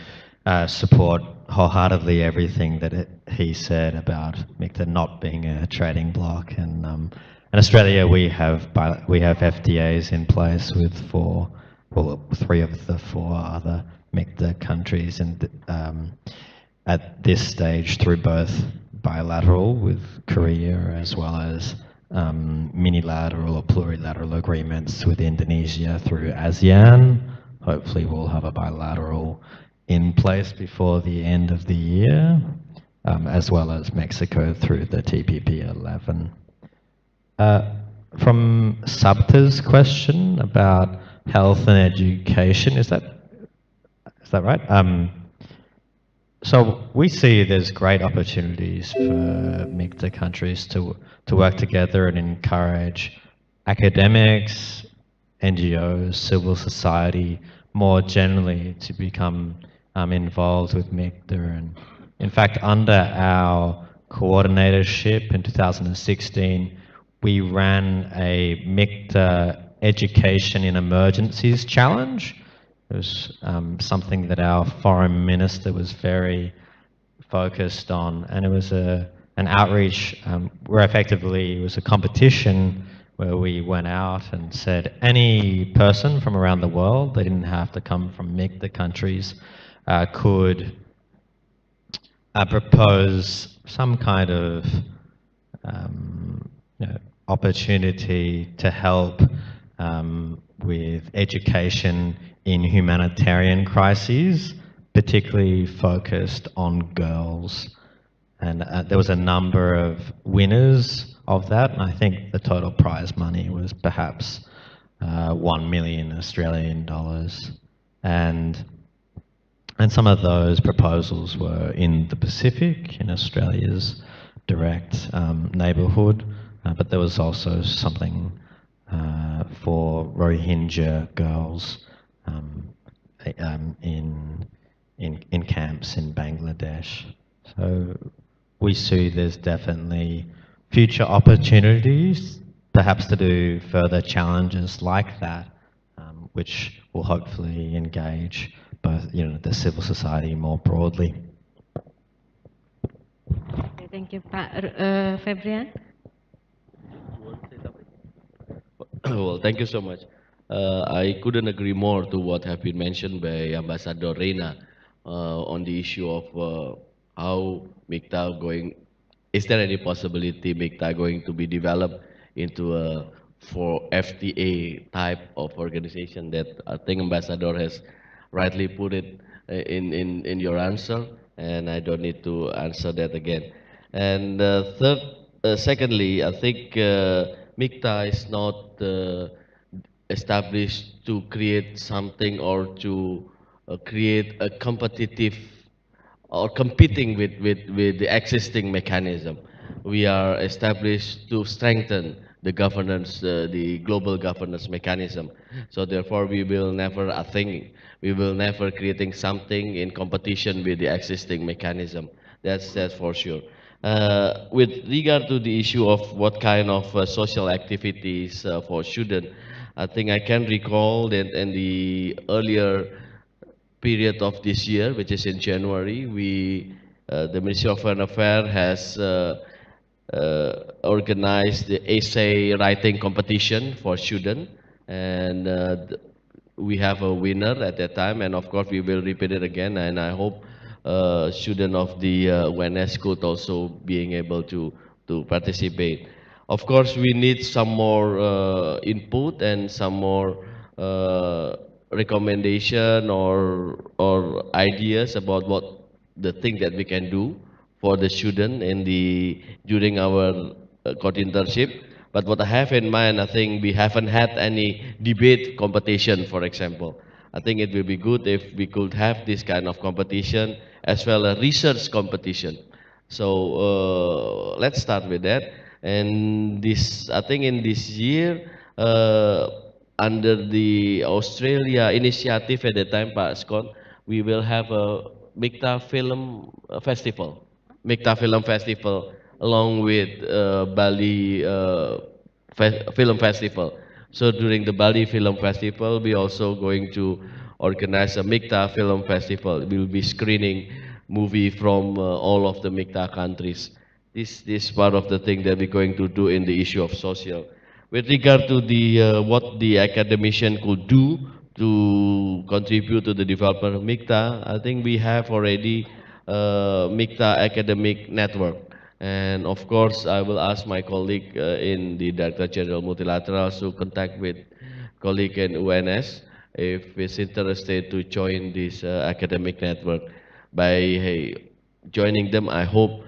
support wholeheartedly everything that he said about MICTA not being a trading bloc. And in Australia, we have FTAs in place with 3 of the 4 other MICTA countries, and at this stage through both bilateral with Korea as well as minilateral or plurilateral agreements with Indonesia through ASEAN. Hopefully we'll have a bilateral in place before the end of the year, as well as Mexico through the TPP-11. From Sabta's question about health and education, is that right? So we see there's great opportunities for MICTA countries to work together and encourage academics, NGOs, civil society more generally to become involved with MICTA. And in fact, under our coordinatorship in 2016, we ran a MICTA Education in Emergencies Challenge. It was something that our foreign minister was very focused on, and it was an outreach where effectively it was a competition where we went out and said any person from around the world, they didn't have to come from MICTA countries, could propose some kind of opportunity to help with education in humanitarian crises, particularly focused on girls. And there was a number of winners of that, and I think the total prize money was perhaps 1 million Australian dollars. And some of those proposals were in the Pacific, in Australia's direct neighbourhood, but there was also something for Rohingya girls in camps in Bangladesh. So we see there's definitely future opportunities, perhaps to do further challenges like that, which will hopefully engage both, the civil society more broadly. Okay, thank you, Pak Febrian. Well, thank you so much. I couldn't agree more to what have been mentioned by Ambassador Reina on the issue of how Mikta going. Is there any possibility Mikta going to be developed into a for FTA type of organization that I think Ambassador has rightly put it in your answer, and I don't need to answer that again. And secondly, I think Mikta is not established to create something or to create a competitive or competing with the existing mechanism. We are established to strengthen the governance, the global governance mechanism. So therefore, we will never, I think, we will never creating something in competition with the existing mechanism. That's for sure. With regard to the issue of what kind of social activities for students, I think I can recall that in the earlier period of this year, which is in January, the Ministry of Foreign Affairs has organized the essay writing competition for students, and we have a winner at that time, and of course we will repeat it again, and I hope students of the UNS could also being able to participate. Of course, we need some more input and some more recommendation or ideas about what the thing that we can do for the student in the during our internship. But what I have in mind, I think we haven't had any debate competition, for example. I think it will be good if we could have this kind of competition as well as research competition. So let's start with that. And this, I think, in this year, under the Australia initiative at the time, Pak Scott, we will have a Mikta Film Festival. Mikta Film Festival, along with Bali Film Festival. So during the Bali Film Festival, we also going to organize a Mikta Film Festival. We will be screening movie from all of the Mikta countries. This part of the thing that we're going to do in the issue of social. With regard to the what the academician could do to contribute to the development of Mikta, I think we have already Mikta Academic Network. And of course, I will ask my colleague in the Director General Multilateral to contact with colleague in UNS if he's interested to join this academic network. By joining them, I hope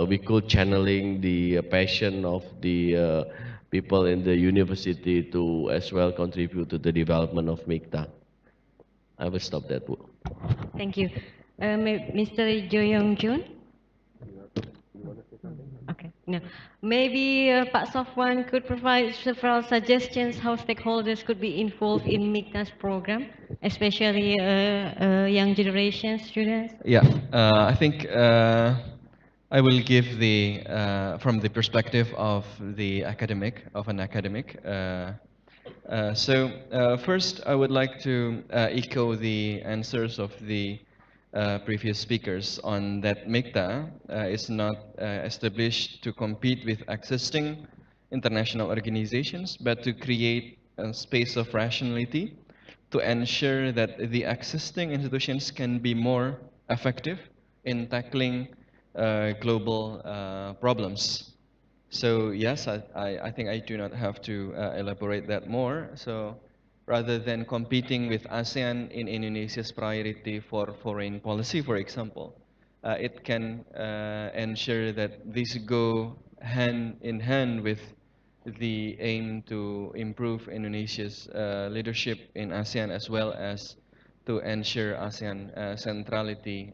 we could channeling the passion of the people in the university to as well contribute to the development of Mikta. I will stop that. Thank you. Mr. Jo Young Jun? Okay, no. Maybe Pak Sofwan could provide several suggestions how stakeholders could be involved in Mikta's program, especially young generation students. Yeah, I think I will give the from the perspective of the academic, of an academic. First, I would like to echo the answers of the previous speakers on that Mikta is not established to compete with existing international organizations, but to create a space of rationality to ensure that the existing institutions can be more effective in tackling global problems. So yes, I think I do not have to elaborate that more. So rather than competing with ASEAN in Indonesia's priority for foreign policy, for example, it can ensure that these go hand in hand with the aim to improve Indonesia's leadership in ASEAN, as well as to ensure ASEAN centrality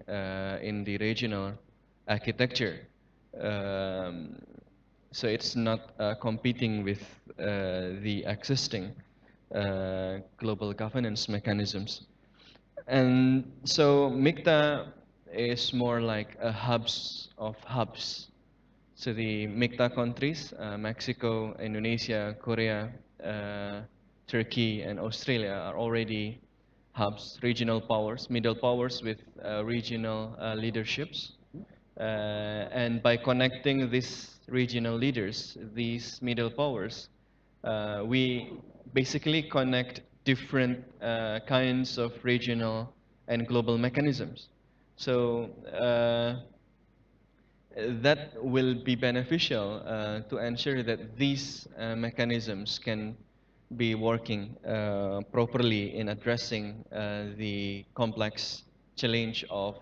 in the regional architecture. Um, so it's not competing with the existing global governance mechanisms. And so Mikta is more like a hubs of hubs. So the Mikta countries, Mexico, Indonesia, Korea, Turkey, and Australia are already hubs, regional powers, middle powers with regional leaderships. And by connecting these regional leaders, these middle powers, we basically connect different kinds of regional and global mechanisms. So that will be beneficial to ensure that these mechanisms can be working properly in addressing the complex challenge of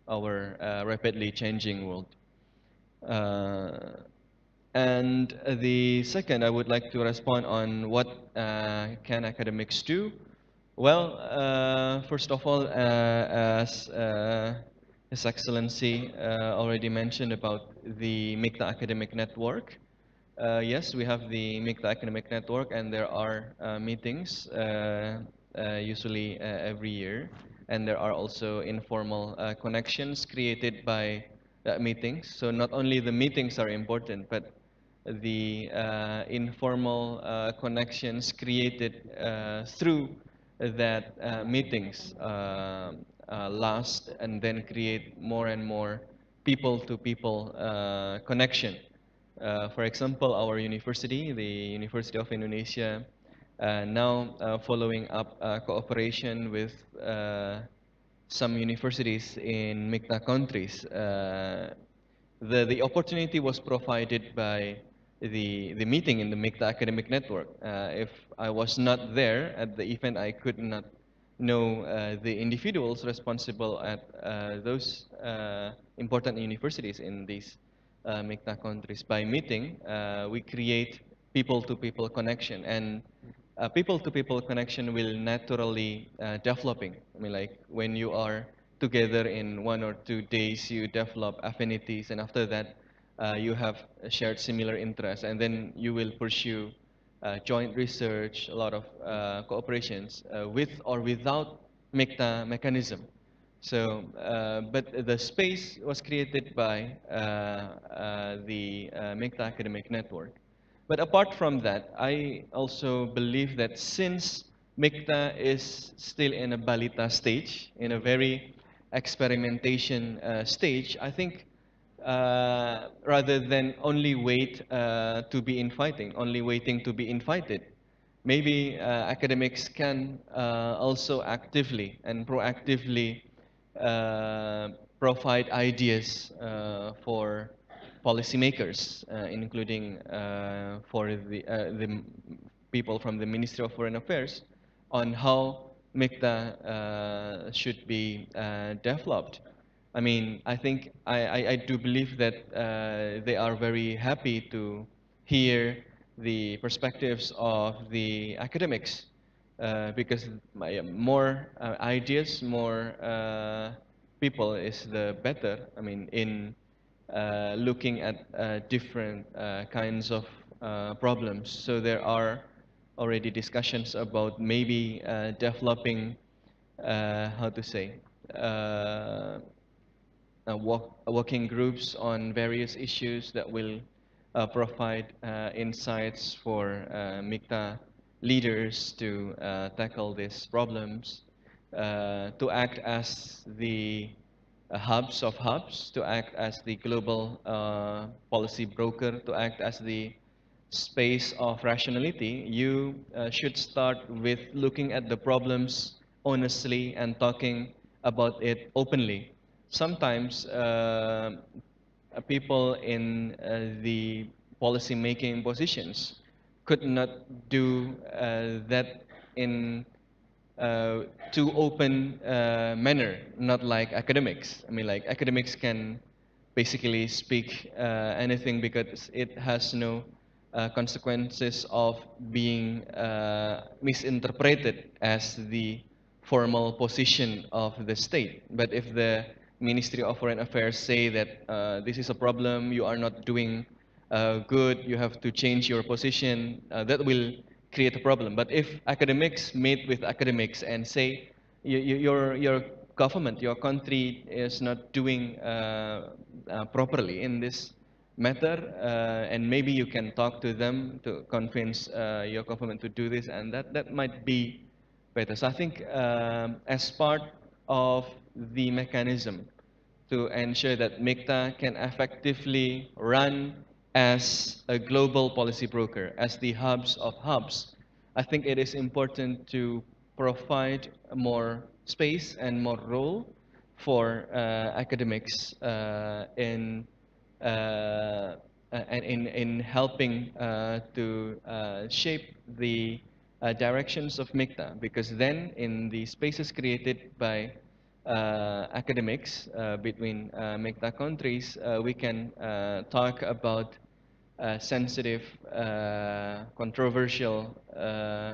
our rapidly changing world. And the second, I would like to respond on what can academics do. Well, first of all, as His Excellency already mentioned about the Mikta Academic Network. Yes, we have the Mikta Academic Network, and there are meetings usually every year, and there are also informal connections created by meetings. So not only the meetings are important, but the informal connections created through that meetings last and then create more and more people-to-people connection. For example, our university, the University of Indonesia, now following up cooperation with some universities in Mikta countries. The opportunity was provided by the meeting in the Mikta Academic Network. If I was not there at the event, I could not know the individuals responsible at those important universities in these Mikta countries. By meeting, we create people-to-people connection, and people-to-people connection will naturally developing. I mean, like when you are together in 1 or 2 days, you develop affinities, and after that, you have shared similar interests, and then you will pursue joint research, a lot of cooperations with or without MICTA mechanism. So, but the space was created by the MICTA Academic Network. But apart from that, I also believe that since MICTA is still in a balita stage, in a very experimentation stage, I think rather than only wait to be inviting, only waiting to be invited, maybe academics can also actively and proactively provide ideas for policymakers, including for the people from the Ministry of Foreign Affairs, on how MICTA should be developed. I mean, I think I do believe that they are very happy to hear the perspectives of the academics because more ideas, more people is the better. I mean, in looking at different kinds of problems. So there are already discussions about maybe developing, how to say, working groups on various issues that will provide insights for MICTA leaders to tackle these problems, to act as the hubs of hubs, to act as the global policy broker, to act as the space of rationality. You should start with looking at the problems honestly and talking about it openly. Sometimes people in the policy making positions could not do that in too open manner, not like academics. I mean, like academics can basically speak anything because it has no consequences of being misinterpreted as the formal position of the state. But if the Ministry of Foreign Affairs say that this is a problem, you are not doing good, you have to change your position, that will create a problem. But if academics meet with academics and say, your government, your country is not doing properly in this matter, and maybe you can talk to them to convince your government to do this, and that might be better. So I think as part of the mechanism to ensure that Mikta can effectively run as a global policy broker, as the hubs of hubs, I think it is important to provide more space and more role for academics in helping to shape the directions of Mikta, because then in the spaces created by academics between Mikta countries, we can talk about sensitive, controversial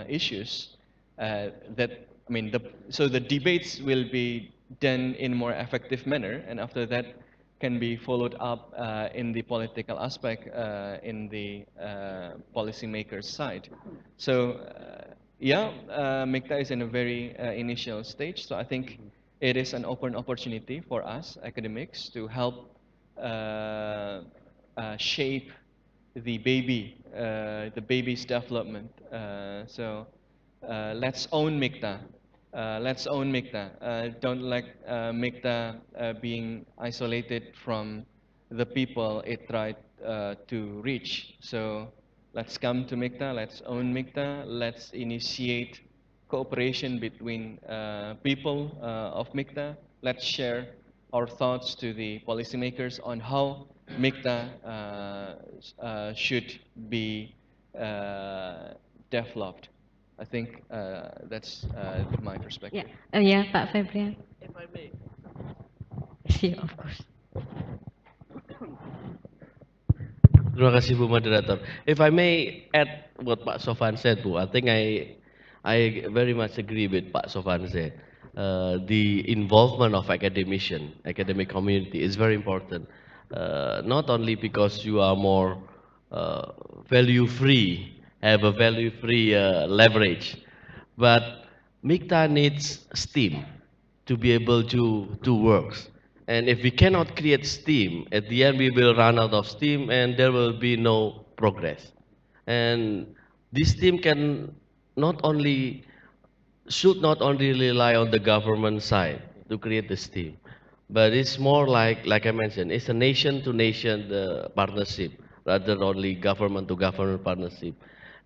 issues that, I mean, so the debates will be done in more effective manner, and after that can be followed up in the political aspect in the policymakers side. So yeah, Mikta is in a very initial stage, so I think it is an open opportunity for us academics to help shape the baby's development. Let's own Mikta. Let's own Mikta. Don't let Mikta being isolated from the people it tried to reach. So let's come to Mikta. Let's own Mikta. Let's initiate cooperation between people of Mikta. Let's share our thoughts to the policymakers on how Mikta should be developed. I think that's my perspective. Yeah, yeah, Pak Febrian. If I may. Yeah, of course. Terima kasih Bu Moderator. If I may add what Pak Sofan said, Bu, I think I very much agree with Pak Sofan said. The involvement of academic community is very important. Not only because you are more value-free, have a value-free leverage, but Mikta needs steam to be able to work. And if we cannot create steam, at the end we will run out of steam and there will be no progress. And this steam can not only, should not only rely on the government side to create the steam, but it's more like I mentioned, it's a nation-to-nation partnership rather than only government-to-government partnership.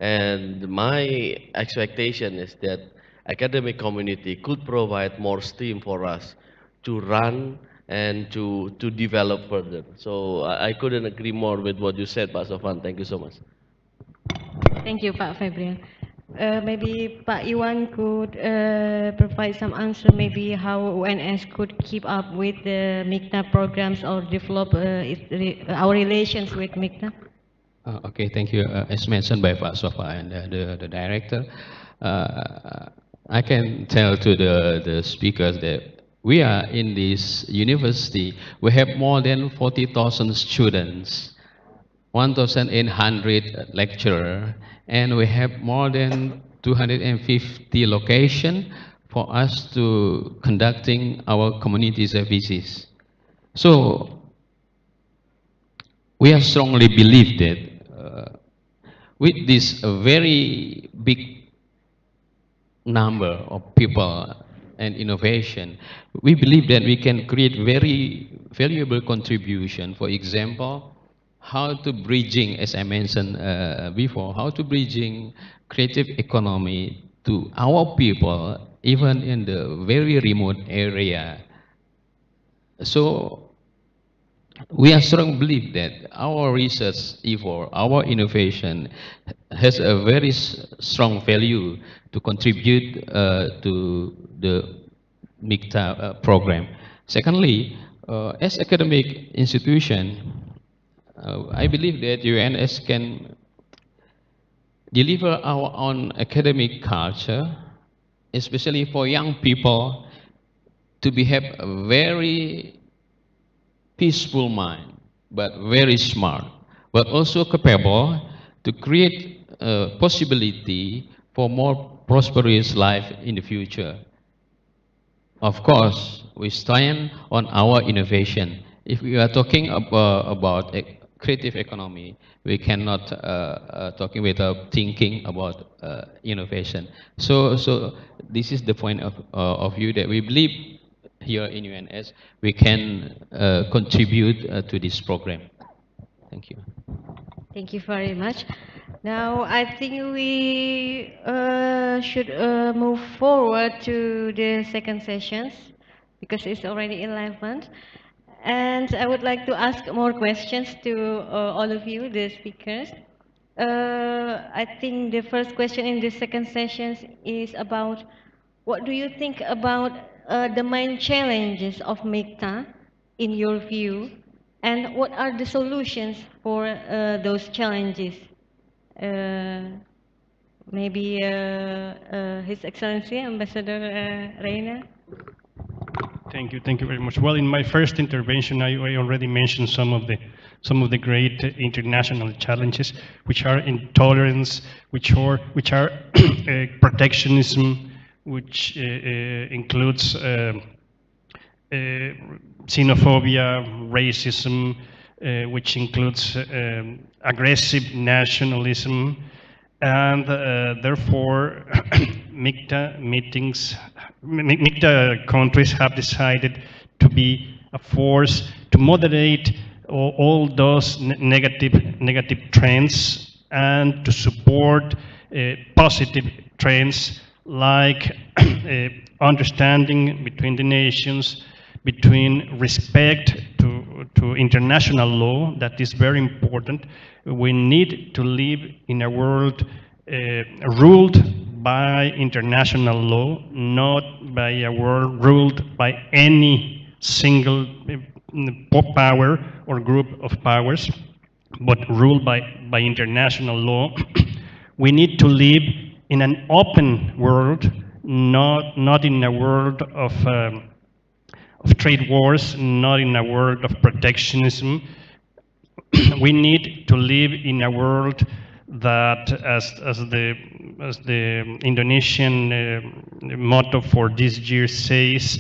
And my expectation is that academic community could provide more steam for us to run and to develop further. So I couldn't agree more with what you said, Pak Sofan. Thank you so much. Thank you, Pak Febrian. Maybe Pak Iwan could provide some answer, maybe how UNS could keep up with the Mikta programs or develop our relations with Mikta. Okay, thank you. As mentioned by Pak Sofa and the director, I can tell to the speakers that we are in this university, we have more than 40,000 students, 1,800 lecturers, and we have more than 250 locations for us to conducting our community services. So we have strongly believed that with this very big number of people and innovation, we believe that we can create very valuable contribution. For example, how to bridging, as I mentioned before, how to bridging creative economy to our people, even in the very remote area. So we are strong belief that our research effort, our innovation has a very strong value to contribute to the Mikta program. Secondly, as academic institution, I believe that UNS can deliver our own academic culture, especially for young people, to have a very peaceful mind, but very smart, but also capable to create a possibility for more prosperous life in the future. Of course, we stand on our innovation. If we are talking about a creative economy, we cannot talking without thinking about innovation. So this is the point of view that we believe here in UNS we can contribute to this program. Thank you. Thank you very much. Now, I think we should move forward to the second sessions because it's already 11. And I would like to ask more questions to all of you, the speakers. I think the first question in the second session is about what do you think about the main challenges of Mikta in your view, and what are the solutions for those challenges? Maybe His Excellency Ambassador Reina. Thank you very much. Well, in my first intervention, I already mentioned some of the great international challenges, which are intolerance, which are protectionism, which includes xenophobia, racism, which includes aggressive nationalism, and therefore MICTA countries have decided to be a force to moderate all those negative trends and to support positive trends like understanding between the nations, between respect to international law. That is very important. We need to live in a world ruled by international law, not by a world ruled by any single power or group of powers, but ruled by international law. We need to live in an open world, not in a world of trade wars, not in a world of protectionism. We need to live in a world that, as the Indonesian motto for this year says,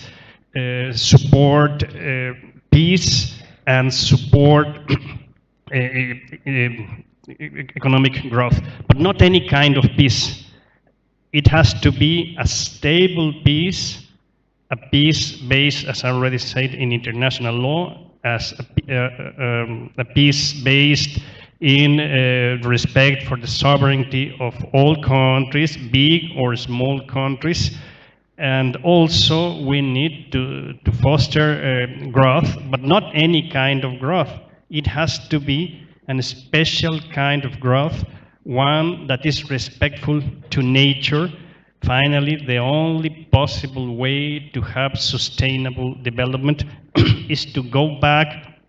support peace and support economic growth, but not any kind of peace. It has to be a stable peace, a peace based, as I already said, in international law, as a peace based in respect for the sovereignty of all countries, big or small countries. And also we need to foster growth, but not any kind of growth. It has to be a special kind of growth, one that is respectful to nature. Finally, the only possible way to have sustainable development is to go back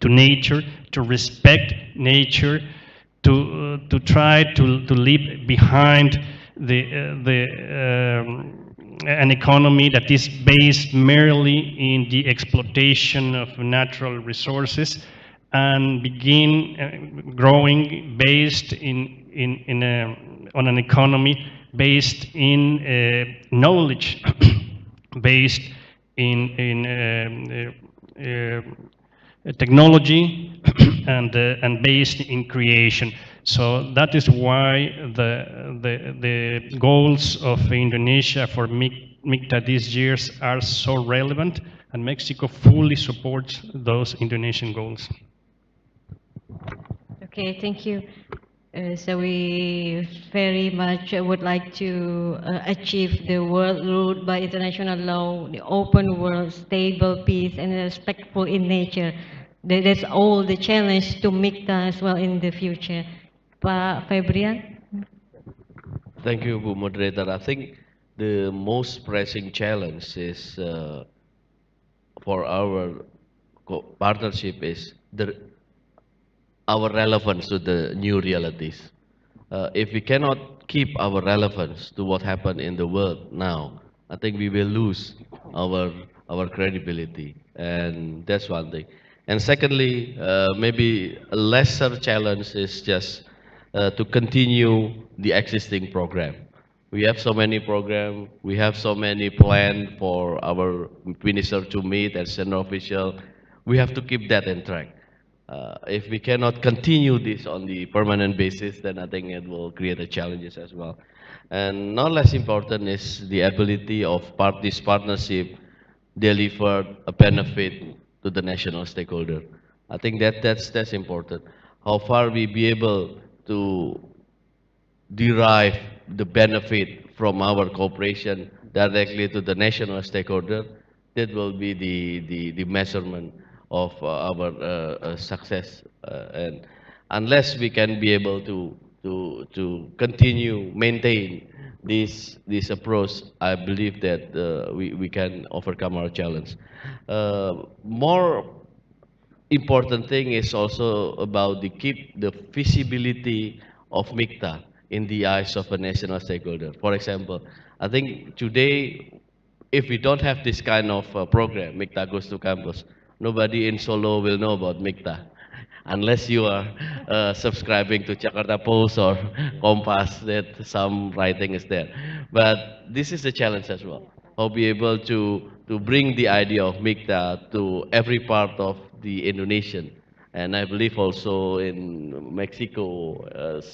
to nature, to respect nature, to try to leave behind an economy that is based merely in the exploitation of natural resources, and begin growing based on an economy based in knowledge, based in technology, and based in creation. So that is why the goals of Indonesia for MICTA these years are so relevant, and Mexico fully supports those Indonesian goals. Okay, thank you. So we very much would like to achieve the world ruled by international law, the open world, stable, peace, and respectful in nature. That's all the challenge to MICTA as well in the future. Pak Febrian? Thank you, Bu Moderator. I think the most pressing challenge is for our partnership is our relevance to the new realities. If we cannot keep our relevance to what happened in the world now, I think we will lose our our credibility, and that's one thing. And secondly, maybe a lesser challenge is just to continue the existing program. We have so many programs, we have so many plans for our minister to meet as senior official. We have to keep that in track. If we cannot continue this on the permanent basis, then I think it will create a challenges as well. And not less important is the ability of this partnership deliver a benefit to the national stakeholder. I think that's important. How far we be able to derive the benefit from our cooperation directly to the national stakeholder, that will be the measurement of our success. And unless we can be able to continue, maintain this approach, I believe that we can overcome our challenge. More important thing is also about the keep the visibility of Mikta in the eyes of a national stakeholder. For example, I think today, if we don't have this kind of program, Mikta goes to campus, nobody in Solo will know about Mikta unless you are subscribing to Jakarta Post or Kompas, that some writing is there. But this is a challenge as well. How be able to bring the idea of Mikta to every part of the Indonesian. And I believe also in Mexico,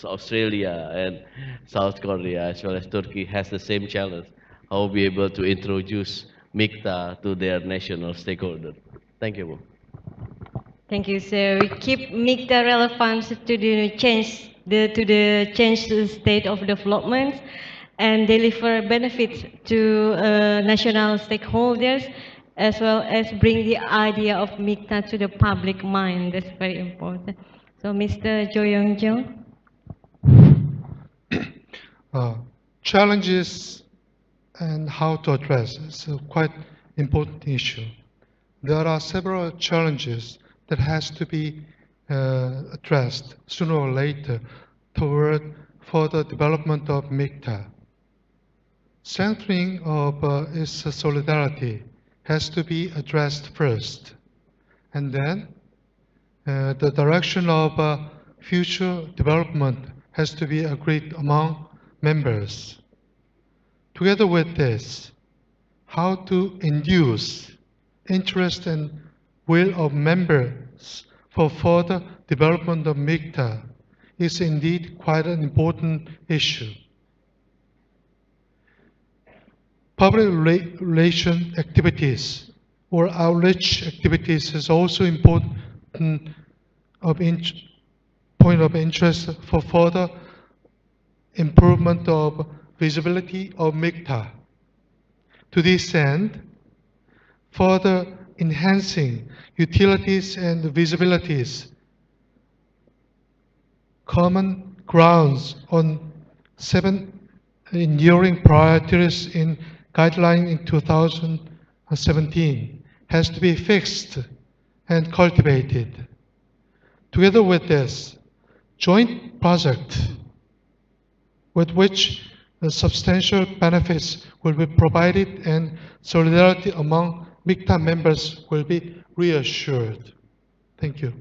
Australia, and South Korea, as well as Turkey, has the same challenge. How be able to introduce Mikta to their national stakeholder. Thank you. Bu. Thank you. So we keep make the relevance to the change to the changed state of development and deliver benefits to national stakeholders as well as bring the idea of MICTA to the public mind. That's very important. So Mr. Jo Young Jung. Challenges and how to address is a quite important issue. There are several challenges that has to be addressed sooner or later toward further development of MICTA. Strengthening of its solidarity has to be addressed first, and then the direction of future development has to be agreed among members. Together with this, how to induce interest and will of members for further development of MICTA is indeed quite an important issue. Public relation activities or outreach activities is also important point of interest for further improvement of visibility of MICTA. To this end, further enhancing utilities and visibilities, common grounds on 7 enduring priorities in guideline in 2017 has to be fixed and cultivated. Together with this, joint project with which substantial benefits will be provided and solidarity among MICTA members will be reassured. Thank you.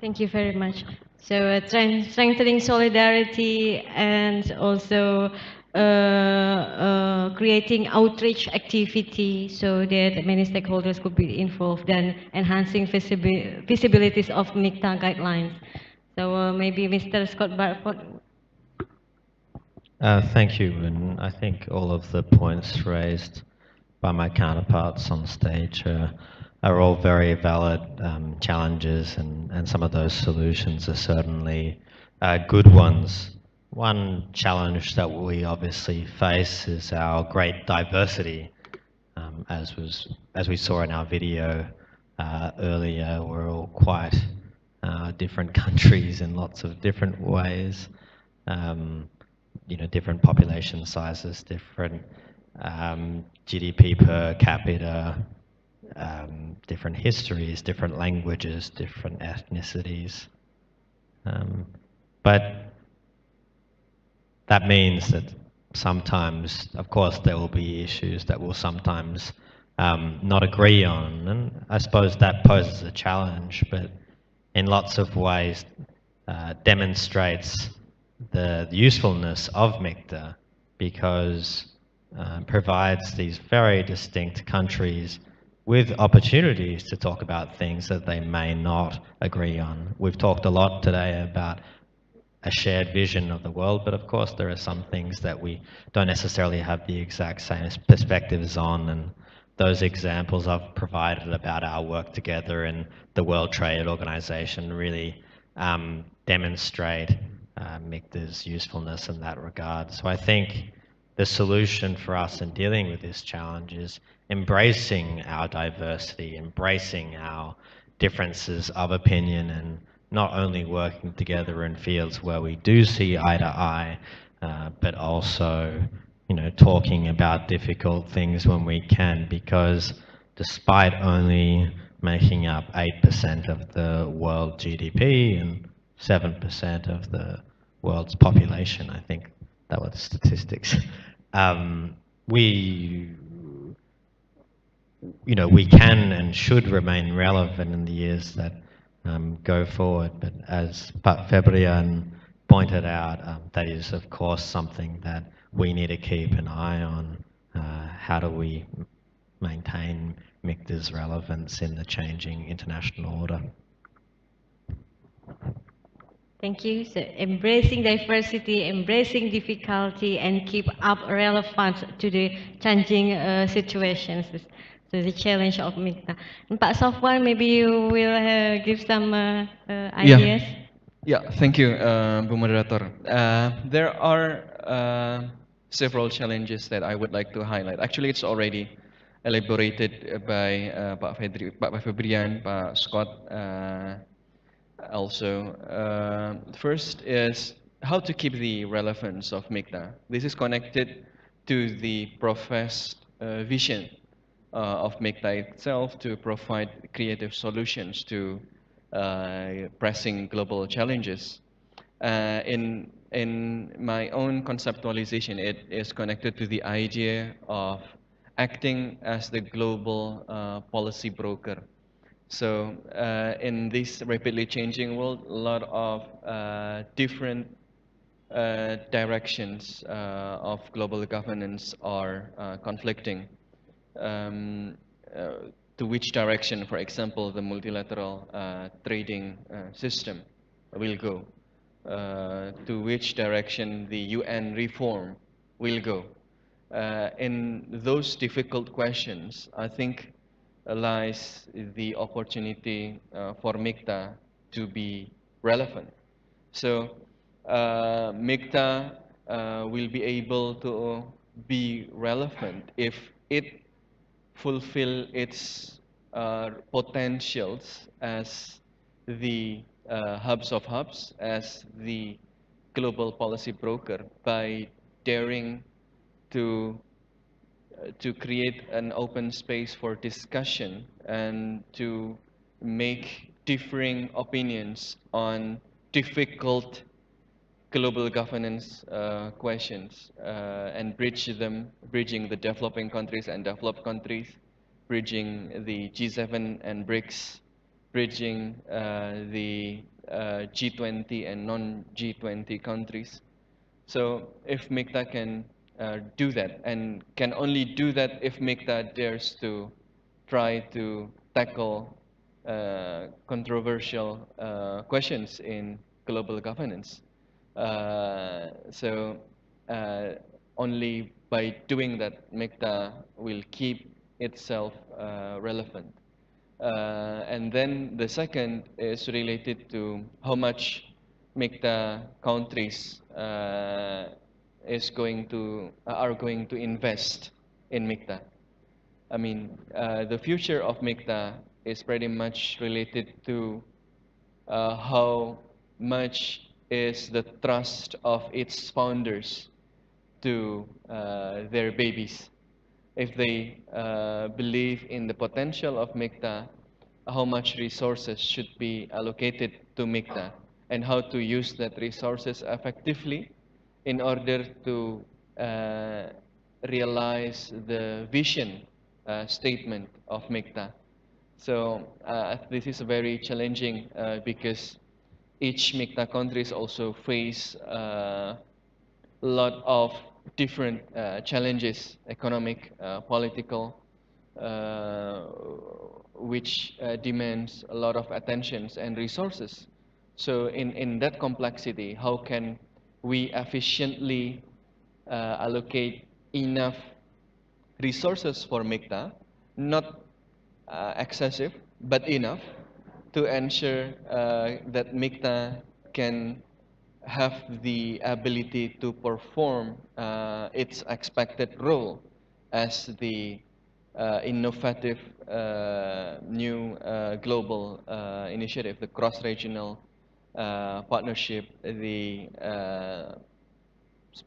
Thank you very much. So strengthening solidarity and also creating outreach activity so that many stakeholders could be involved and enhancing visibilities of MICTA guidelines. So maybe Mr. Scott Barford. Thank you, and I think all of the points raised by my counterparts on stage are all very valid challenges, and some of those solutions are certainly good ones. One challenge that we obviously face is our great diversity, as we saw in our video earlier. We're all quite different countries in lots of different ways. different population sizes, different GDP per capita, different histories, different languages, different ethnicities. But that means that sometimes, of course, there will be issues that we'll sometimes not agree on, and I suppose that poses a challenge, but in lots of ways demonstrates the usefulness of Mikta, because provides these very distinct countries with opportunities to talk about things that they may not agree on. We've talked a lot today about a shared vision of the world, but of course there are some things that we don't necessarily have the exact same perspectives on, and those examples I've provided about our work together in the World Trade Organization really demonstrate Mikta's usefulness in that regard. So I think the solution for us in dealing with this challenge is embracing our diversity, embracing our differences of opinion, and not only working together in fields where we do see eye to eye, but also, talking about difficult things when we can, because despite only making up 8% of the world GDP and 7% of the world's population, I think that was the statistics, we we can and should remain relevant in the years that go forward. But as Fabrian pointed out, that is of course something that we need to keep an eye on. How do we maintain Mikta's relevance in the changing international order? Thank you. So embracing diversity, embracing difficulty, and keep up relevance to the changing situations. So the challenge of Mikta. And Pak Sofwan, maybe you will give some ideas. Yeah, thank you, Bu Moderator. There are several challenges that I would like to highlight. Actually, it's already elaborated by Pak Febrian, Pak Scott, also. First is how to keep the relevance of Mikta. This is connected to the professed vision of Mikta itself to provide creative solutions to pressing global challenges. In my own conceptualization, it is connected to the idea of acting as the global policy broker. So in this rapidly changing world, a lot of different directions of global governance are conflicting. To which direction, for example, the multilateral trading system will go, to which direction the UN reform will go. In those difficult questions, I think lies the opportunity for Mikta to be relevant. So Mikta will be able to be relevant if it fulfill its potentials as the hubs of hubs, as the global policy broker, by daring to create an open space for discussion and to make differing opinions on difficult global governance questions and bridging the developing countries and developed countries, bridging the G7 and BRICS, bridging the G20 and non-G20 countries. So if Mikta can do that, and can only do that if Mikta dares to try to tackle controversial questions in global governance. So only by doing that, Mikta will keep itself relevant. And then the second is related to how much Mikta countries are going to invest in Mikta. I mean, the future of Mikta is pretty much related to how much is the trust of its founders to their babies. If they believe in the potential of Mikta, how much resources should be allocated to Mikta, and how to use that resources effectively in order to realize the vision statement of Mikta. So this is very challenging because each Mikta countries also face lot of different challenges, economic, political, uh, which demands a lot of attentions and resources. So in that complexity, how can we efficiently allocate enough resources for Mikta, not excessive, but enough to ensure that Mikta can have the ability to perform its expected role as the innovative new global initiative, the cross-regional partnership, the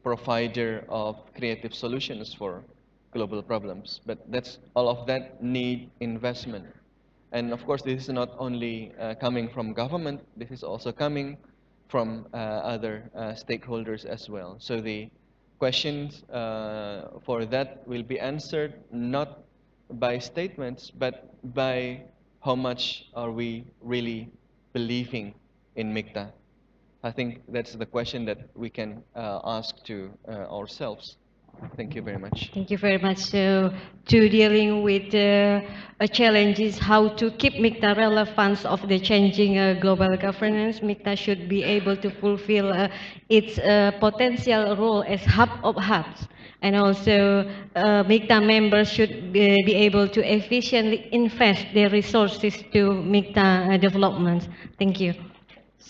provider of creative solutions for global problems. But that's all of that need investment. And of course, this is not only coming from government, this is also coming from other stakeholders as well. So the questions for that will be answered not by statements, but by how much are we really believing in Mikta. I think that's the question that we can ask to ourselves. Thank you very much. Thank you very much. So, to dealing with challenges, how to keep Mikta relevance of the changing global governance, Mikta should be able to fulfill its potential role as hub of hubs. And also, Mikta members should be able to efficiently invest their resources to Mikta development. Thank you.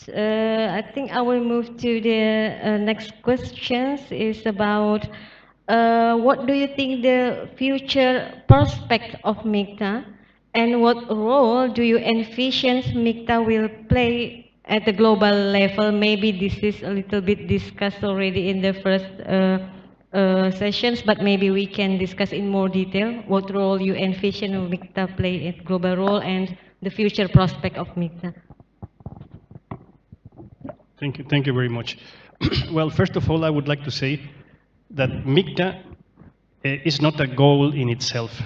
I think I will move to the next questions is about what do you think the future prospect of Mikta, and what role do you envision Mikta will play at the global level? Maybe this is a little bit discussed already in the first sessions, but maybe we can discuss in more detail what role you envision Mikta play at global role and the future prospect of Mikta. Thank you very much. Well, first of all, I would like to say that Mikta is not a goal in itself.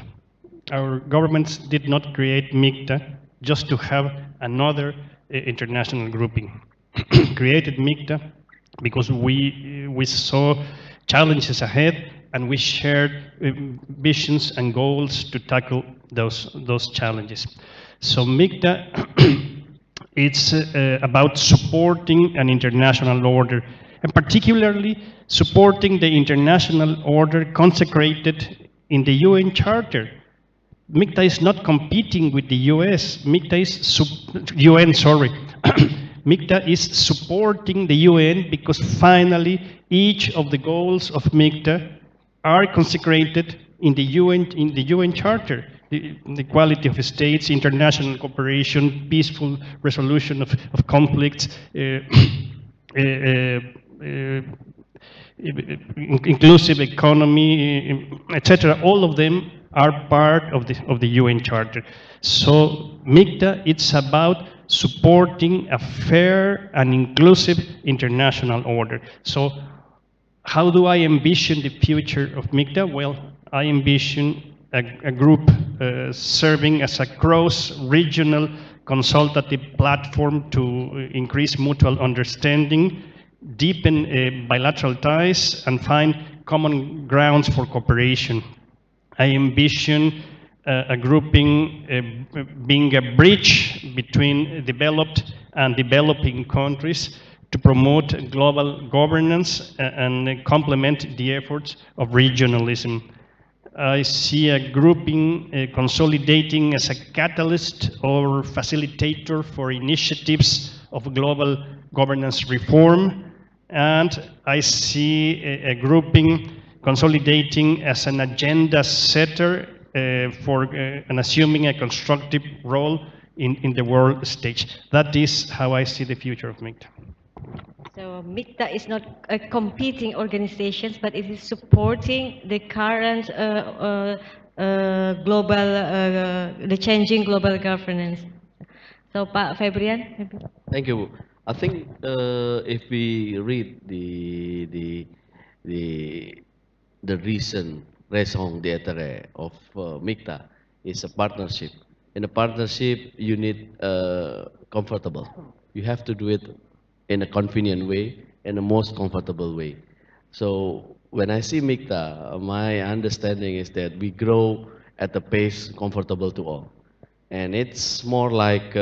Our governments did not create Mikta just to have another international grouping. Created Mikta because we saw challenges ahead and we shared visions and goals to tackle those challenges. So Mikta it's about supporting an international order, and particularly supporting the international order consecrated in the UN Charter. Mikta is not competing with the US. Mikta is UN, sorry. Mikta is supporting the UN because finally each of the goals of Mikta are consecrated in the UN Charter. The equality of states, international cooperation, peaceful resolution of conflicts, inclusive economy, etc. All of them are part of the UN Charter. So Mikta, it's about supporting a fair and inclusive international order. So how do I envision the future of Mikta? Well, I envision a group serving as a cross-regional consultative platform to increase mutual understanding, deepen bilateral ties, and find common grounds for cooperation. I envision a grouping being a bridge between developed and developing countries to promote global governance and complement the efforts of regionalism. I see a grouping consolidating as a catalyst or facilitator for initiatives of global governance reform, and I see a grouping consolidating as an agenda setter for and assuming a constructive role in the world stage. That is how I see the future of Mikta. So Mikta is not a competing organizations, but it is supporting the current the changing global governance. So Pak Febrian, maybe. Thank you. I think if we read the the recent raison d'être of Mikta is a partnership. In a partnership, you need comfortable. You have to do it in a convenient way, in the most comfortable way. So when I see Mikta, my understanding is that we grow at a pace comfortable to all. And it's more like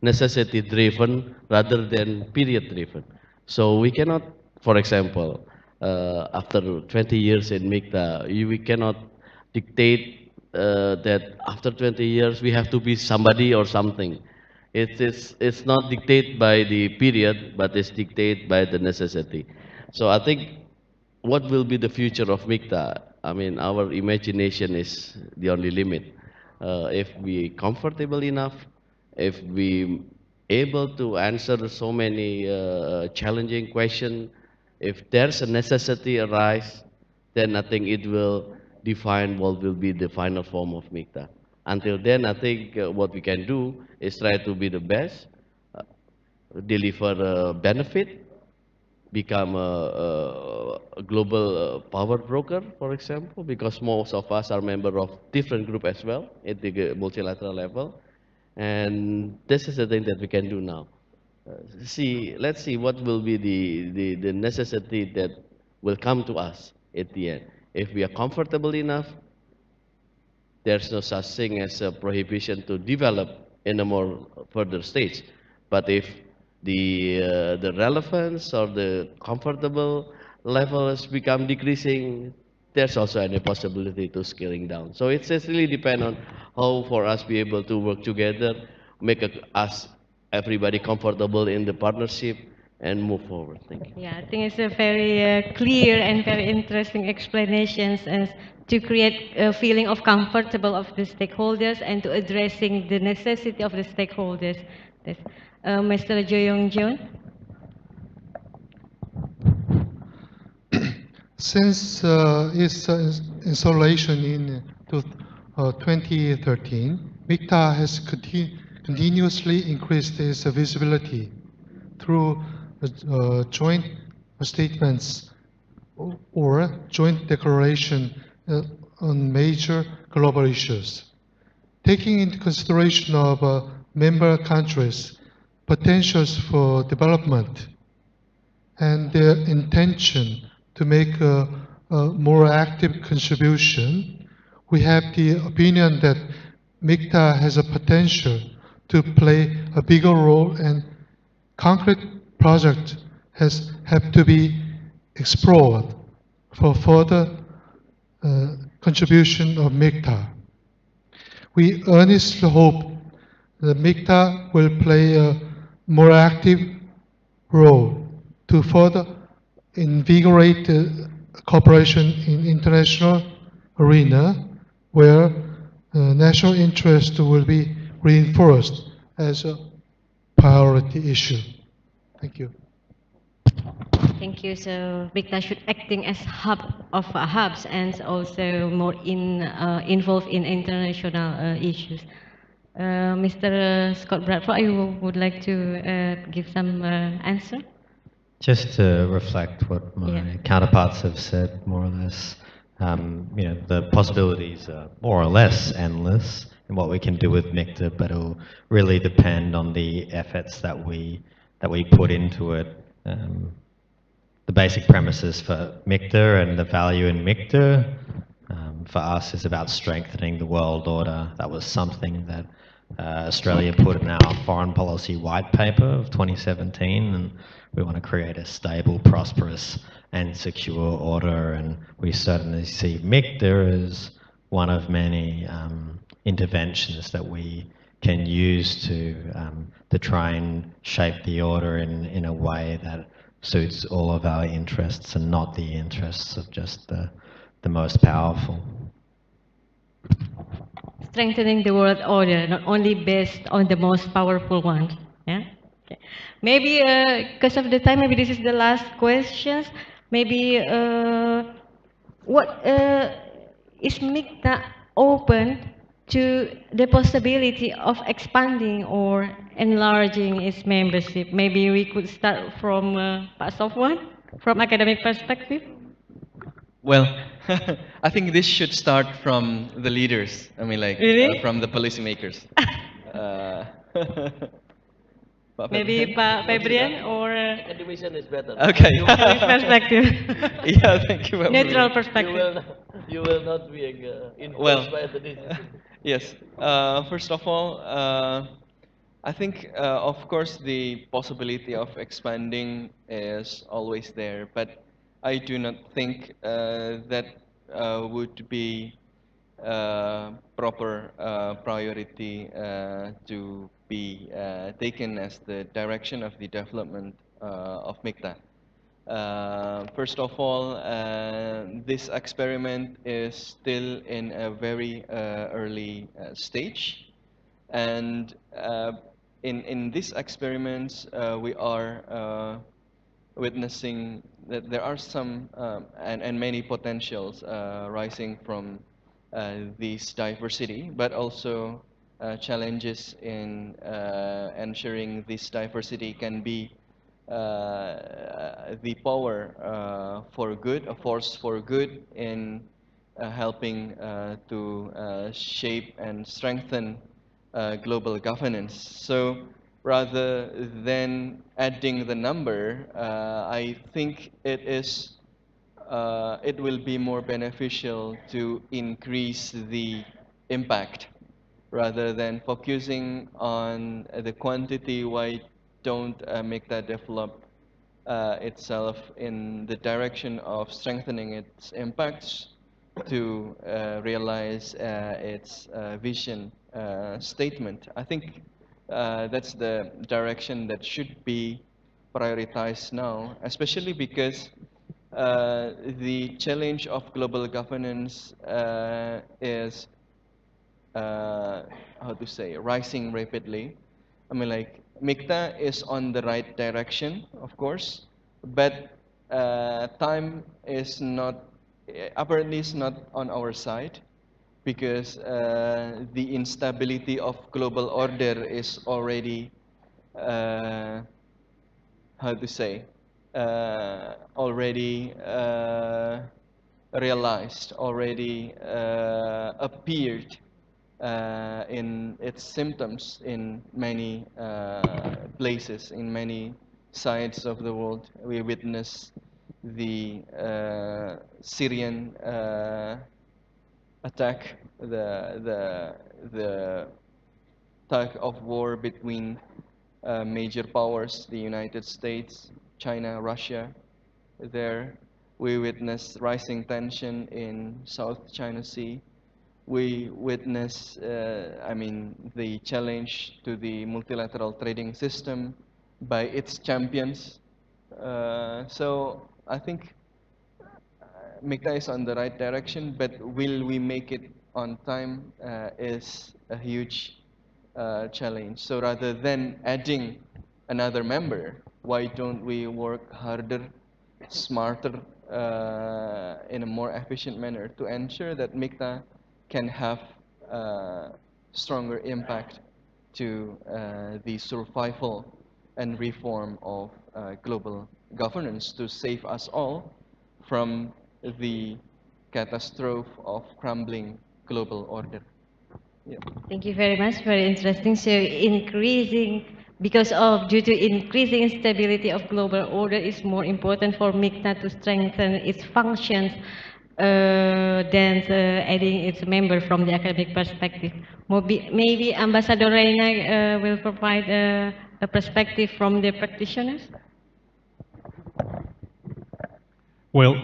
necessity driven rather than period driven. So we cannot, for example, after 20 years in Mikta, we cannot dictate that after 20 years we have to be somebody or something. It's not dictated by the period, but it's dictated by the necessity. So I think what will be the future of Mikta? I mean, our imagination is the only limit. If we comfortable enough, if we able to answer so many challenging questions, if there's a necessity arise, then I think it will define what will be the final form of Mikta. Until then, I think what we can do is try to be the best, uh, deliver benefit, become a global power broker, for example, because most of us are member of different group as well at the multilateral level. And this is the thing that we can do now. Let's see what will be the necessity that will come to us at the end. If we are comfortable enough, there's no such thing as a prohibition to develop in a more further stage. But if the relevance or the comfortable level has become decreasing, there's also any possibility to scaling down. So it's really depend on how for us be able to work together, make us everybody comfortable in the partnership and move forward. Thank you. Yeah, I think it's a very clear and very interesting explanations as to create a feeling of comfortable of the stakeholders and to addressing the necessity of the stakeholders. Yes. Mr. Jo Young Jun. Since its installation in 2013, Mikta has continuously increased its visibility through joint statements or joint declaration on major global issues. Taking into consideration of member countries' potentials for development and their intention to make a more active contribution, we have the opinion that Mikta has a potential to play a bigger role, and concrete projects have to be explored for further contribution of Mikta. We earnestly hope that Mikta will play a more active role to further invigorate cooperation in international arena, where national interest will be reinforced as a priority issue. Thank you. Thank you. So Mikta should acting as hub of hubs and also more involved in international issues. Mr. Scott Bradford, you would like to give some answer? Just to reflect what my counterparts have said, more or less, the possibilities are more or less endless in what we can do with Mikta, but it'll really depend on the efforts that we put into it. The basic premises for Mikta and the value in Mikta for us is about strengthening the world order. That was something that Australia put in our foreign policy white paper of 2017, and we want to create a stable, prosperous and secure order, and we certainly see Mikta as one of many interventions that we can use to try and shape the order in a way that suits all of our interests and not the interests of just the most powerful. Strengthening the world order, not only based on the most powerful one. Yeah. Okay. Maybe because of the time, maybe this is the last questions. Maybe what is Mikta open to the possibility of expanding or enlarging its membership? Maybe we could start from Pak Sofwan, from academic perspective. Well, I think this should start from the leaders. I mean, like Really? from the policymakers. uh, Pak Maybe Febrian, Pak what do you Febrian got? or Academician is better. Okay. academic perspective. Yeah, thank you, Pak Neutral Febrian. perspective. You will not be Well, influenced by the decision. yes. First of all, I think, of course, the possibility of expanding is always there, but I do not think that would be proper priority to be taken as the direction of the development of Mikta. First of all, this experiment is still in a very early stage, and in these experiments, we are witnessing that there are some and many potentials rising from this diversity, but also challenges in ensuring this diversity can be the power for good, a force for good in helping to shape and strengthen global governance. So rather than adding the number, I think it will be more beneficial to increase the impact rather than focusing on the quantity. Why don't make that develop itself in the direction of strengthening its impacts to realize its vision statement. I think that's the direction that should be prioritized now, especially because the challenge of global governance is how to say, rising rapidly. I mean, like, Mikta is on the right direction, of course, but time is not, apparently is not on our side, because the instability of global order is already, how to say, already realized, already appeared in its symptoms in many places, in many sides of the world. We witness the Syrian attack, the tug of war between major powers, the United States, China, Russia. There, we witness rising tension in South China Sea. We witness, I mean, the challenge to the multilateral trading system by its champions. So I think Mikta is on the right direction, but will we make it on time is a huge challenge. So rather than adding another member, why don't we work harder, smarter, in a more efficient manner to ensure that Mikta can have stronger impact to the survival and reform of global governance to save us all from the catastrophe of crumbling global order. Yeah. Thank you very much. Very interesting. So increasing, because of due to increasing instability of global order, is more important for MICTA to strengthen its functions than adding its member from the academic perspective. Maybe Ambassador Reina will provide a perspective from the practitioners. Well,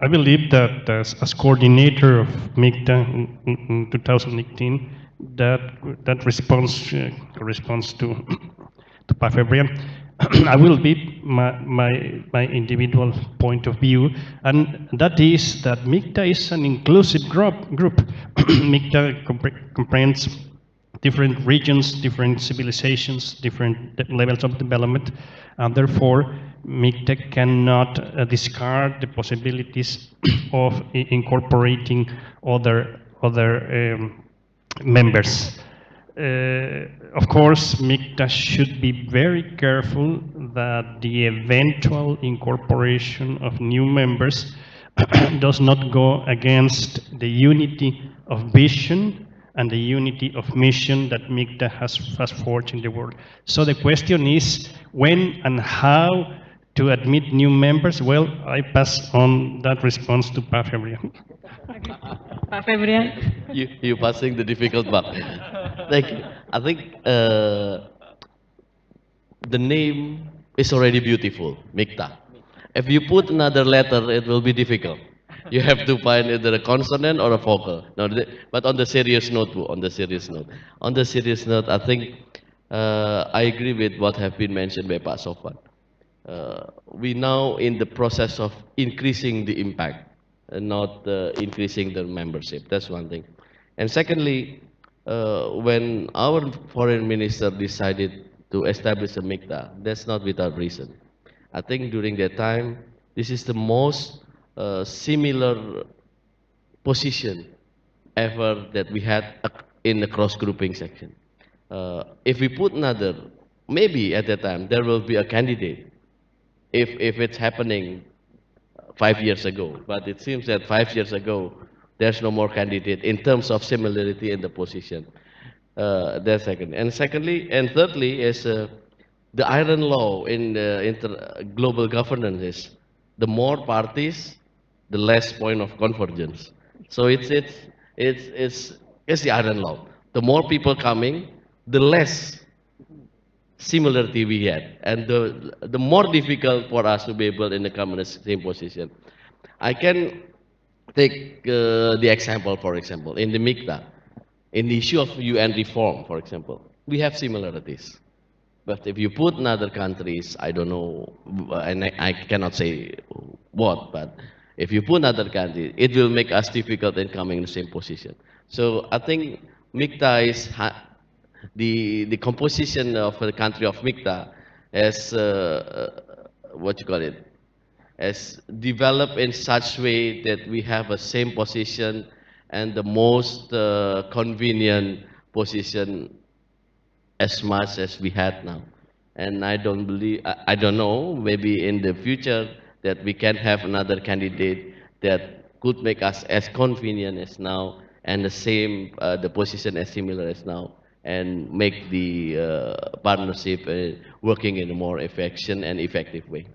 I believe that as coordinator of MICTA in 2018, that response to Pa Febrian, I will be my individual point of view, and that is that MICTA is an inclusive group. MICTA comprehends different regions, different civilizations, different levels of development, and therefore MICTA cannot discard the possibilities of incorporating other members. Of course, MICTA should be very careful that the eventual incorporation of new members does not go against the unity of vision and the unity of mission that MICTA has forged in the world. So the question is when and how to admit new members. Well, I pass on that response to Pa Febrian. Pak Febrian. You passing the difficult part. Thank you. I think the name is already beautiful, Mikta. If you put another letter, it will be difficult. You have to find either a consonant or a vocal. No, but on the serious note, I think I agree with what have been mentioned by Pak Sofwan. We now in the process of increasing the impact and not increasing the membership. That's one thing. And secondly, when our foreign minister decided to establish a MICTA, that's not without reason. I think during that time, this is the most similar position ever that we had in the cross-grouping section. If we put another, maybe at that time there will be a candidate if it's happening 5 years ago. But it seems that 5 years ago, there's no more candidate in terms of similarity in the position. That's second. And secondly, and thirdly is the iron law in the global governance is the more parties, the less point of convergence. So it's the iron law. The more people coming, the less similarity we had, and the more difficult for us to be able in the come in the same position. I can take the example, for example, in the MICTA, in the issue of UN reform, for example, we have similarities. But if you put in other countries, I don't know, and I cannot say what, but if you put in other countries, it will make us difficult in coming in the same position. So I think MICTA is the composition of the country of MICTA as what you call it, as developed in such way that we have a same position and the most convenient position as much as we had now. And I don't believe, I don't know, maybe in the future that we can have another candidate that could make us as convenient as now and the same, the position as similar as now and make the partnership working in a more efficient and effective way.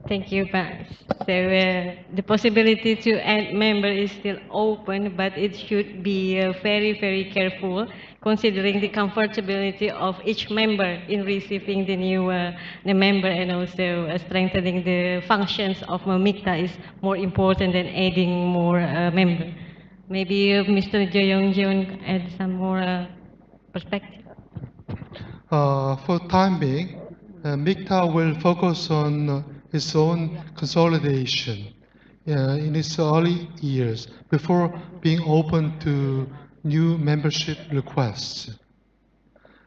Thank you, Pak. So the possibility to add member is still open, but it should be very, very careful, considering the comfortability of each member in receiving the new the member, and also strengthening the functions of MICTA is more important than adding more member. Maybe Mr. Joyong Jeon add some more perspective. For time being, MICTA will focus on its own consolidation in its early years before being open to new membership requests.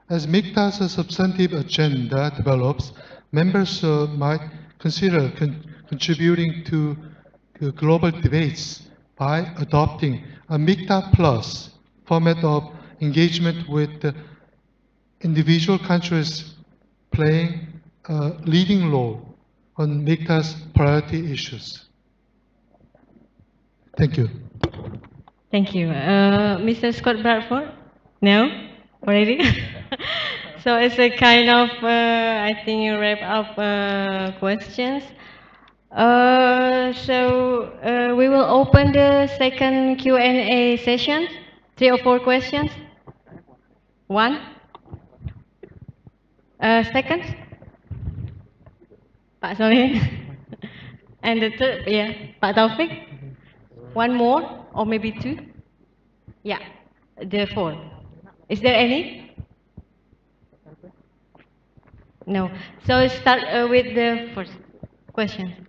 As MICTA's substantive agenda develops, members might consider contributing to global debates by adopting a MICTA Plus format of engagement with individual countries playing a leading role on MICTA's priority issues. Thank you. Thank you. Mr. Scott Bradford? No? Already? So it's a kind of, I think you wrap up questions. We will open the second Q&A session. 3 or 4 questions? 1? Second? Pak Soleh? And the third, yeah, Pak Taufik? 1 more or maybe 2? Yeah, the 4. Is there any? No. So start with the first question.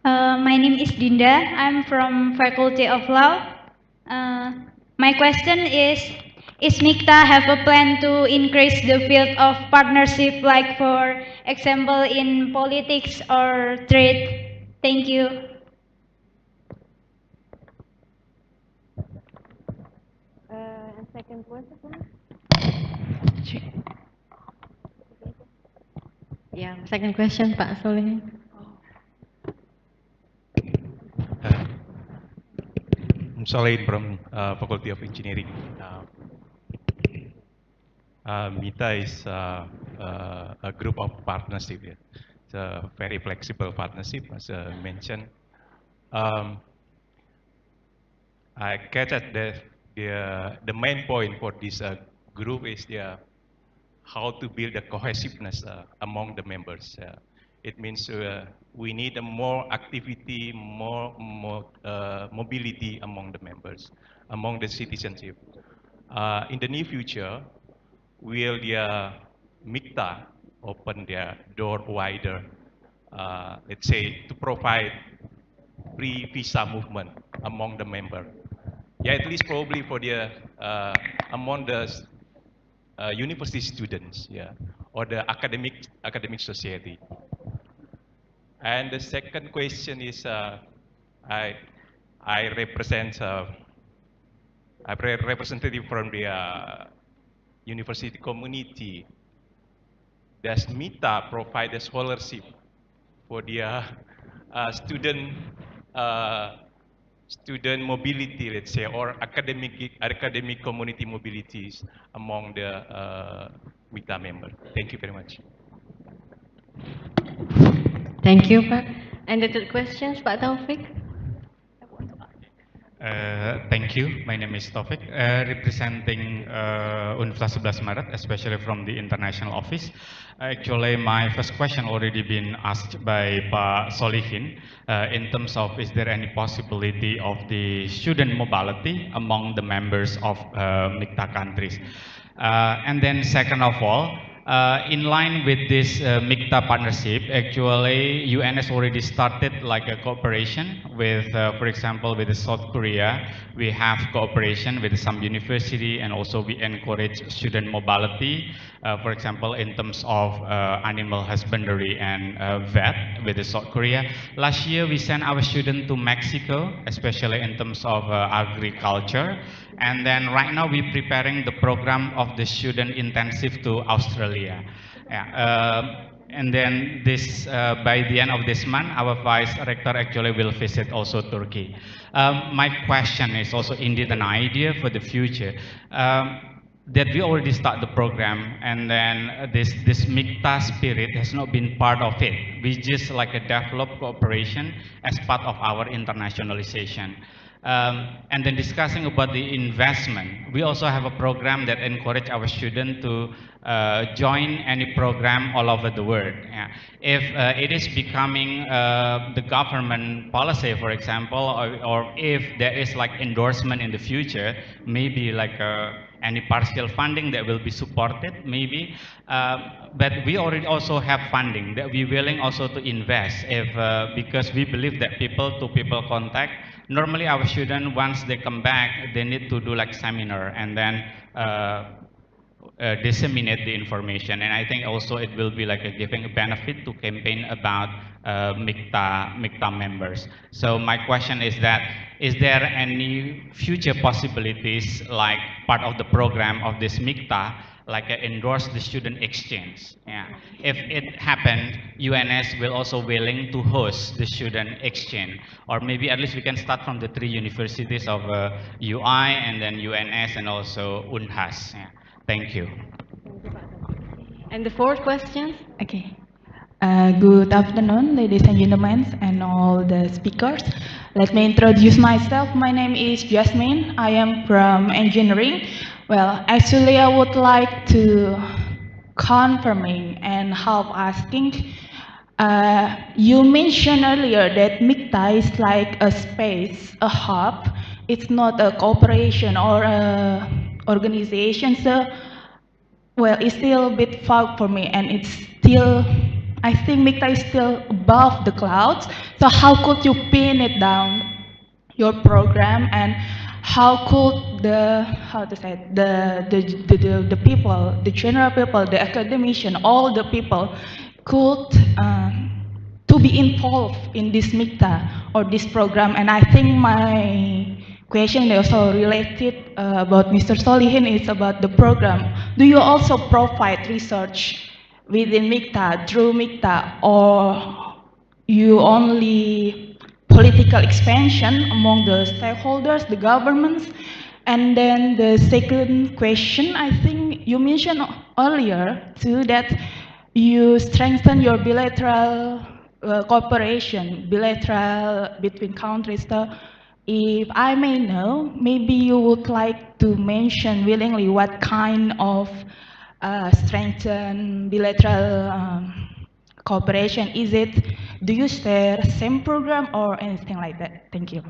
My name is Dinda. I'm from Faculty of Law. My question is Mikta have a plan to increase the field of partnership, like for example in politics or trade? Thank you. And second question? Yeah, second question, Pak Soleh. I'm Soleh from Faculty of Engineering. MITA is a group of partnership. Yeah. It's a very flexible partnership, as mentioned. I catch that the main point for this group is how to build the cohesiveness among the members. It means we need a more activity, more mobility among the members, among the citizenship. In the near future, will the MICTA open their door wider, let's say, to provide free visa movement among the member? Yeah, at least probably for the among the university students, yeah, or the academic society. And the second question is, I represent a representative from the university community. Does MITA provide a scholarship for the student mobility, let's say, or academic community mobilities among the MITA members? Thank you very much. Thank you, Pak. And the third questions, Pak Taufik? Thank you. My name is Taufik, representing Universitas 11 Maret, especially from the international office. Actually, my first question already been asked by Pak Solihin in terms of is there any possibility of the student mobility among the members of MICTA countries? And then second of all, in line with this MICTA partnership, actually UNS already started like a cooperation with, for example, with South Korea. We have cooperation with some university, and also we encourage student mobility, for example, in terms of animal husbandry and vet with the South Korea. Last year we sent our students to Mexico, especially in terms of agriculture. And then right now we're preparing the program of the student intensive to Australia. Yeah, and then this, by the end of this month, our vice rector actually will visit also Turkey. My question is also indeed an idea for the future. That we already start the program, and then this MICTA spirit has not been part of it. We just like a develop cooperation as part of our internationalization. And then discussing about the investment, we also have a program that encourage our students to join any program all over the world. Yeah. If it is becoming the government policy, for example, or if there is like endorsement in the future, maybe like any partial funding that will be supported, maybe. But we already also have funding that we're willing also to invest if because we believe that people-to-people contact. Normally our students, once they come back, they need to do like seminar and then disseminate the information. And I think also it will be like a giving a benefit to campaign about MICTA members. So my question is that, is there any future possibilities like part of the program of this MICTA, like endorse the student exchange? Yeah. If it happened, UNS will also willing to host the student exchange, or maybe at least we can start from the 3 universities of UI and then UNS and also UNHAS. Yeah. Thank you. And the fourth question? Okay. Good afternoon, ladies and gentlemen, and all the speakers. Let me introduce myself. My name is Jasmine. I am from engineering. Well, actually, I would like to confirming and help asking. You mentioned earlier that MICTA is like a space, a hub. It's not a cooperation or a organization. So, well, it's still a bit far for me, and it's still I think Mikta is still above the clouds. So how could you pin it down, your program, and how could the, how to say it, the people, the general people, the academician, all the people could to be involved in this Mikta or this program? And I think my question is also related about Mr. Solihin is about the program. Do you also provide research within Mikta, through Mikta, or you only political expansion among the stakeholders, the governments? And then the second question, I think you mentioned earlier too that you strengthen your bilateral cooperation, bilateral between countries. So if I may know, maybe you would like to mention willingly what kind of strengthen bilateral cooperation is it? Do you share same program or anything like that? Thank you.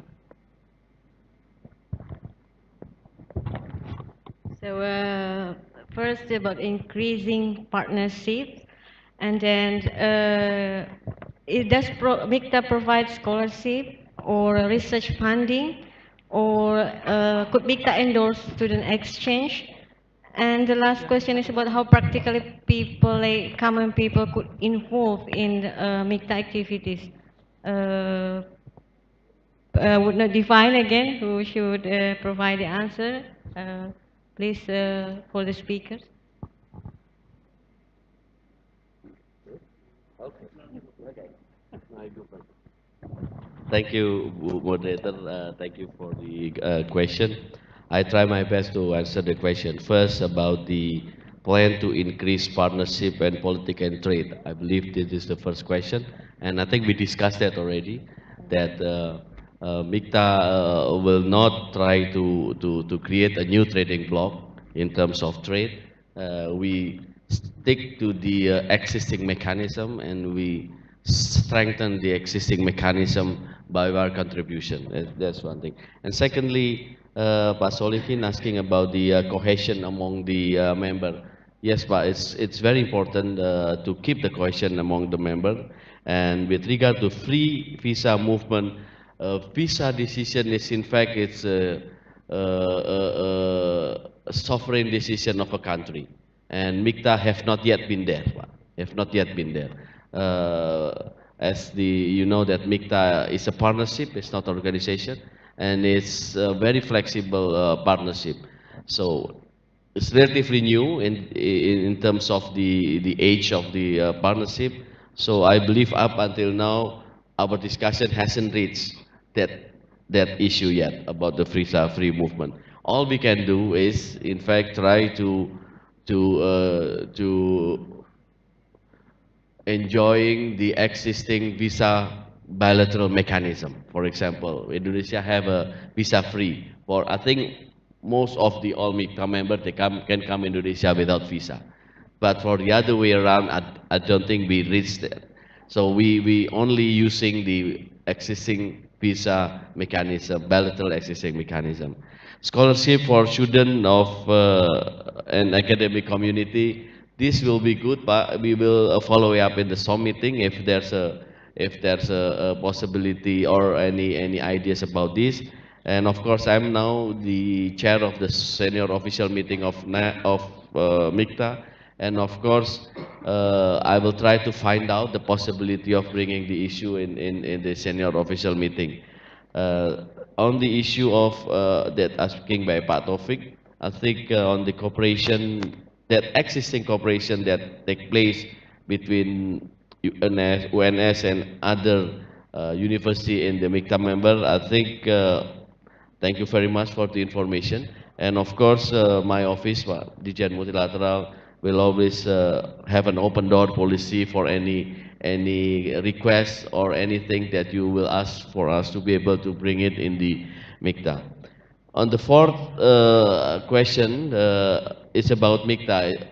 So first about increasing partnership, and then Mikta provide scholarship or research funding, or could Mikta endorse student exchange? And the last question is about how practically people, like common people, could involve in Mikta activities. Would not define again who should provide the answer. Please, for the speakers. Thank you, moderator. Thank you for the question. I try my best to answer the question. First, about the plan to increase partnership and politics and trade. I believe this is the first question, and I think we discussed that already. That Mikta will not try to create a new trading bloc in terms of trade. We stick to the existing mechanism, and we strengthen the existing mechanism by our contribution. That's one thing. And secondly, Pak Solihin asking about the cohesion among the member. Yes, but it's very important to keep the cohesion among the member. And with regard to free visa movement, visa decision is in fact it's a sovereign decision of a country. And Mikta have not yet been there, Pak. Have not yet been there. As the, you know that Mikta is a partnership, it's not organization, and it's a very flexible partnership. So it's relatively new in terms of the age of the partnership. So I believe up until now, our discussion hasn't reached that issue yet about the free movement. All we can do is, in fact, try to enjoying the existing visa bilateral mechanism. For example, Indonesia have a visa free for, I think, most of the all Mikta members, they can come Indonesia without visa. But for the other way around, I don't think we reached that. So we only using the existing visa mechanism, bilateral existing mechanism. Scholarship for student of an academic community, this will be good, but we will follow up in the SOM meeting if there's a possibility or any ideas about this. And of course, I'm now the chair of the senior official meeting of Mikta, and of course, I will try to find out the possibility of bringing the issue in the senior official meeting. On the issue of that asking by Pak Taufik, I think on the cooperation, that existing cooperation that take place between UNS and other university in the Mikta member, I think thank you very much for the information. And of course, my office, Dijen Multilateral, will always have an open door policy for any request or anything that you will ask for us to be able to bring it in the Mikta. On the fourth question, it's about Mikta.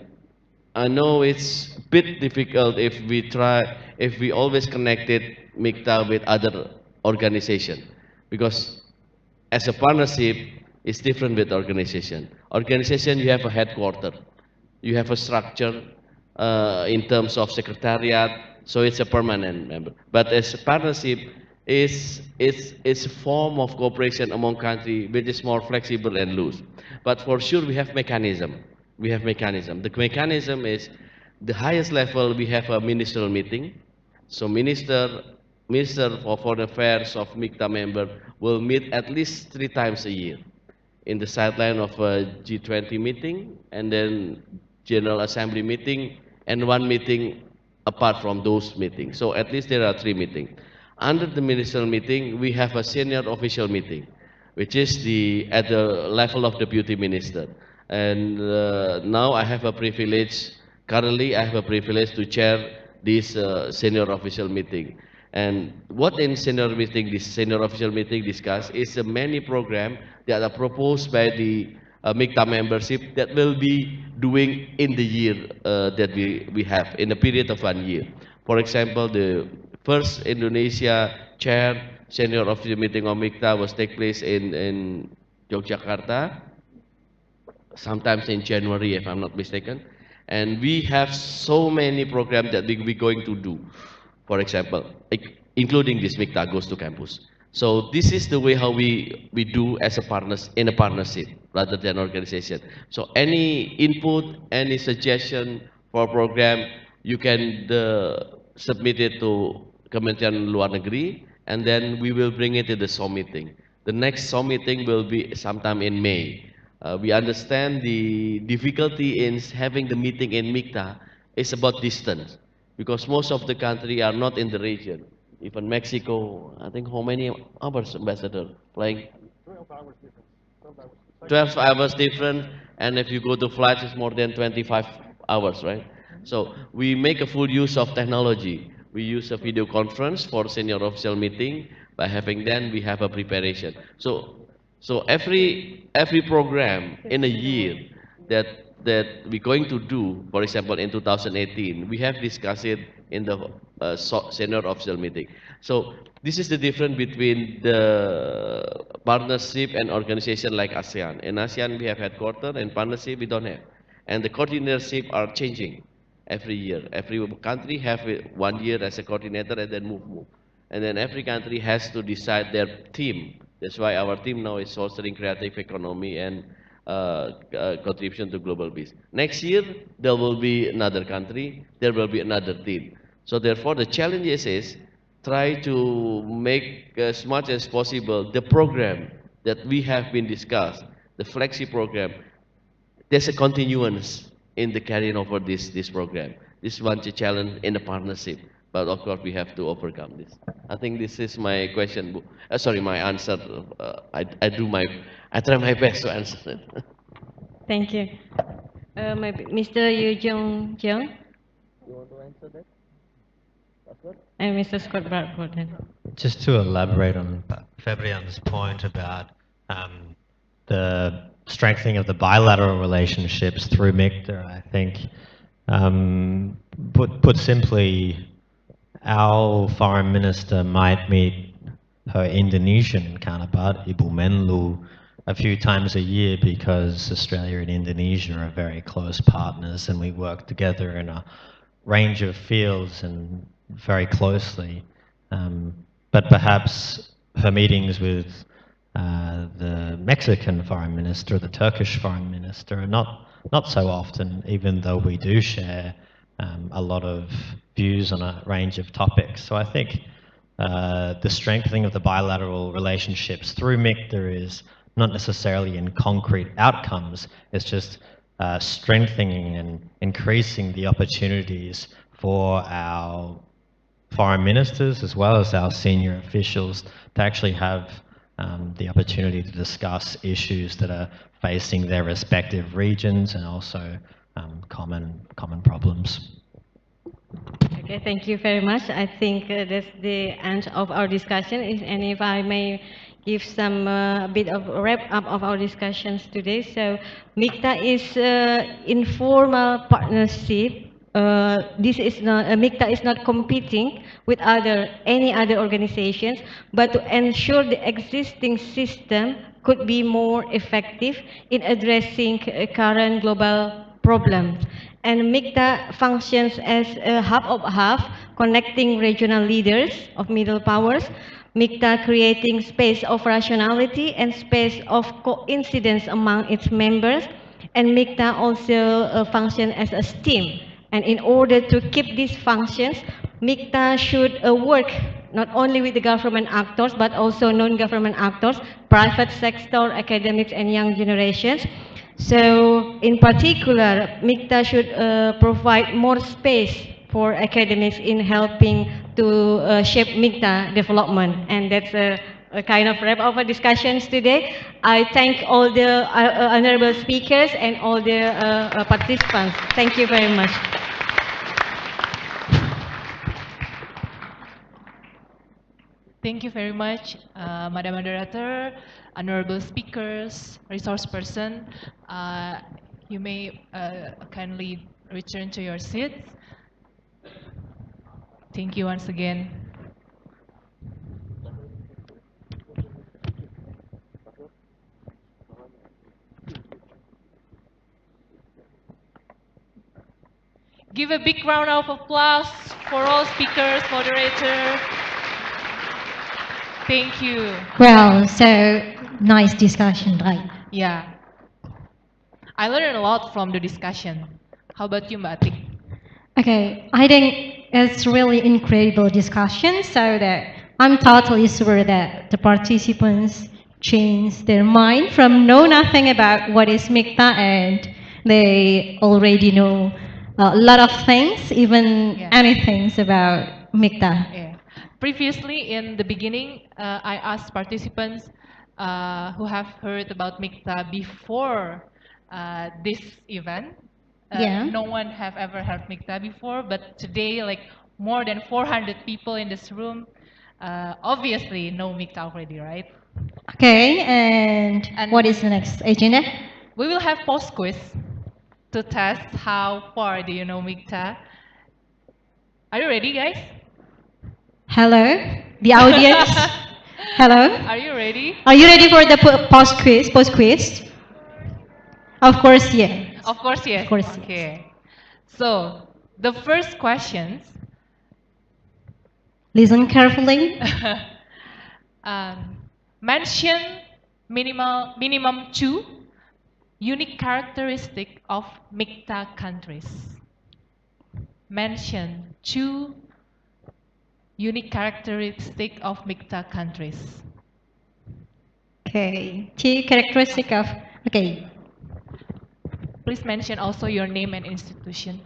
I know it's a bit difficult if we always connected Mikta with other organization, because as a partnership, it's different with organization. Organization, you have a headquarter, you have a structure in terms of secretariat, So it's a permanent member. But as a partnership, it's a form of cooperation among countries which is more flexible and loose. But for sure, we have mechanism. We have mechanism. The mechanism is the highest level. We have a ministerial meeting. So Minister for Foreign Affairs of MICTA member will meet at least 3 times a year in the sideline of a G20 meeting, and then General Assembly meeting, and one meeting apart from those meetings. So at least there are 3 meetings. Under the ministerial meeting, we have a senior official meeting, which is at the level of deputy minister. And now I have a privilege, currently I have a privilege to chair this senior official meeting. And what in this senior official meeting discuss is many program that are proposed by the MICTA membership that will be doing in the year that we have, in a period of 1 year. For example, the first Indonesia chair senior official meeting of MICTA was take place in Yogyakarta, sometimes in January, if I'm not mistaken. And we have so many programs that we're going to do. For example, including this MICTA goes to campus. So this is the way how we do as a partners in a partnership rather than organization. So any input, any suggestion for program, you can submit it to Kementerian Luar Negeri, and then we will bring it to the SOM meeting. The next SOM meeting will be sometime in May. We understand the difficulty in having the meeting in MICTA is about distance, because most of the country are not in the region. Even Mexico, I think how many hours, Ambassador, flying? 12 hours different, and if you go to flights, it's more than 25 hours, right? So we make a full use of technology. We use a video conference for senior official meeting. By having then, we have a preparation. So every program in a year that we're going to do, for example, in 2018, we have discussed it in the senior official meeting. So this is the difference between the partnership and organization like ASEAN. In ASEAN, we have headquarters, and partnership we don't have. And the coordinatorship are changing every year. Every country have 1 year as a coordinator and then move. And then every country has to decide their theme. That's why our team now is fostering creative economy and contribution to global peace. Next year, there will be another country, there will be another team. So therefore, the challenge is try to make as much as possible the program that we have been discussed, the flagship program, there's a continuance in the carrying over this program. This is one challenge in the partnership, but of course we have to overcome this. I think this is my question. Sorry, my answer. I try my best to answer it. Thank you. Mr. Yu Jung Jung. You want to answer that? And Mr. Scott Bradford. Just to elaborate on Fabian's point about the strengthening of the bilateral relationships through MICTA, I think, put simply, our foreign minister might meet her Indonesian counterpart, Ibu Menlu, a few times a year because Australia and Indonesia are very close partners and we work together in a range of fields and very closely. But perhaps her meetings with the Mexican foreign minister, the Turkish foreign minister, are not so often, even though we do share a lot of views on a range of topics. So I think the strengthening of the bilateral relationships through MICTA is not necessarily in concrete outcomes, it's just strengthening and increasing the opportunities for our foreign ministers as well as our senior officials to actually have the opportunity to discuss issues that are facing their respective regions and also common problems. Okay, thank you very much. I think that's the end of our discussion. And if I may give some bit of wrap up of our discussions today. So MICTA is informal partnership. This is not MICTA is not competing with any other organizations, but to ensure the existing system could be more effective in addressing current global problems. and Mikta functions as a hub of hub, connecting regional leaders of middle powers, Mikta creating space of rationality and space of coincidence among its members, and Mikta also function as a STEAM. And in order to keep these functions, Mikta should work not only with the government actors, but also non-government actors, private sector, academics, and young generations. So, in particular, Mikta should provide more space for academics in helping to shape Mikta development. And that's a kind of wrap of our discussions today. I thank all the honorable speakers and all the participants. Thank you very much. Thank you very much, Madam Moderator, honorable speakers, resource person. You may kindly return to your seats. Thank you once again. Give a big round of applause for all speakers, moderator. Thank you. Well, so nice discussion, right? Yeah. I learned a lot from the discussion. How about you, Mbak Atik? Okay, I think it's really incredible discussion, so that I'm totally sure that the participants change their mind from know nothing about what is Mikta, and they already know a lot of things, even anything about Mikta. Yeah. Previously, in the beginning, I asked participants who have heard about Mikta before this event. No one have ever heard Mikta before, but today, like more than 400 people in this room, obviously know Mikta already, right? Okay, and what is the next agenda? We will have post quiz to test how far do you know Mikta. Are you ready, guys? Hello, the audience. Hello. Are you ready? Are you ready for the post quiz? Post quiz? Of course, yeah. Of course, yes. Of course, okay. So the first questions. Listen carefully. Mention minimum 2 unique characteristic of Mikta countries. Mention 2 unique characteristic of Mikta countries. Okay, 2 characteristic of, okay. Please mention also your name and institution.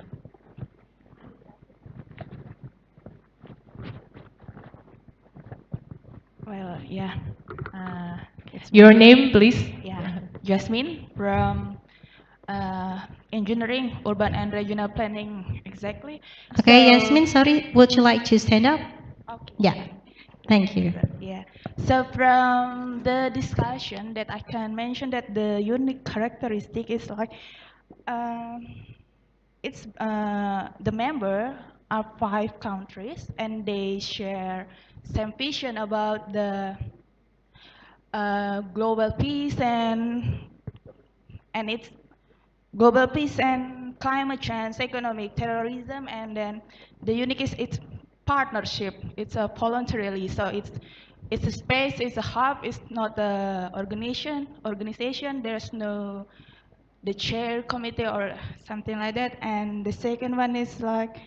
Well, yeah. Your name, please. Yeah, Jasmine from Engineering, Urban and Regional Planning, exactly. Okay, So- Yasmin, sorry, would you like to stand up? Okay. Yeah, thank you. Yeah. So from the discussion that I can mention that the unique characteristic is like, it's the member are 5 countries and they share same vision about the global peace and it's global peace and climate change, economic terrorism, and then the unique is its partnership. It's a voluntarily, so it's a space, it's a hub, it's not the organization. There's no the chair committee or something like that. And the second one is like,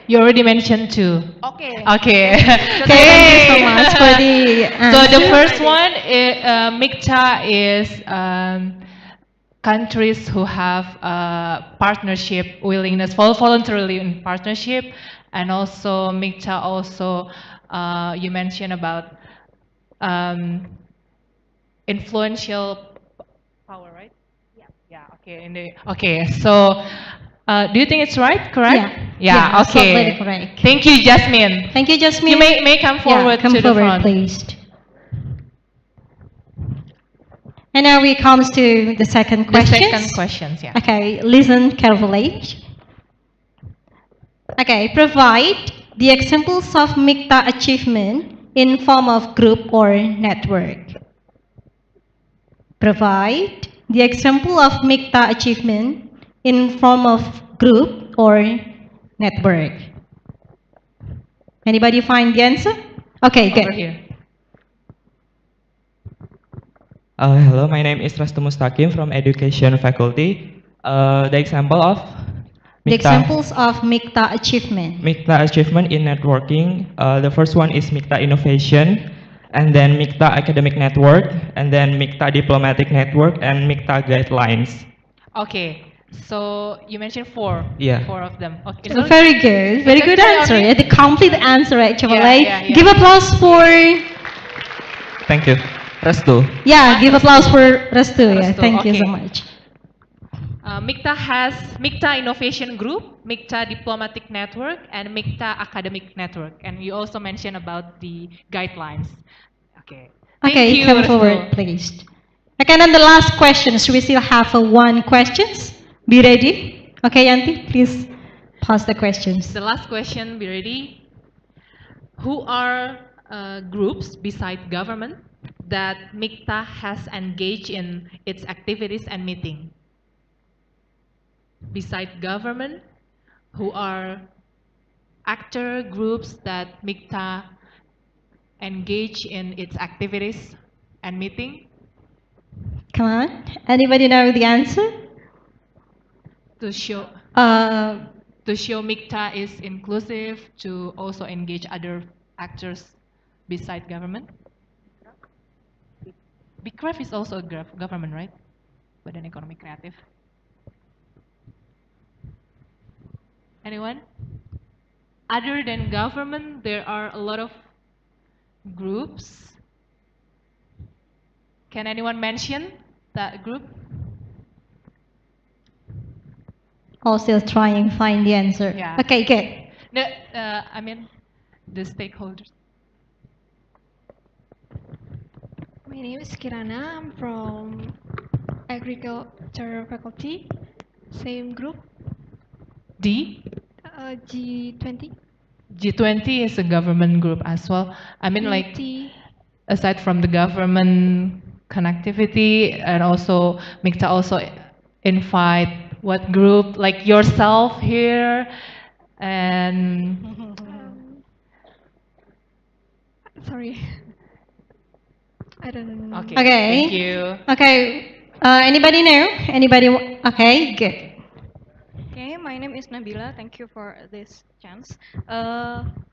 You already mentioned 2. Okay. Okay. Thank you so much for the So the answer. first one, Mikta is countries who have partnership willingness, voluntarily in partnership, and also Mikta also you mentioned about influential power, right? Yeah. Okay. Okay. So. Do you think it's right? Correct? Yeah. Okay. Absolutely correct. Thank you, Jasmine. Thank you, Jasmine. You may come forward come to forward, the front. please. And now we comes to the second question. The second questions, yeah. Okay, listen carefully. Okay, provide the examples of Mikta achievement in form of group or network. Provide the example of Mikta achievement in form of group or network? Anybody find the answer? Okay, Over good. here. Hello, my name is Rastu Mustaqim from Education Faculty. The example of The Mikta, examples of Mikta achievement. Mikta achievement in networking. The first one is Mikta Innovation, and then Mikta Academic Network, and then Mikta Diplomatic Network, and Mikta Guidelines. Okay, so you mentioned four. Yeah. Four of them. Okay. Very good, very good answer. only- Yeah, the complete answer actually. Yeah, yeah. Give applause for, Thank you. Restu. yeah, give applause for Restu. Yeah, Restu, thank you so okay. much. Mikta has Mikta Innovation Group, Mikta Diplomatic Network, and Mikta Academic Network. And you also mentioned about the guidelines. Okay. Thank Okay, you, come Restu. forward, please. Okay, and then the last questions. We still have one questions. Be ready. Okay, Yanti, please pass the questions. The last question, be ready. Who are groups beside government that Mikta has engaged in its activities and meeting? Beside government, who are actor groups that Mikta engage in its activities and meeting? Come on. Anybody know the answer? To show Uh, Mikta is inclusive, to also engage other actors beside government. BCRAF is also a government, right? Badan Ekonomi Kreatif. Anyone? Other than government, there are a lot of groups. Can anyone mention that group? all still trying to find the answer. Yeah. Okay, good. No, I mean the stakeholders. My name is Kirana. I'm from Agriculture Faculty. Same group. D? G20. G20 is a government group as well. I mean, like, G20. aside from the government connectivity, and also Mikta also invite what group, like yourself here, and Sorry. I don't know. Okay. Okay. Thank you. Okay. Anybody know? Anybody? Okay, good. Okay, my name is Nabila. Thank you for this chance.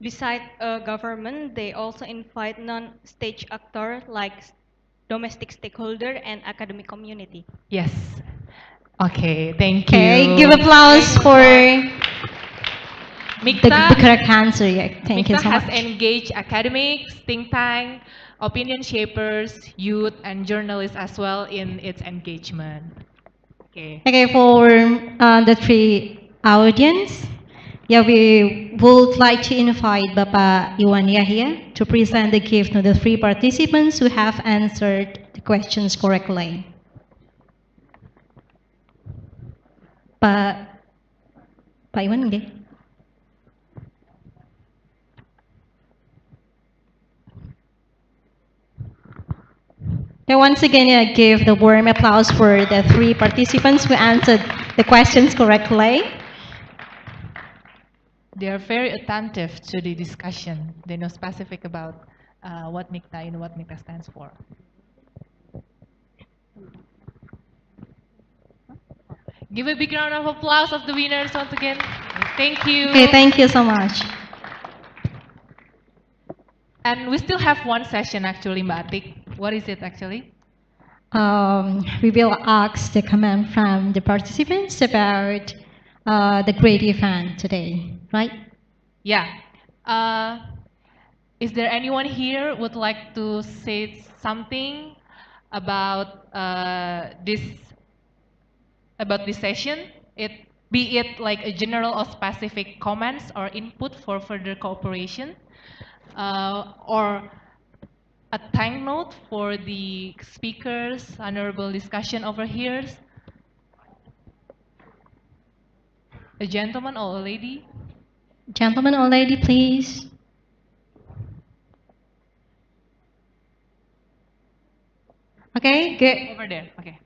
Beside government, they also invite non-stage actor like domestic stakeholder and academic community. Yes. Okay, thank you. Okay, give applause for Mikta. the correct answer. Yeah, thank you Mikta so has much. engaged academics, think tank, opinion shapers, youth, and journalists as well in its engagement. Okay. Okay, for the three audience, yeah, we would like to invite Bapak Iwan Yahya to present the gift to the three participants who have answered the questions correctly. Pak Iwan, okay. Now, once again, I give the warm applause for the three participants who answered the questions correctly. They are very attentive to the discussion. They know specific about what Mikta and what Mikta stands for. Give a big round of applause of the winners once again. Thank you. Okay, thank you so much. And we still have one session actually, Mbak Atik. What is it actually? We will ask the comment from the participants about the great event today, right? Yeah. Is there anyone here would like to say something about this session? Be it like a general or specific comments or input for further cooperation, or a thank note for the speakers, honorable discussion over here. A gentleman or a lady? Gentleman or lady, please. Okay, good. Over there, okay.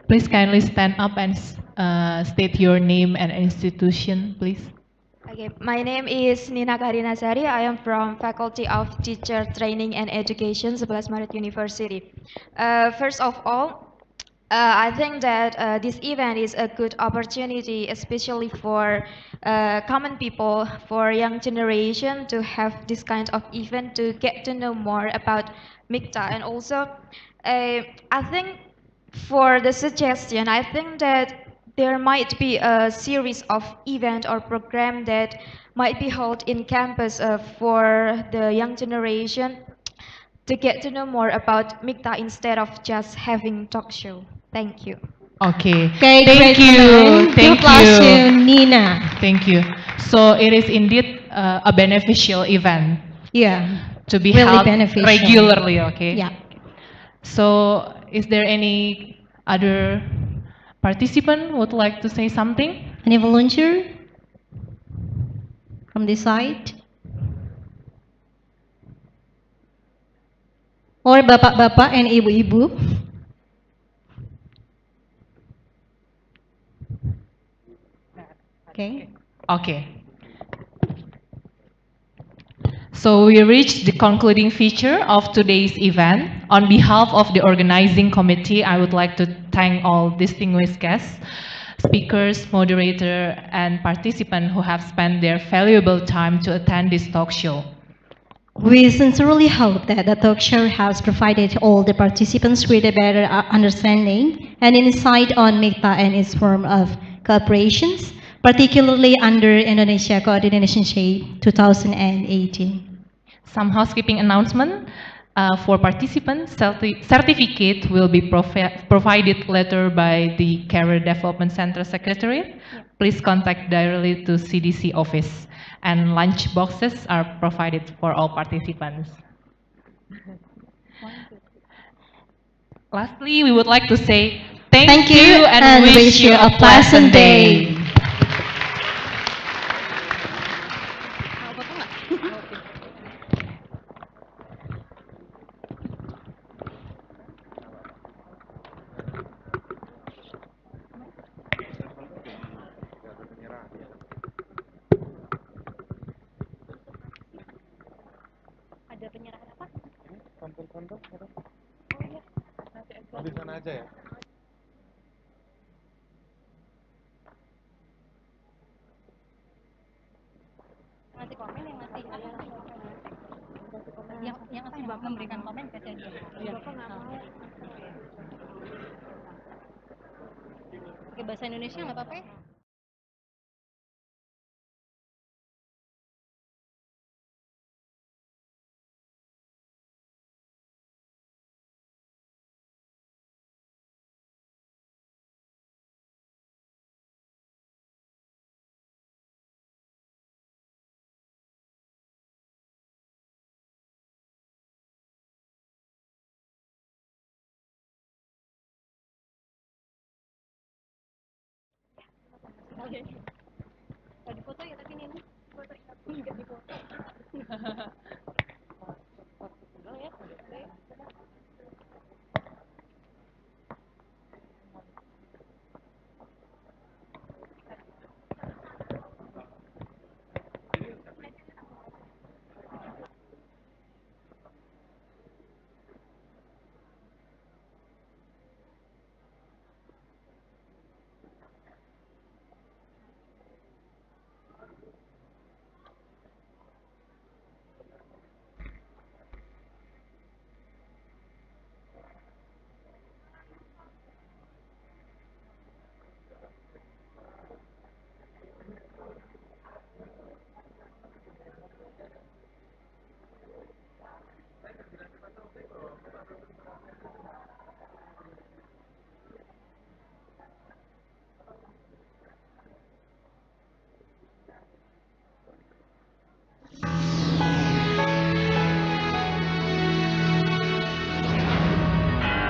Please kindly stand up and state your name and institution, please. Okay, my name is Nina Karinasari. I am from Faculty of Teacher Training and Education, 11 Maret University. First of all, I think that this event is a good opportunity, especially for common people, for young generation to have this kind of event to get to know more about Mikta. And also, I think for the suggestion, I think that there might be a series of event or program that might be held in campus for the young generation to get to know more about Mikta instead of just having talk show. Thank you. Okay. Okay, Thank great you. comment. Thank Plus you. to Nina. Thank you. So it is indeed a beneficial event. Yeah. To be Really held beneficial. regularly. Okay. Yeah. So is there any other participant who would like to say something? Any volunteer from this side? Or bapak-bapak and ibu-ibu? Okay. Okay. So we reached the concluding feature of today's event. On behalf of the organizing committee, I would like to thank all distinguished guests, speakers, moderator, and participants who have spent their valuable time to attend this talk show. We sincerely hope that the talk show has provided all the participants with a better understanding and insight on Mikta and its form of cooperations, particularly under Indonesia Coordination Shape 2018. Some housekeeping announcement. For participants, certificate will be provided later by the Career Development Center Secretariat. Please contact directly to CDC office. And lunch boxes are provided for all participants. Lastly, we would like to say thank you and wish you a pleasant day. Ada penyerahan apa? Konten-konten. Di sana aja ya. Ngasih komen yang ngasih yang ngasih bapak memberikan komen ke saya. Bapak nggak mau. Pakai bahasa Indonesia nggak apa-apa ya? Oke. Tadi foto ya tapi ini foto nggak di foto.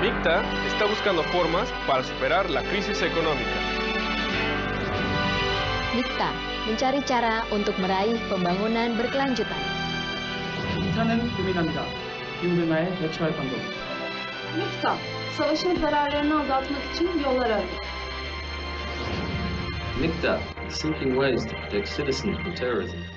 Mikta está buscando formas para superar la crisis económica. Mikta mencari cara untuk meraih pembangunan berkelanjutan. 부산은 고민합니다. 기후변화에 대처할 방법. Mikta, savaşın zararlarını azaltmak için yollar arıyor. Mikta, seeking ways to protect citizens from terrorism.